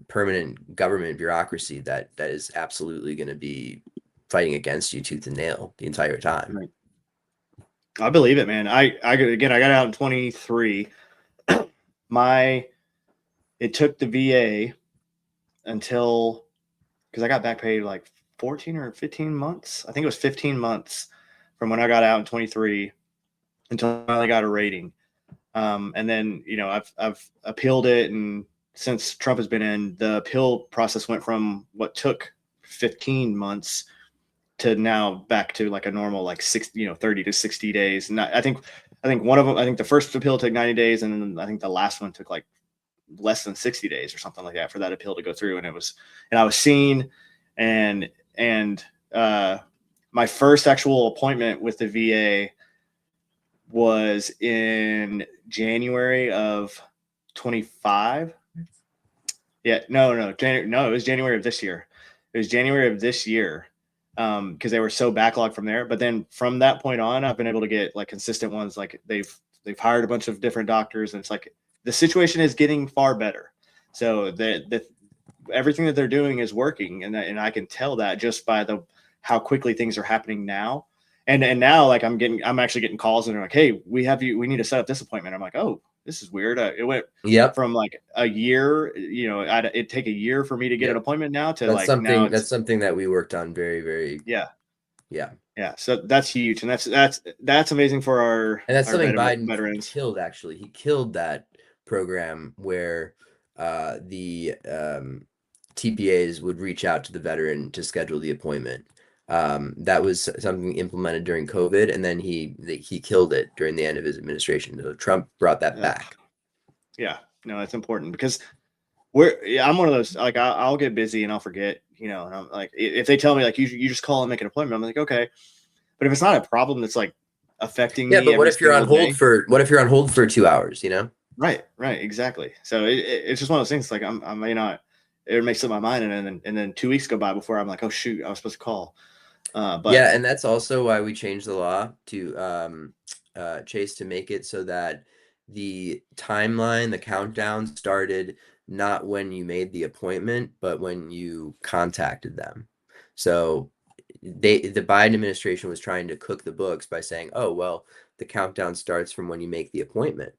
permanent government bureaucracy that is absolutely going to be fighting against you tooth and nail the entire time. Right. I believe it, man. I got out in 23. It took the VA until, because I got back paid like 14 or 15 months. I think it was 15 months from when I got out in 23 until I finally got a rating. And then, you know, I've appealed it, and since Trump has been in, the appeal process went from what took 15 months to now back to like a normal, like 30 to 60 days. And I think I think one of them, I think the first appeal took 90 days, and then I think the last one took like less than 60 days or something like that for that appeal to go through. And I was seen, and my first actual appointment with the VA was in January of 25. Yeah, no, it was January of this year. It was January of this year, because they were so backlogged from there. But then from that point on, I've been able to get like consistent ones. Like they've hired a bunch of different doctors, and it's like the situation is getting far better. So the everything that they're doing is working, and I can tell that just by how quickly things are happening now. And now, like I'm actually getting calls, and they're like, "Hey, we need to set up this appointment." I'm like, "Oh, this is weird." It went from like a year, it'd take a year for me to get an appointment now to that's something that we worked on very, very. Yeah. Yeah. So that's huge. And that's amazing for and that's something Biden veterans killed. Actually, he killed that program where the TPAs would reach out to the veteran to schedule the appointment. That was something implemented during COVID, and then he killed it during the end of his administration. So Trump brought that back. Yeah, no, that's important, because I'm one of those, like, I'll get busy and I'll forget, and I'm like, if they tell me like you just call and make an appointment, I'm like, okay. But if it's not a problem that's like affecting me, but what if you're on hold for 2 hours? Right, exactly. So it's just one of those things. Like I may not, it may slip my mind, and then 2 weeks go by before I'm like, oh shoot, I was supposed to call. But yeah, and that's also why we changed the law to Chase, to make it so that the timeline, the countdown started not when you made the appointment, but when you contacted them. So the Biden administration was trying to cook the books by saying, oh, well, the countdown starts from when you make the appointment,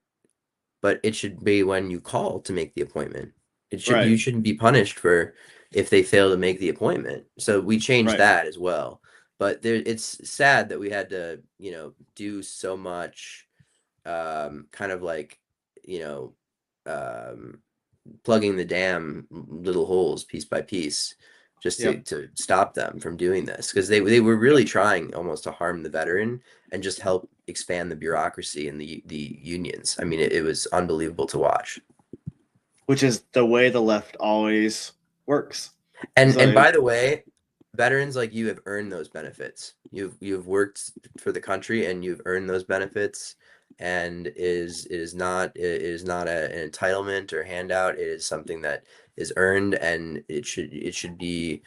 but it should be when you call to make the appointment. You shouldn't be punished for if they fail to make the appointment. So we changed that as well. But it's sad that we had to, do so much kind of like, plugging the dam little holes piece by piece, just to stop them from doing this, because they were really trying almost to harm the veteran and just help expand the bureaucracy and the unions. I mean, it was unbelievable to watch. Which is the way the left always works. And by the way, veterans like you have earned those benefits. You've worked for the country and you've earned those benefits, and it is not an entitlement or handout. It is something that is earned, and it should be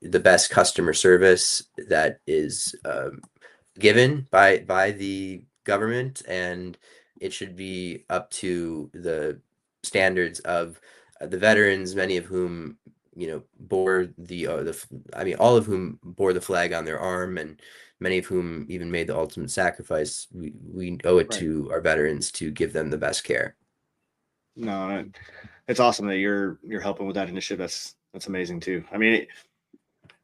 the best customer service that is given by the government, and it should be up to the standards of the veterans, many of whom bore all of whom bore the flag on their arm, and many of whom even made the ultimate sacrifice. We owe it to our veterans to give them the best care. No, it's awesome that you're helping with that initiative. That's amazing too. I mean,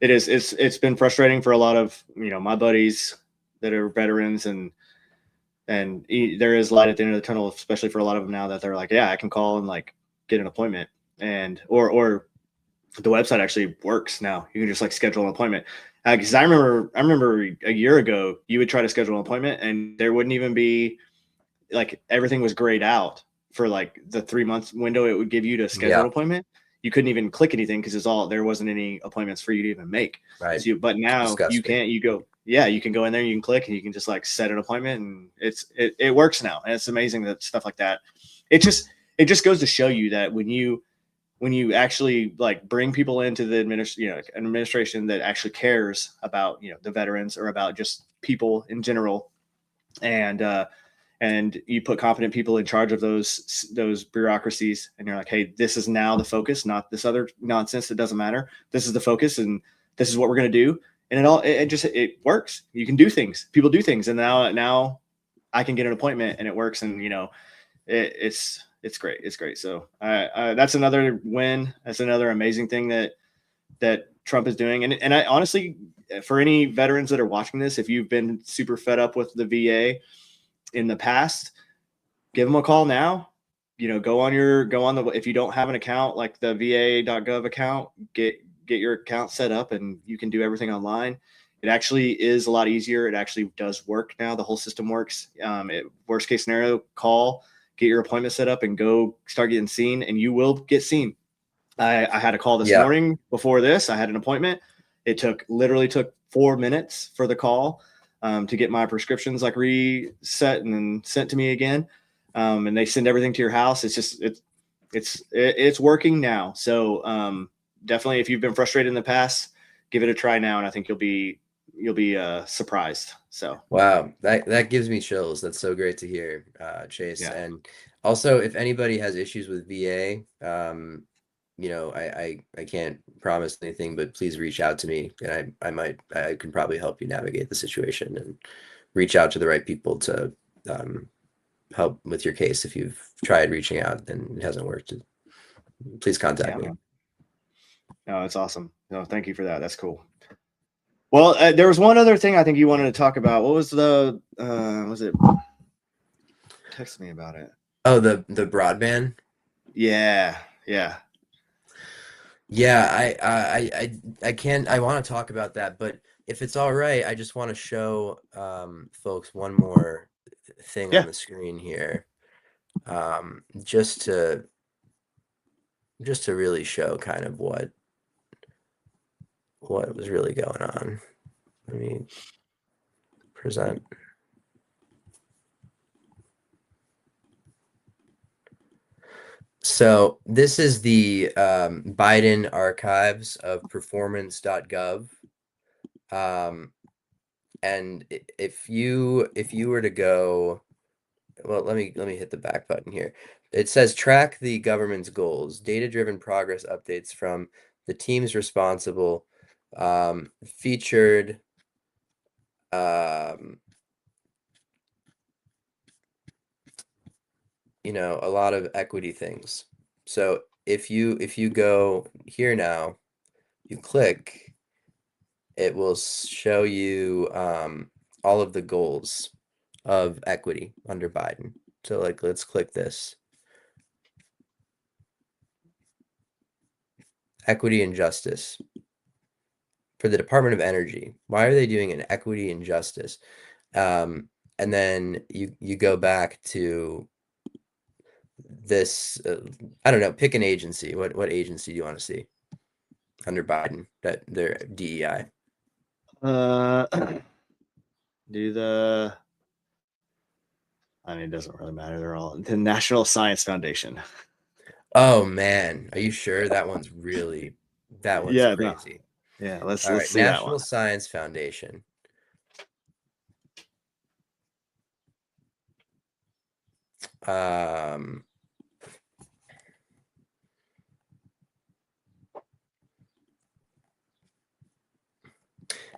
it's been frustrating for a lot of my buddies that are veterans, and there is light at the end of the tunnel, especially for a lot of them now, that they're like, yeah, I can call and like get an appointment, and or the website actually works now. You can just like schedule an appointment. Because I remember a year ago, you would try to schedule an appointment and there wouldn't even be, like, everything was grayed out for like the 3 months window it would give you to schedule an appointment. You couldn't even click anything because there wasn't any appointments for you to even make. Right. So but now you can't. You can go in there, you can click, and you can just like set an appointment, and it works now. And it's amazing that stuff like that. It just goes to show you that when you actually like bring people into the an administration that actually cares about the veterans, or about just people in general, and you put competent people in charge of those bureaucracies, and you're like, hey, this is now the focus, not this other nonsense that doesn't matter. This is the focus, and this is what we're going to do. And it works. You can do things. People do things, and now I can get an appointment, and it works. And it's great. It's great. So that's another win. That's another amazing thing that Trump is doing. And I honestly, for any veterans that are watching this, if you've been super fed up with the VA in the past, give them a call now. Go on if you don't have an account, like the va.gov account, get your account set up, and you can do everything online. It actually is a lot easier. It actually does work now. The whole system works. Worst case scenario, call, get your appointment set up, and go start getting seen, and you will get seen. I had a call this morning before this. I had an appointment. It literally took 4 minutes for the call to get my prescriptions like reset and then sent to me again. And they send everything to your house. It's working now. So definitely, if you've been frustrated in the past, give it a try now, and I think you'll be surprised. So wow, that gives me chills. That's so great to hear, Chase. Yeah. And also, if anybody has issues with VA, I can't promise anything, but please reach out to me, and I can probably help you navigate the situation and reach out to the right people to help with your case. If you've tried reaching out and it hasn't worked, please contact me. No, that's awesome. No, thank you for that. That's cool. Well, there was one other thing I think you wanted to talk about. What was was it? Text me about it. Oh, the broadband. Yeah. I want to talk about that, but if it's all right, I just want to show folks one more thing on the screen here, just to really show kind of what was really going on. Let me present. So this is the Biden archives of performance.gov. And if you were to go, well, let me hit the back button here. It says track the government's goals, data-driven progress updates from the teams responsible, featured a lot of equity things. So if you go here now, you click, it will show you all of the goals of equity under Biden. So like, let's click this. Equity and justice. For the Department of Energy, why are they doing an equity and justice? And then you go back to this, I don't know, pick an agency. What agency do you want to see under Biden, that their DEI? It doesn't really matter. They're all the National Science Foundation. Oh man, are you sure? That one's crazy. No. Yeah, let's see National that one. Science Foundation.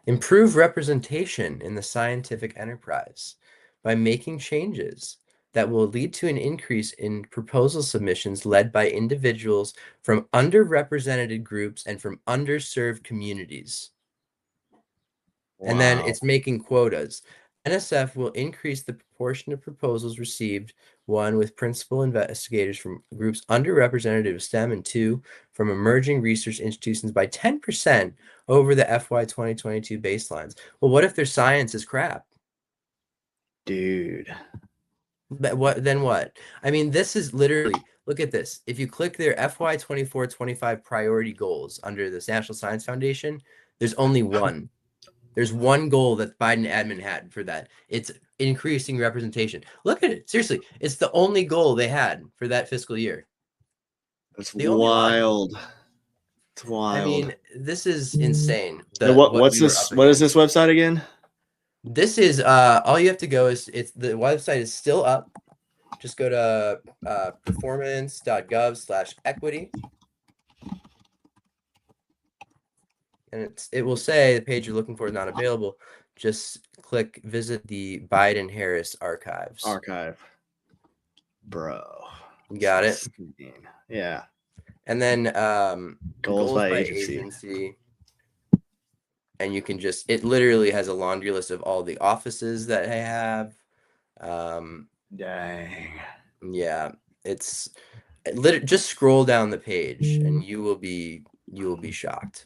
Improve representation in the scientific enterprise by making changes that will lead to an increase in proposal submissions led by individuals from underrepresented groups and from underserved communities. Wow. And then it's making quotas. NSF will increase the proportion of proposals received, 1, with principal investigators from groups underrepresented of STEM, and 2, from emerging research institutions by 10% over the FY 2022 baselines. Well, what if their science is crap? Dude. But then what? I mean, this is literally, look at this. If you click their FY 24-25 priority goals under this National Science Foundation, there's only one. There's one goal that Biden admin had for that. It's increasing representation. Look at it. Seriously, it's the only goal they had for that fiscal year. That's wild. It's wild. I mean, this is insane. What is this website again? This is all you have to go is the website is still up. Just go to performance.gov/equity. And it will say the page you're looking for is not available. Just click visit the Biden-Harris archives. Bro. You got it? Yeah. And then goals by agency. And you can just, it literally has a laundry list of all the offices that they have. Dang. Yeah. Just scroll down the page and you will be shocked.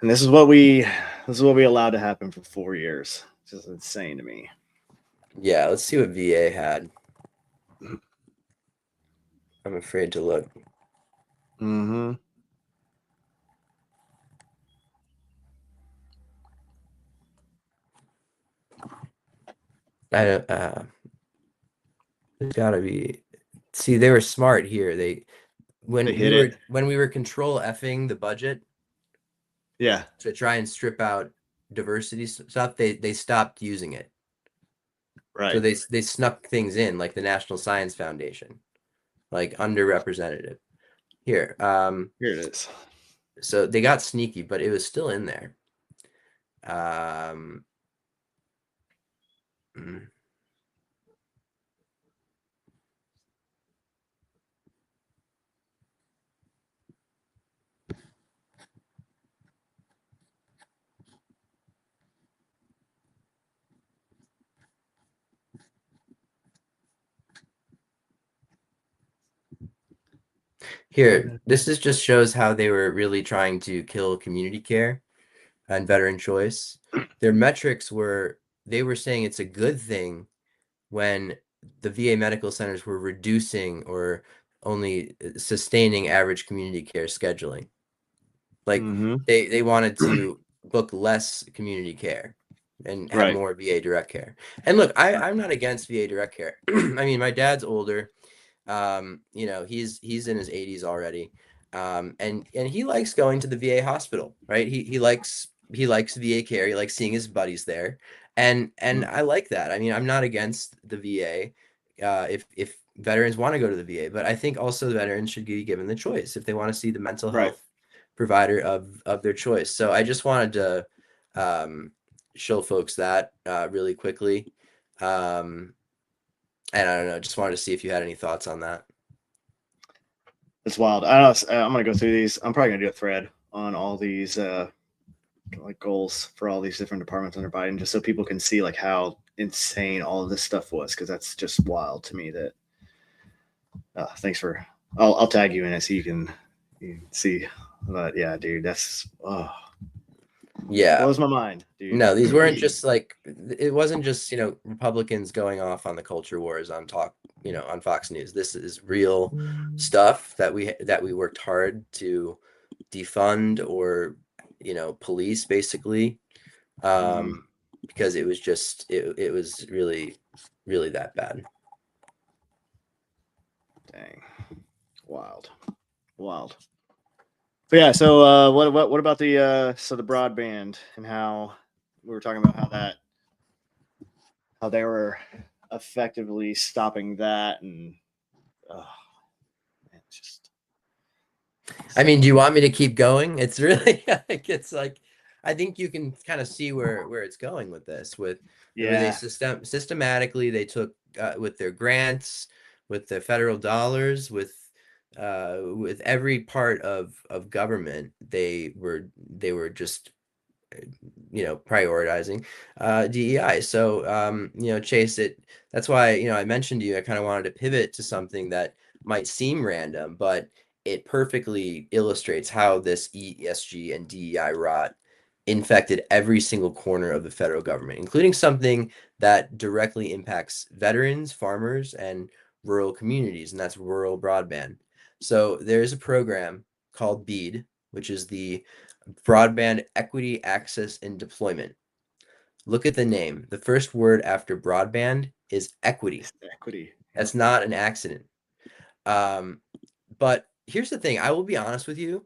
And this is what we allowed to happen for 4 years. It's just insane to me. Yeah, let's see what VA had. I'm afraid to look. Mm-hmm. I don't. There's gotta be. See, they were smart here. They When hit it. we were control effing the budget Yeah. to try and strip out diversity stuff, they stopped using it. Right. So they snuck things in, like the National Science Foundation, like underrepresented. Here, Here it is. so they got sneaky, but it was still in there. Mm. Here, this is just shows how they were really trying to kill community care and veteran choice. Their metrics were, they were saying it's a good thing when the VA medical centers were reducing or only sustaining average community care scheduling. Like Mm-hmm. they wanted to book less community care and have Right. more VA direct care. And look, I'm not against VA direct care. I mean, my dad's older. You know, he's in his 80s already. And he likes going to the VA hospital, right? He likes VA care. He likes seeing his buddies there. And I like that. I mean, I'm not against the VA if veterans want to go to the VA, but I think also the veterans should be given the choice if they want to see the mental Right. health provider of their choice. So I just wanted to show folks that really quickly. And I don't know, just wanted to see if you had any thoughts on that. It's wild. I don't know. I'm gonna go through these. I'm probably gonna do a thread on all these like goals for all these different departments under Biden, just so people can see like how insane all of this stuff was, because that's just wild to me. That thanks for. I'll tag you in it so you can see. But yeah, dude, that's Yeah, blows my mind, dude. no, these weren't just like, it wasn't just, you know, Republicans going off on the culture wars on talk, you know, on Fox News. This is real stuff that we worked hard to defund or, you know, police basically, because it was just it was really that bad. Dang, wild. But yeah, so what about the so the broadband and how we were talking about how they were effectively stopping that, and man, it's just. I mean, do you want me to keep going? It's really like, it's like, I think you can kind of see where it's going with this, with where they systematically they took with their grants, with the federal dollars, with every part of government, they were just, you know, prioritizing DEI. So you know, Chase, that's why, you know, I mentioned to you, I kind of wanted to pivot to something that might seem random, but it perfectly illustrates how this ESG and DEI rot infected every single corner of the federal government, including something that directly impacts veterans, farmers, and rural communities, and that's rural broadband. So there's a program called BEAD, which is the Broadband Equity, Access, and Deployment. Look at the name. The first word after broadband is equity. Equity. That's not an accident. But here's the thing. I will be honest with you.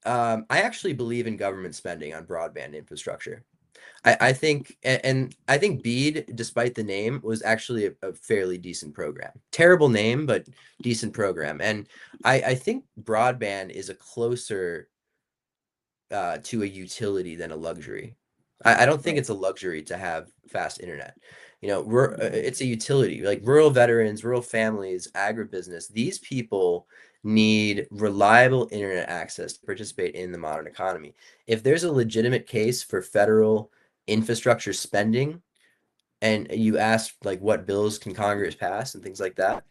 I actually believe in government spending on broadband infrastructure. I think, and I think BEAD, despite the name, was actually a fairly decent program. Terrible name, but decent program. And I think broadband is a closer to a utility than a luxury. I don't think it's a luxury to have fast internet. You know, it's a utility. Like rural veterans, rural families, agribusiness, these people need reliable internet access to participate in the modern economy. If there's a legitimate case for federal infrastructure spending, and you ask like what bills can Congress pass and things like that,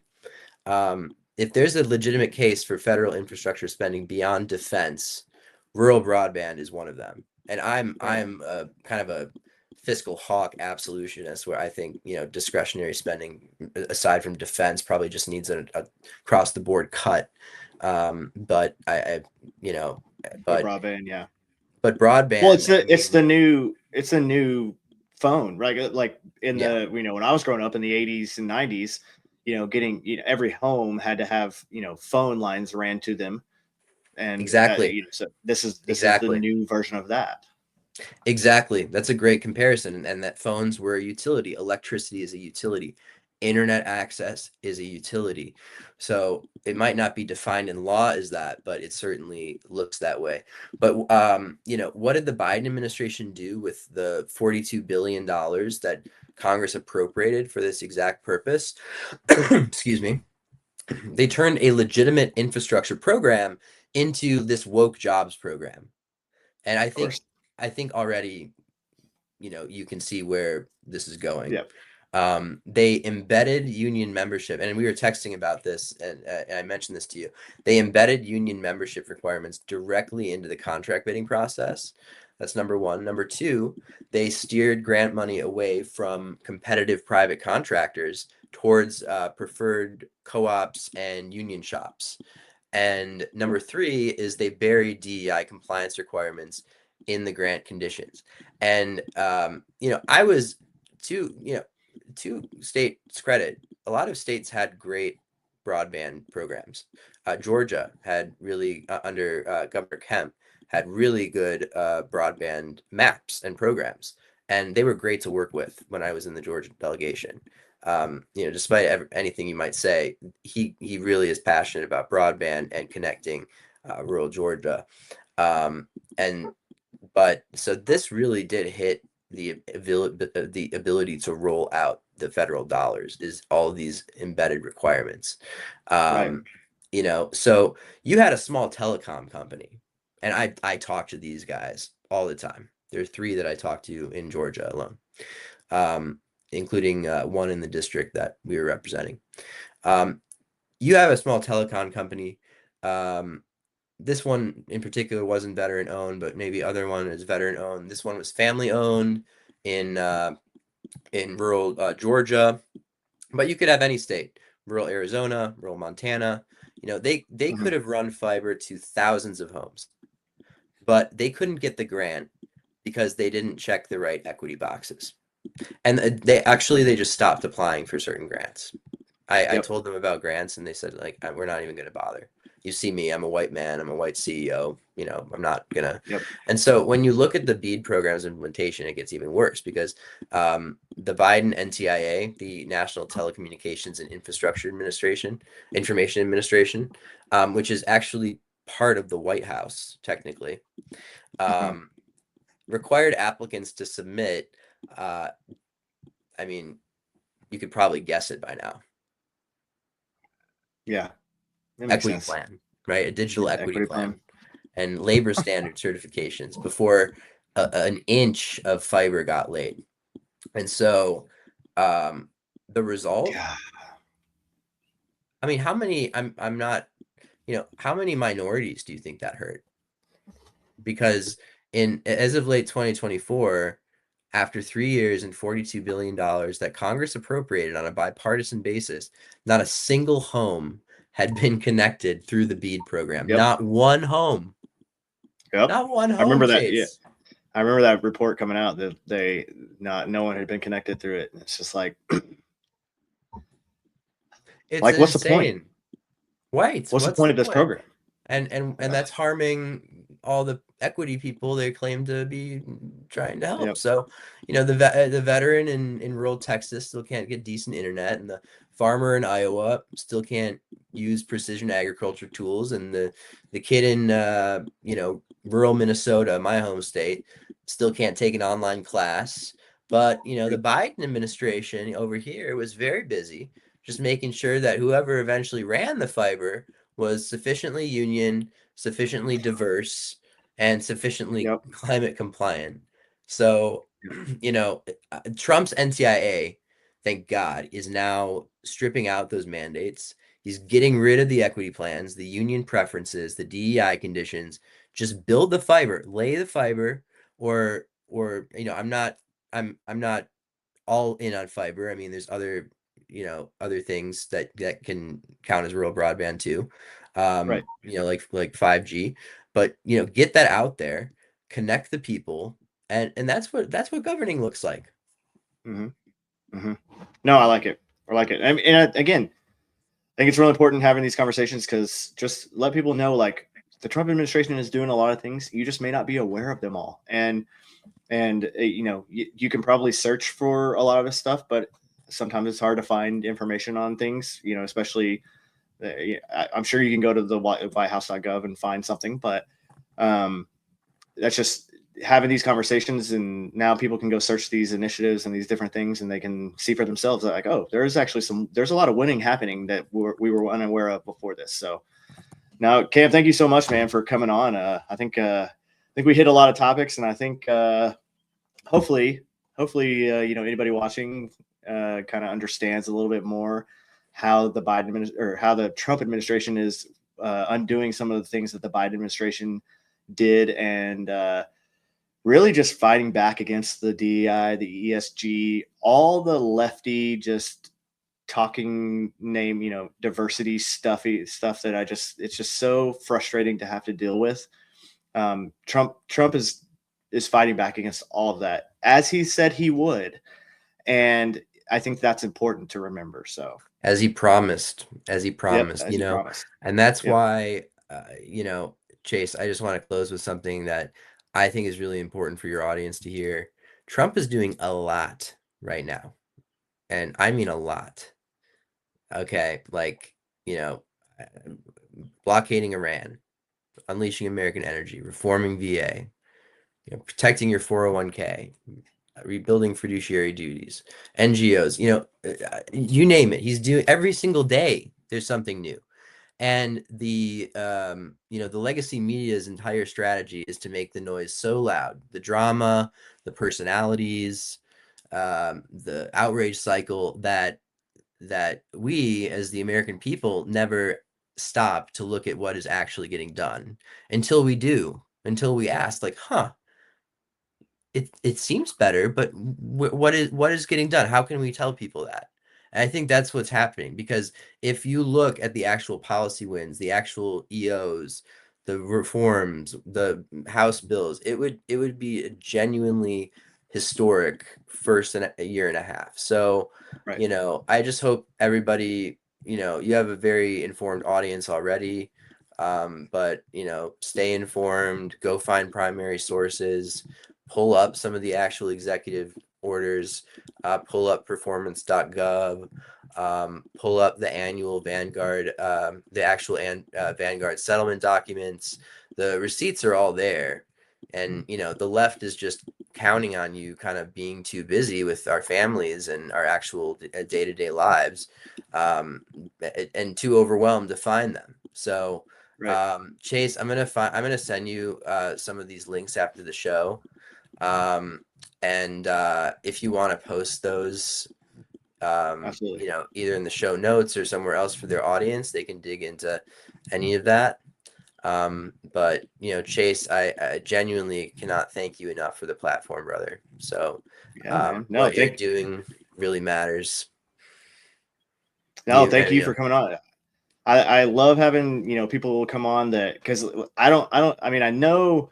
if there's a legitimate case for federal infrastructure spending beyond defense, rural broadband is one of them. And I'm kind of a fiscal hawk absolutionist, where I think, discretionary spending, aside from defense, probably just needs a across the board cut. But you know, For but broadband, yeah. but Well, broadband, I mean, it's a new phone, right? Like in yeah, the when I was growing up in the 80s and 90s, getting every home had to have phone lines ran to them, and exactly, so this is the exactly. new version of that. Exactly. That's a great comparison. And that phones were a utility. Electricity is a utility. Internet access is a utility. So it might not be defined in law as that, but it certainly looks that way. But what did the Biden administration do with the $42 billion that Congress appropriated for this exact purpose? Excuse me. They turned a legitimate infrastructure program into this woke jobs program. And Of course. I think already, you can see where this is going. Yep. They embedded union membership, and we were texting about this, and I mentioned this to you. They embedded union membership requirements directly into the contract bidding process. That's number one. Number two, they steered grant money away from competitive private contractors towards preferred co-ops and union shops. And number three is they buried DEI compliance requirements in the grant conditions. And I was to states' credit, a lot of states had great broadband programs. Georgia had really under Governor Kemp had really good broadband maps and programs, and they were great to work with when I was in the Georgia delegation. Despite anything you might say, he really is passionate about broadband and connecting rural Georgia. And but so this really did hit the ability to roll out the federal dollars, is all these embedded requirements. Right. Um, so you had a small telecom company, and I talk to these guys all the time. There are three that I talk to in Georgia alone, including one in the district that we were representing. You have a small telecom company. This one in particular wasn't veteran owned, but maybe other one is veteran owned. This one was family owned in rural Georgia, but you could have any state, rural Arizona, rural Montana. They Mhm. could have run fiber to thousands of homes, but they couldn't get the grant because they didn't check the right equity boxes. And they just stopped applying for certain grants. I Yep. told them about grants, and they said, like, we're not even going to bother. You see me, I'm a white man, I'm a white CEO, I'm not gonna. Yep. And so when you look at the BEAD program's implementation, it gets even worse because the Biden NTIA, the National Telecommunications and Infrastructure Administration, Information Administration, which is actually part of the White House, technically, Uh-huh. required applicants to submit, I mean, you could probably guess it by now. Yeah. That makes Equity sense. plan, right? A digital Yeah, equity equity plan plan. and labor standard certifications before an inch of fiber got laid. And so the result, Yeah. I mean, how many, I'm not, how many minorities do you think that hurt? Because as of late 2024, after 3 years and $42 billion that Congress appropriated on a bipartisan basis, not a single home had been connected through the BEAD program. Yep. Not one home. Yep. Not one I home, remember that. Yeah. Chase. I remember that report coming out that no one had been connected through it. It's just like It's like what's the point? insane. Right. What's the What's point the of this point? program? And that's harming all the equity people they claim to be trying to help. Yep. So, the veteran in rural Texas still can't get decent internet, and the farmer in Iowa still can't use precision agriculture tools, and the kid in rural Minnesota, my home state, still can't take an online class. But, the Yep. Biden administration over here was very busy just making sure that whoever eventually ran the fiber was sufficiently union, sufficiently diverse, and sufficiently Yep. climate compliant. So, Yep. Trump's NTIA, thank God, is now stripping out those mandates. He's getting rid of the equity plans, the union preferences, the DEI conditions. Just build the fiber, lay the fiber, or I'm not all in on fiber. I mean, there's other other things that can count as rural broadband too. Right. Like 5G, but get that out there, connect the people, and that's what governing looks like. Mm-hmm. Mm-hmm. No, I like it. I like it. And again, I think it's really important having these conversations, because just let people know, like, the Trump administration is doing a lot of things. You just may not be aware of them all. And you can probably search for a lot of this stuff, but sometimes it's hard to find information on things, especially I'm sure you can go to the whitehouse.gov and find something, but that's just having these conversations. And now people can go search these initiatives and these different things, and they can see for themselves that, like, oh, there's a lot of winning happening that we were unaware of before this. So now, Cam, thank you so much, man, for coming on. I think we hit a lot of topics, and I think hopefully, anybody watching kind of understands a little bit more how the Trump administration is undoing some of the things that the Biden administration did, and really just fighting back against the DEI, the ESG, all the lefty just talking name, diversity stuff that it's just so frustrating to have to deal with. Trump is fighting back against all of that, as he said he would. And I think that's important to remember. So as he promised, yep, as he promised. and that's Yep. why, Chase, I just want to close with something that I think is really important for your audience to hear. Trump is doing a lot right now, and I mean a lot. Okay, like, blockading Iran, unleashing American energy, reforming VA, protecting your 401k, rebuilding fiduciary duties, NGOs, you name it. He's doing every single day. There's something new. And the legacy media's entire strategy is to make the noise so loud, the drama, the personalities, the outrage cycle, that we as the American people never stop to look at what is actually getting done until we ask, like, it seems better, but what is getting done? How can we tell people that? And I think that's what's happening, because if you look at the actual policy wins, the actual EOs, the reforms, the House bills, it would be a genuinely historic first and a year and a half. So, Right. I just hope everybody, you have a very informed audience already. But stay informed, go find primary sources, pull up some of the actual executive orders, pull up performance.gov, pull up the annual Vanguard, the actual Vanguard settlement documents. The receipts are all there. And, the left is just counting on you kind of being too busy with our families and our actual day-to-day lives, and too overwhelmed to find them. So, Right. Chase, I'm gonna send you some of these links after the show. And if you want to post those, Absolutely. either in the show notes or somewhere else for their audience, they can dig into any of that. But Chase, I genuinely cannot thank you enough for the platform, brother. So Yeah, man. No, what you're doing really matters. thank you for coming on. I love having, people come on that, because I mean, I know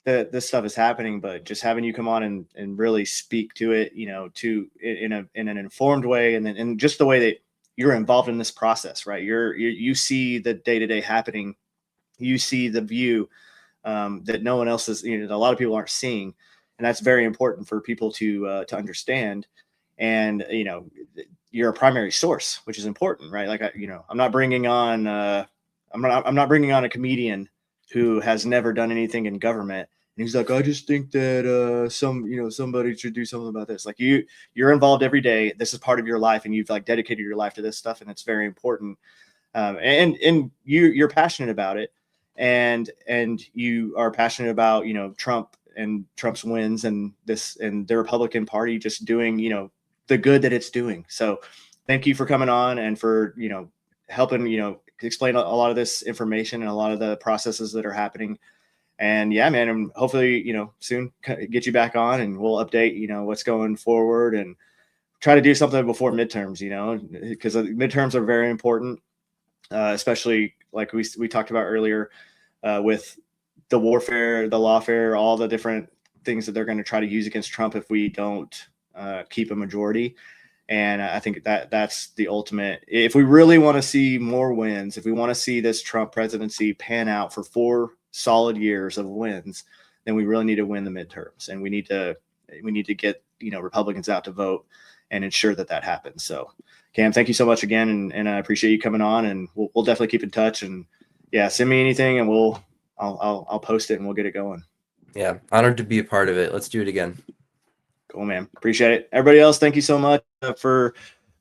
that this stuff is happening, but just having you come on and really speak to it, in an informed way, and then and just the way that you're involved in this process, right? You see the day-to-day happening, you see the view that no one else is, a lot of people aren't seeing, and that's very important for people to understand. And you're a primary source, which is important, right? Like, I'm not bringing on I'm not bringing on a comedian who has never done anything in government, and he's like, I just think that somebody should do something about this. Like, you're involved every day. This is part of your life, and you've like dedicated your life to this stuff, and it's very important. And you're passionate about it, and you are passionate about Trump and Trump's wins, and the Republican Party just doing the good that it's doing. So thank you for coming on and for helping explain a lot of this information and a lot of the processes that are happening. And yeah, man, and hopefully, soon get you back on and we'll update, what's going forward and try to do something before midterms, because midterms are very important, especially like we talked about earlier with the warfare, the lawfare, all the different things that they're going to try to use against Trump if we don't keep a majority. And I think that's the ultimate. If we really want to see more wins, if we want to see this Trump presidency pan out for 4 solid years of wins, then we really need to win the midterms, and we need to get Republicans out to vote and ensure that happens. So, Cam, thank you so much again, and I appreciate you coming on, and we'll definitely keep in touch. And yeah, send me anything, and I'll post it and we'll get it going. Yeah, honored to be a part of it. Let's do it again. Cool, man. Appreciate it. Everybody else, thank you so much for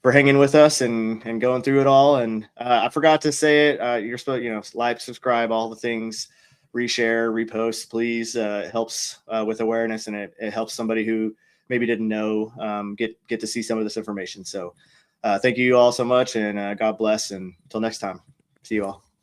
hanging with us and going through it all. And I forgot to say it. You're supposed, like, subscribe, all the things, reshare, repost, please. It helps with awareness, and it helps somebody who maybe didn't know get to see some of this information. So thank you all so much, and God bless. And until next time, see you all.